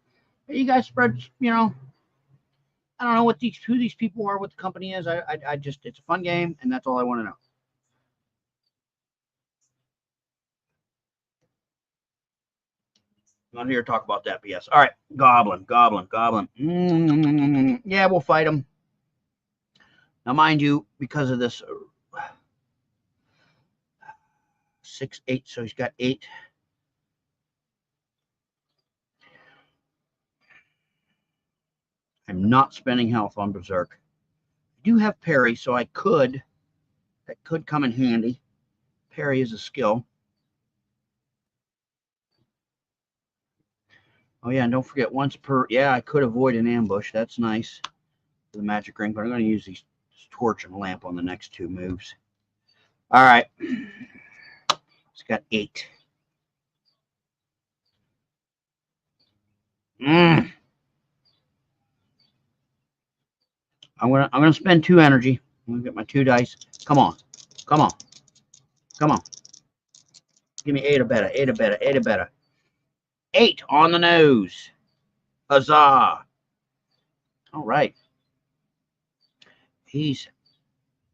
Hey, you guys spread, I don't know who these people are, what the company is. I just, it's a fun game, and that's all I want to know. I'm not here to talk about that BS. All right, Goblin. Yeah, we'll fight him. Now, mind you, because of this 6, 8, so he's got 8. I'm not spending health on Berserk. do have parry, so that could come in handy. Parry is a skill. Oh yeah, and don't forget once per. Yeah, I could avoid an ambush. That's nice for the magic ring, but I'm going to use these torch and lamp on the next 2 moves. All right, it's got 8. I'm gonna spend 2 energy. I'm gonna get my 2 dice. Come on, come on, come on. Give me 8 or better. 8 or better. 8 or better. 8 on the nose. Huzzah! All right. He's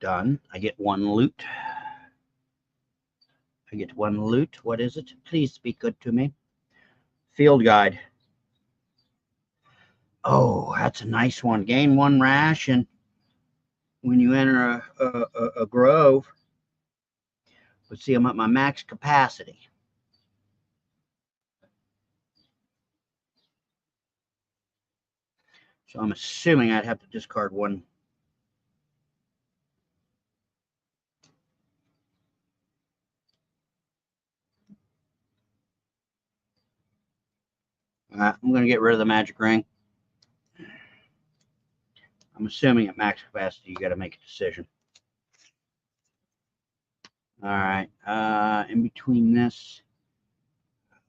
done. I get 1 loot. I get 1 loot. What is it? Please be good to me. Field guide. Oh, that's a nice one. Gain 1 ration when you enter a grove. Let's see, I'm at my max capacity. So I'm assuming I'd have to discard 1. I'm going to get rid of the magic ring. I'm assuming at max capacity, you got to make a decision. All right. In between this,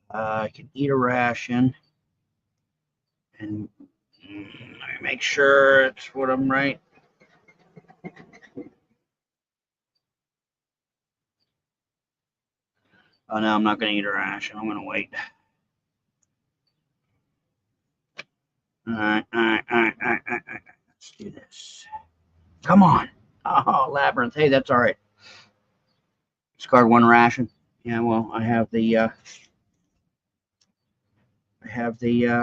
I can eat a ration. And let me make sure it's what I'm right. Oh, no, I'm not going to eat a ration. I'm going to wait. All right. Let's do this. Come on. Oh, labyrinth. Hey, that's all right. Discard 1 ration. Yeah, well, I have the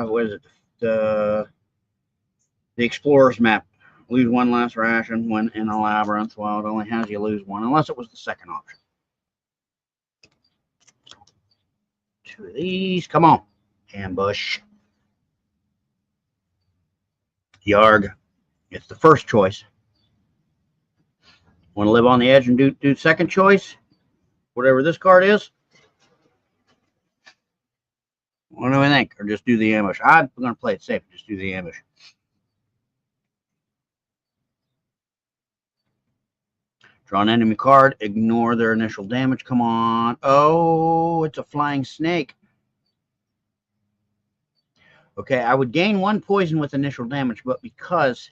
what is it? The explorer's map. Lose 1 last ration when in a labyrinth. Well, it only has you lose 1, unless it was the second option. 2 of these. Come on. Ambush. Yarg. It's the first choice. Want to live on the edge and do second choice? Whatever this card is? What do I think? Or just do the ambush? I'm going to play it safe. Just do the ambush. Draw an enemy card. Ignore their initial damage. Come on. Oh, it's a flying snake. Okay, I would gain 1 poison with initial damage, but because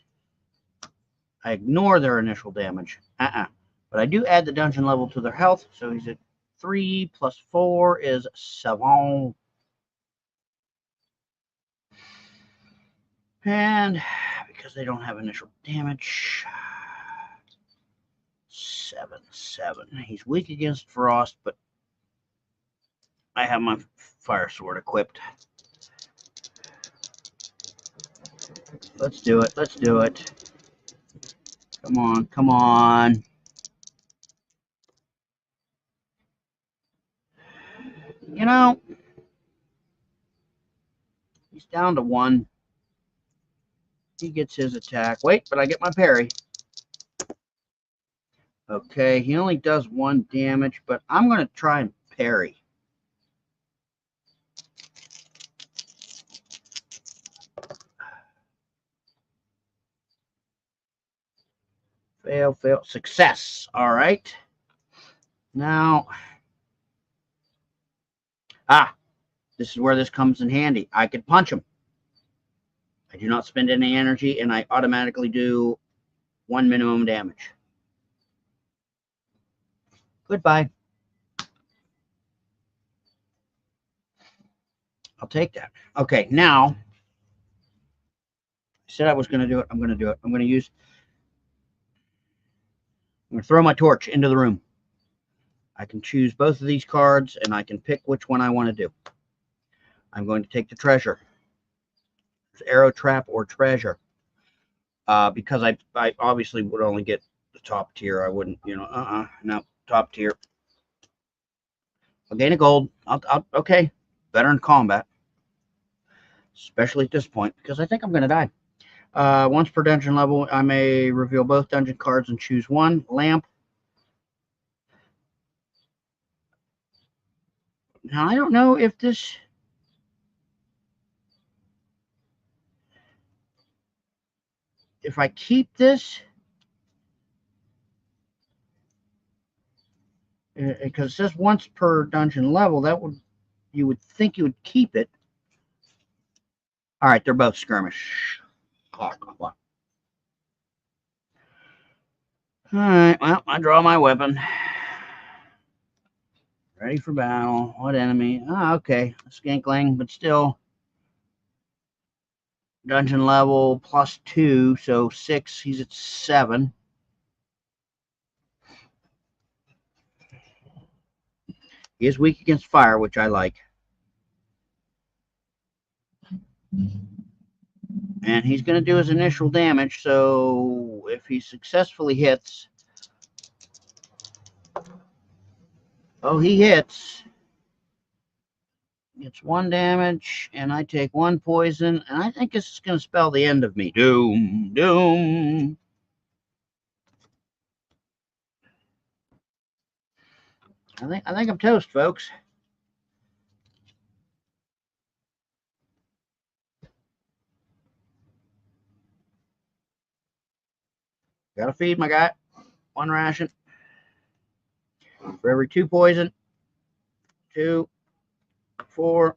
I ignore their initial damage, but I do add the dungeon level to their health, so he's at 3 plus 4 is 7. And because they don't have initial damage, 7. He's weak against frost, but I have my fire sword equipped. Let's do it. Let's do it. Come on. Come on. You know, he's down to 1. He gets his attack. Wait, but I get my parry. Okay, he only does 1 damage, but I'm going to try and parry. Fail, fail, success. All right. Now, this is where this comes in handy. I could punch him. I do not spend any energy, and I automatically do 1 minimum damage. Goodbye. I'll take that. Okay, now, I said I was going to do it. I'm going to do it. I'm going to throw my torch into the room. I can choose both of these cards, and I can pick which one I want to do. I'm going to take the treasure. Arrow trap or treasure. Because I obviously would only get the top tier. I wouldn't, no, top tier. I'll gain a gold. Okay, better in combat. Especially at this point, because I think I'm going to die. Once per dungeon level, I may reveal both dungeon cards and choose one. Lamp. Now, I don't know if this... If I keep this... Because it says once per dungeon level, that would... You would think you would keep it. All right, they're both skirmish. All right, well, I draw my weapon. Ready for battle. What enemy? Ah, okay. A skinkling, but still dungeon level +2, so 6. He's at 7. He is weak against fire, which I like. And he's going to do his initial damage, so if he successfully hits... Oh, he hits. Gets 1 damage, and I take 1 poison, and I think this is going to spell the end of me. Doom, doom. I think I'm toast, folks. Gotta feed my guy. 1 ration. For every 2 poison. 2, 4,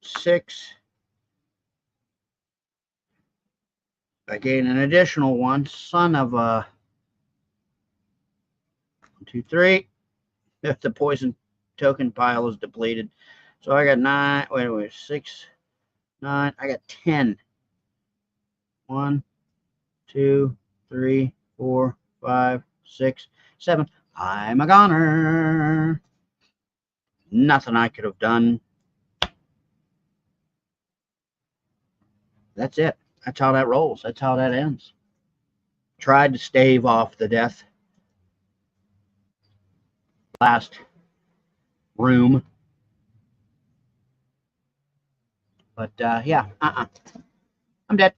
6. I gain an additional 1. Son of a... 1, 2, 3. If the poison token pile is depleted. So I got 9. Wait, 6, 9. I got 10. 1, 2, 3, 4, 5, 6, 7. I'm a goner. Nothing I could have done. That's it. That's how that rolls. That's how that ends. Tried to stave off the death. Last room. But yeah, I'm dead.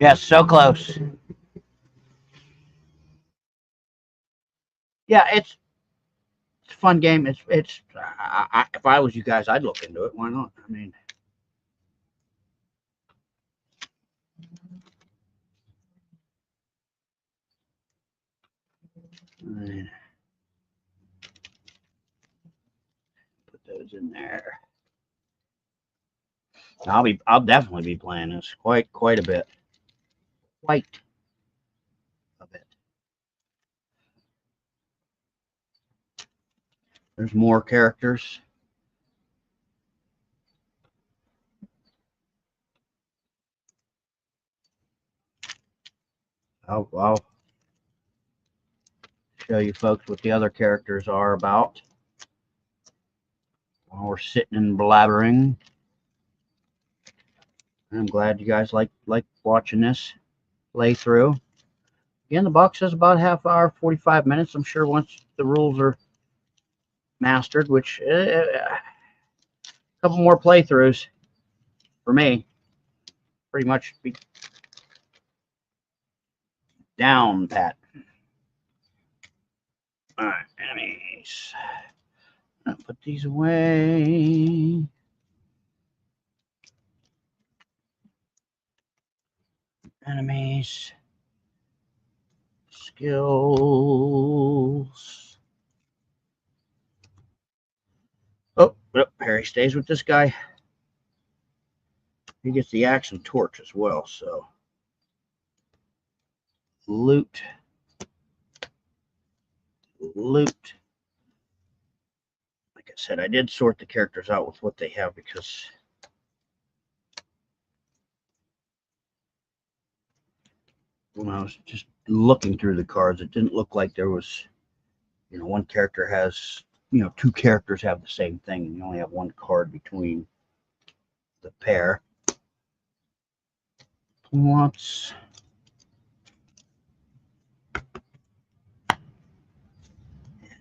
Yes, so close. Yeah, it's a fun game. It's if I was you guys, I'd look into it. Why not? I mean, put those in there. I'll definitely be playing this quite a bit. Quite a bit. There's more characters. I'll show you folks what the other characters are about while we're sitting and blabbering. I'm glad you guys like watching this playthrough. Again, the box says about half hour, 45 minutes. I'm sure once the rules are mastered, which a couple more playthroughs for me, pretty much be down pat. All right, enemies. I'll put these away. Enemies. Skills. Oh, Harry stays with this guy. He gets the axe and torch as well, so. Loot. Loot. Like I said, I did sort the characters out with what they have because when I was just looking through the cards, it didn't look like there was, one character has, 2 characters have the same thing, and you only have 1 card between the pair. Lots.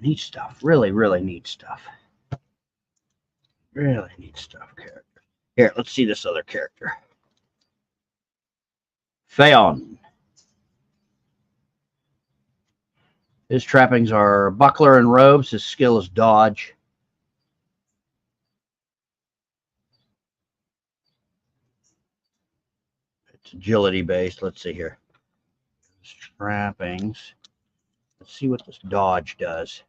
Neat stuff. Really, really neat stuff. Really neat stuff, character. Here, let's see this other character. Phaon. His trappings are buckler and robes. His skill is dodge. It's agility based. Let's see here. His trappings. Let's see what this dodge does.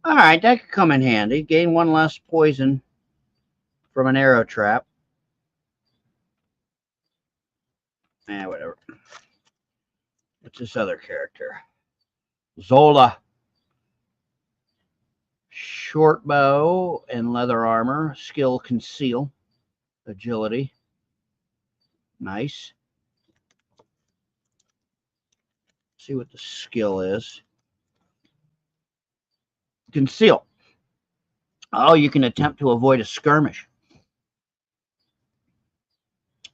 All right, that could come in handy. Gain 1 less poison from an arrow trap. Whatever. What's this other character? Zola. Short bow and leather armor. Skill conceal. Agility. Nice. See what the skill is. Conceal. Oh, you can attempt to avoid a skirmish.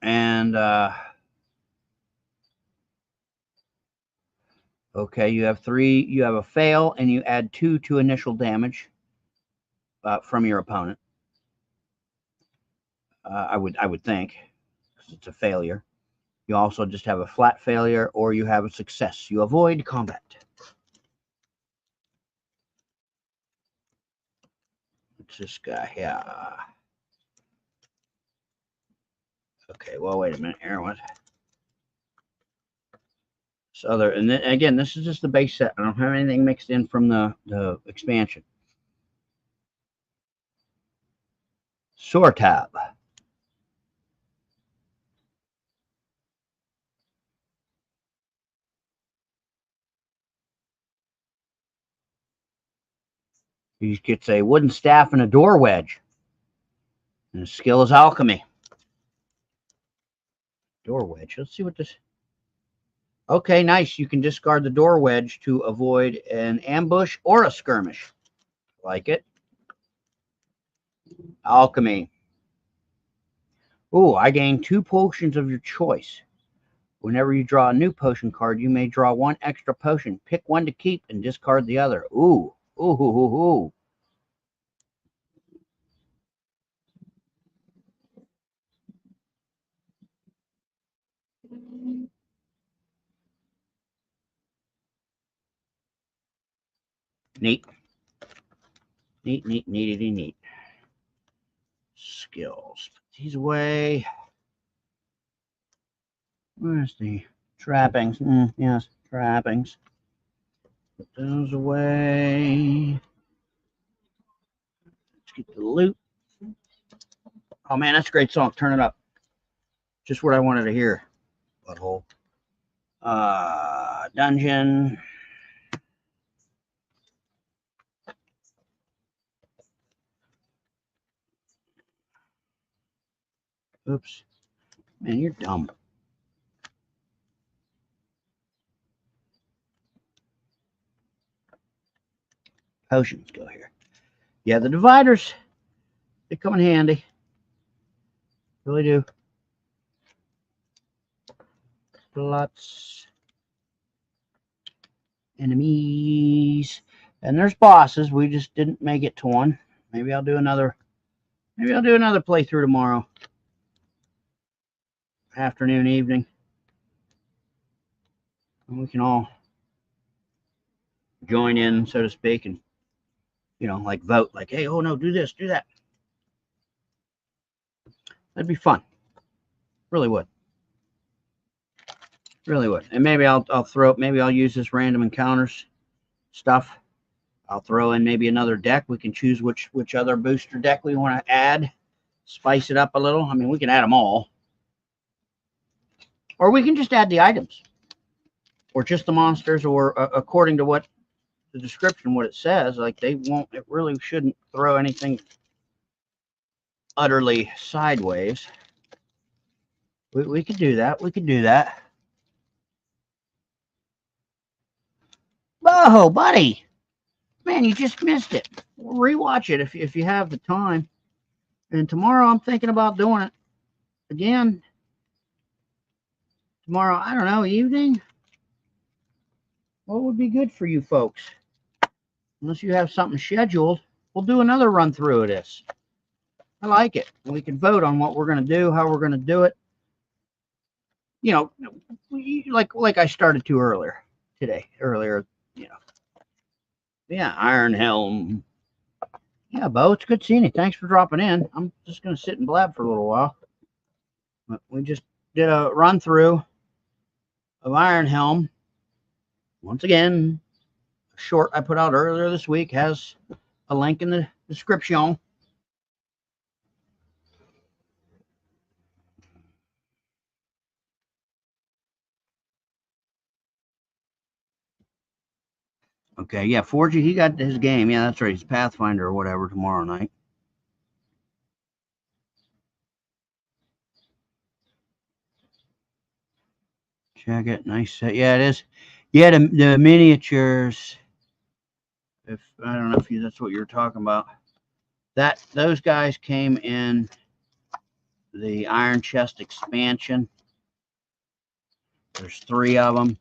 And okay, you have 3. You have a fail, and you add 2 to initial damage from your opponent. I would think, because it's a failure. You also just have a flat failure, or you have a success. You avoid combat. What's this guy? Yeah. Okay. Well, wait a minute here. What? This other, and then, again, this is just the base set. I don't have anything mixed in from the expansion. Sortab. He gets a wooden staff and a door wedge. And his skill is alchemy. Door wedge. Let's see what this. Okay, nice. You can discard the door wedge to avoid an ambush or a skirmish. Like it. Alchemy. Ooh, I gain 2 potions of your choice. Whenever you draw a new potion card, you may draw 1 extra potion. Pick 1 to keep and discard the other. Ooh. Ooh, ooh, ooh, ooh. Neat. Neat, neat, neatity, neat. Skills. Put these away. Where's the trappings? Yes, trappings. Put those away. Let's get the loot. Oh man, that's a great song. Turn it up. Just what I wanted to hear. Butthole. Dungeon. Oops. Man, you're dumb. Potions go here. Yeah, the dividers, they come in handy. Really do. Lots. Enemies. And there's bosses. We just didn't make it to one. Maybe I'll do another playthrough tomorrow. Afternoon, evening. And we can all join in, so to speak, and like vote, like, hey, oh no, do this, do that. That'd be fun. Really would. Really would. And maybe I'll use this random encounters stuff. I'll throw in maybe another deck. We can choose which other booster deck we want to add. Spice it up a little. I mean, we can add them all. Or we can just add the items. Or just the monsters, or according to what the description, what it says, like it really shouldn't throw anything utterly sideways. We could do that. We could do that. Whoa, buddy. Man, you just missed it. Rewatch it if you have the time. And tomorrow I'm thinking about doing it again. Tomorrow, I don't know, evening? What would be good for you folks? unless you have something scheduled, we'll do another run through of this. I like it. We can vote on what we're going to do, how we're going to do it. You know, like I started to earlier, you know. Yeah, Iron Helm. Yeah, Bo, it's good seeing you. Thanks for dropping in. I'm just going to sit and blab for a little while. But we just did a run through of Iron Helm. Once again, a short I put out earlier this week has a link in the description. Okay, yeah, Forgy, he got his game. Yeah, that's right. He's Pathfinder or whatever tomorrow night. Check it. Nice set. Yeah, it is. Yeah, the miniatures. If I don't know if that's what you're talking about. Those guys came in the Iron Chest expansion. There's 3 of them,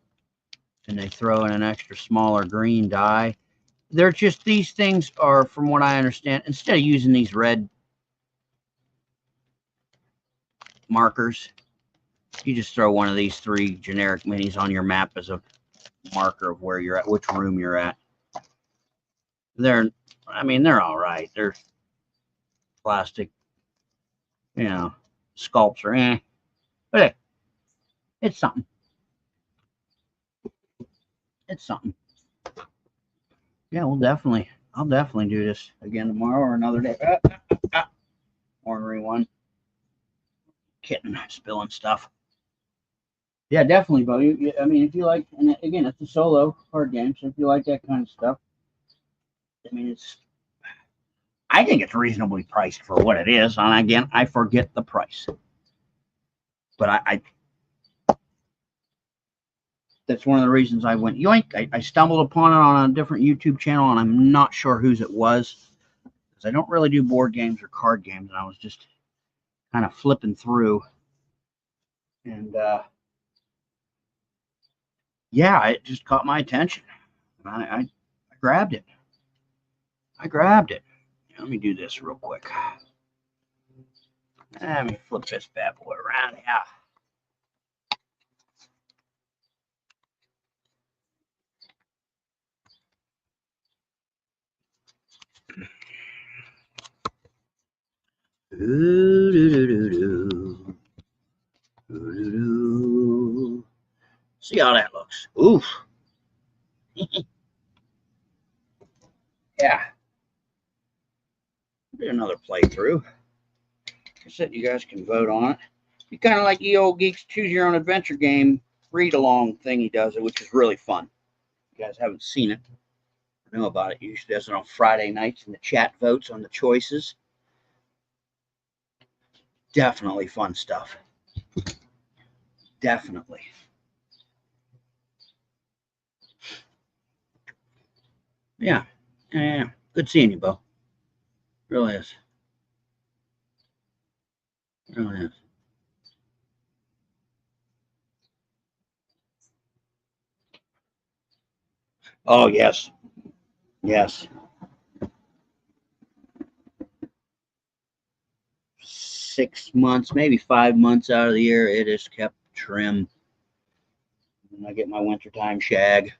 and they throw in an extra smaller green die. They're just, these things are, from what I understand, instead of using these red markers, you just throw one of these 3 generic minis on your map as a marker of where you're at, which room you're at. They're all right. They're plastic, sculpts are but hey, it's something. It's something. Yeah, I'll definitely do this again tomorrow or another day. Ornery one. Kitten spilling stuff. Yeah, definitely, Bo. I mean, if you like, and again, it's a solo card game, so if you like that kind of stuff, I mean, I think it's reasonably priced for what it is. And again, I forget the price, but I that's one of the reasons I went yoink. I stumbled upon it on a different YouTube channel, and I'm not sure whose it was, because I don't really do board games or card games, and I was just kind of flipping through, and yeah, it just caught my attention. I grabbed it. Let me do this real quick. Let me flip this bad boy around. Yeah. See how that looks. Oof. Yeah. Do another playthrough. I said you guys can vote on it. You kind of like EO Geeks Choose Your Own Adventure game read along thing he does it, which is really fun. If you guys haven't seen it, know about it. He usually does it on Friday nights, and the chat votes on the choices. Definitely fun stuff. Definitely. Yeah. Yeah. Good seeing you, Bo. Really is. Really is. Oh, yes. Yes. 6 months, maybe 5 months out of the year, it is kept trim. And I get my wintertime shag.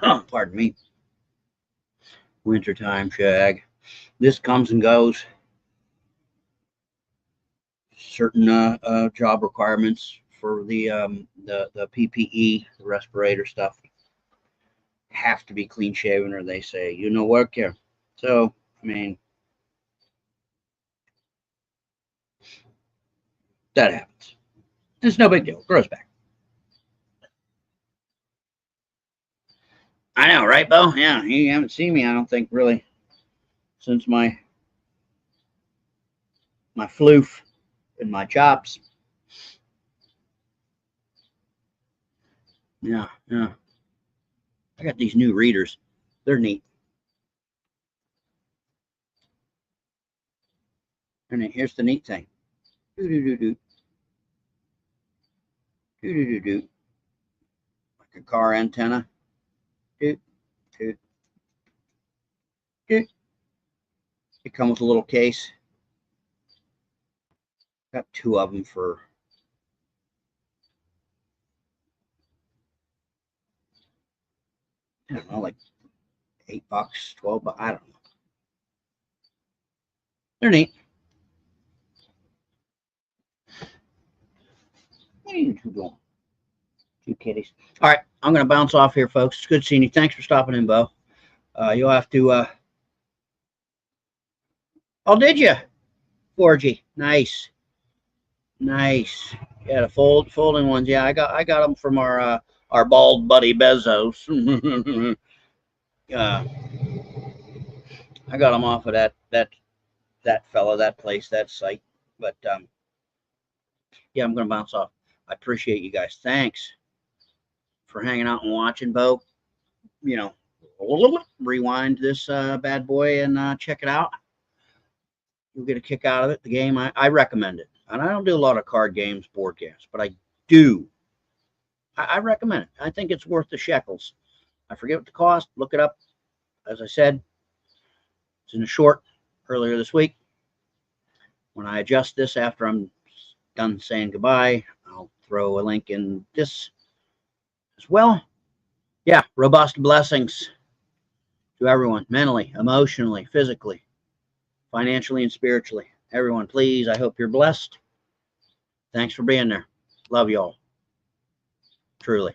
Oh, pardon me. Wintertime shag. This comes and goes. Certain job requirements for the PPE, the respirator stuff, have to be clean shaven, or they say you no work here. So I mean, that happens. It's no big deal. It grows back. I know, right, Bo? Yeah, you haven't seen me, I don't think, really, since my floof and my chops. Yeah, yeah. I got these new readers. They're neat. And here's the neat thing. Do do do do. Do do do do. Like a car antenna. Do It comes with a little case. Got 2 of them for I don't know, like $8, $12. I don't know. They're neat. What are you two doing? 2 kitties. All right, I'm going to bounce off here, folks. It's good seeing you. Thanks for stopping in, Bo. You'll have to. Oh, did you? 4G. Nice. Nice. Yeah, the folding ones. Yeah, I got them from our bald buddy Bezos. I got them off of that fella, that place, that site. But yeah, I'm gonna bounce off. I appreciate you guys. Thanks for hanging out and watching, Bo. You know, rewind this bad boy and check it out. You'll get a kick out of it. The game, I recommend it. And I don't do a lot of card games, board games, but I do. I recommend it. I think it's worth the shekels. I forget what the cost. Look it up. As I said, it's in a short earlier this week. When I adjust this after I'm done saying goodbye, I'll throw a link in this as well. Yeah, robust blessings to everyone, mentally, emotionally, physically, financially, and spiritually. Everyone, please, I hope you're blessed. Thanks for being there. Love y'all. Truly.